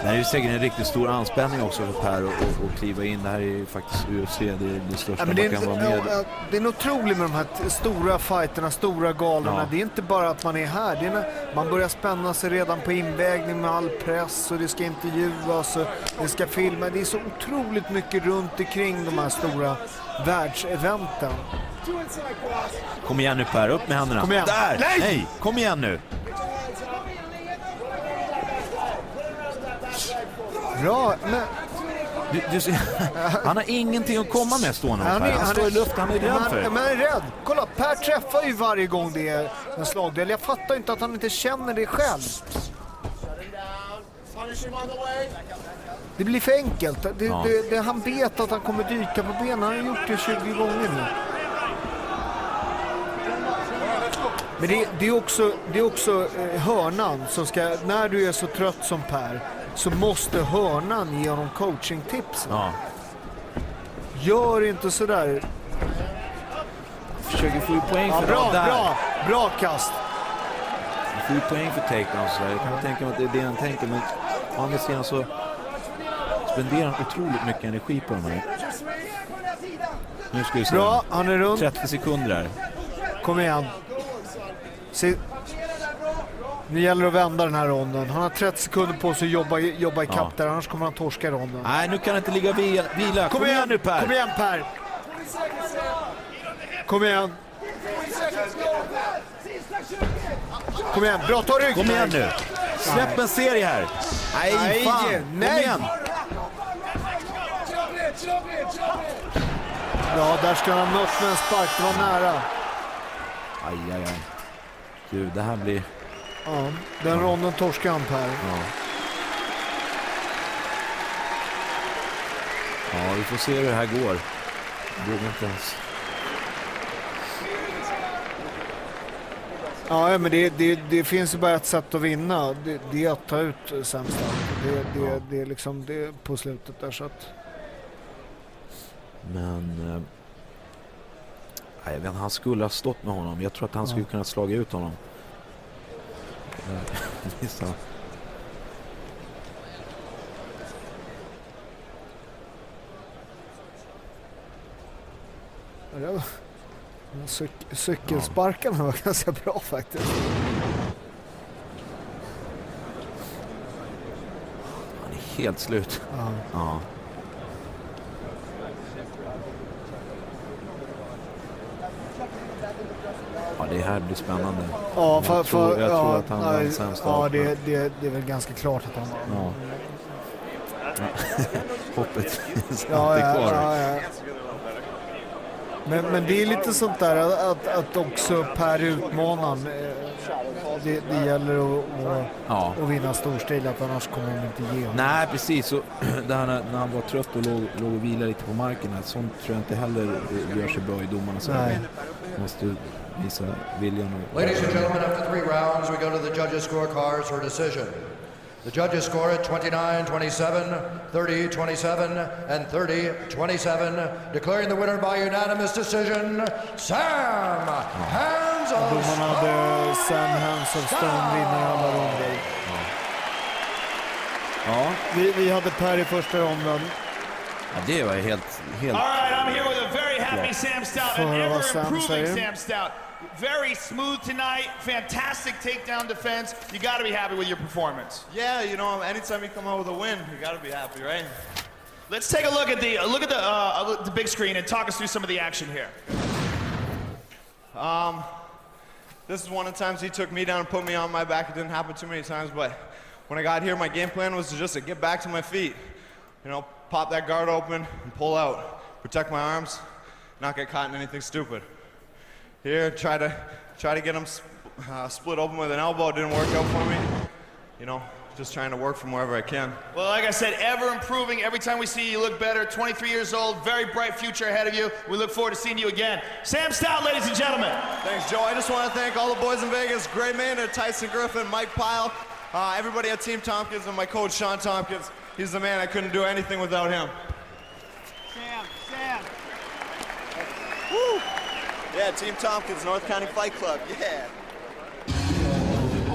K: Det här är ju säkert en riktigt stor anspänning också för Per att kliva in. Det här är ju faktiskt UFC, det är det största man kan vara med.
L: Det är otroligt med de här stora fighterna, stora galorna. Det är inte bara att man är här. Det är när man börjar spänna sig redan på invägning med all press och det ska intervjuas och det ska filma. Det är så otroligt mycket runt omkring de här stora världseventen.
K: Kom igen nu Per, upp med händerna.
L: Kom igen.
K: Där! Nej! Kom igen nu!
L: Bra, men...
K: Han har ingenting att komma med stående. Han står i luften, han är rädd för det.
L: Men han är rädd. Kolla, Per träffar ju varje gång det är en slagdel. Jag fattar inte att han inte känner det själv. Det blir för enkelt. Han vet att han kommer dyka på benen. Han har gjort det 20 gånger nu. Men det är också hörnan som ska, när du är så trött som Per, så måste hörnan ge honom coachingtips.
K: Ja.
L: Gör inte sådär.
K: Försöker få ju poäng för
L: bra kast.
K: Han får ju poäng för takedown så jag kan tänka mig att det är det han tänker, men å andra sidan så spenderar han otroligt mycket energi på de här. Nu ska vi se.
L: Bra, han är runt.
K: 30 sekunder där.
L: Kom igen. Nu gäller det att vända den här ronden. Han har 30 sekunder på sig att jobba i kapp där, annars kommer han torska ronden.
K: Nej, nu kan han inte ligga vila. Kom igen nu Per.
L: Kom igen Per. Kom igen. Kom igen, bra, ta rygg.
K: Kom igen nu. Släpp en serie här. Nej, fan. Kom igen.
L: Ja, där ska han ha mött med en spark. Det var nära.
K: Aj. Gud, det här blir...
L: Ja, den ronden torskar han Per.
K: Ja, vi får se hur det här går. Det går inte ens.
L: Ja, men det finns ju bara ett sätt att vinna. Det är att ta ut sämsta. Det är liksom det på slutet där så att...
K: Men... jag vet inte, han skulle ha stått med honom. Jag tror att han skulle kunna slaga ut honom.
L: Cykelsparkarna var ganska bra faktiskt.
K: Han är helt slut. Ja. Ja, det här blir spännande.
L: Ja,
K: jag tror att han var den sämsta.
L: Ja, det är väl ganska klart att han var.
K: Ja. Hoppet är kvar.
L: Ja. Men det är lite sånt där att också Per utmanan. Det gäller att vinna storstilat, annars kommer han inte ge.
K: Nej, precis. Så, där när han var trött och låg och vila lite på marken. Sånt tror jag inte heller gör sig bra i domarna. Så måste visa viljan.
I: Ladies and gentlemen, after 3 rounds, we go to the judges' scorecards for decision. The judges score it 29-27, 30-27, and 30-27, declaring the winner by unanimous decision, Sam Hansen!
L: Domarna hade Sam Hands of Stone vinner alla ronder.
K: Ja.
L: Vi hade Per i första ronden.
K: Ja, det var helt...
F: All right, I'm here with a very happy Sam Stout, an ever-improving Sam Stout. Very smooth tonight, fantastic takedown defense. You got to be happy with your performance.
D: Yeah, you know, anytime you come out with a win, you got to be happy, right?
F: Let's take a look at the big screen and talk us through some of the action here.
D: This is one of the times he took me down and put me on my back. It didn't happen too many times, but when I got here, my game plan was to get back to my feet. You know, pop that guard open and pull out, protect my arms, not get caught in anything stupid. Here, try to get him split open with an elbow. It didn't work out for me. You know, just trying to work from wherever I can.
F: Well, like I said, ever improving. Every time we see you, you look better. 23 years old, very bright future ahead of you. We look forward to seeing you again. Sam Stout, ladies and gentlemen.
D: Thanks, Joe. I just want to thank all the boys in Vegas, Gray Maynard, Tyson Griffin, Mike Pyle, everybody at Team Tompkins, and my coach, Sean Tompkins. He's the man. I couldn't do anything without him.
F: Sam.
D: Woo! Yeah, Team Tompkins, North County Fight Club. Yeah.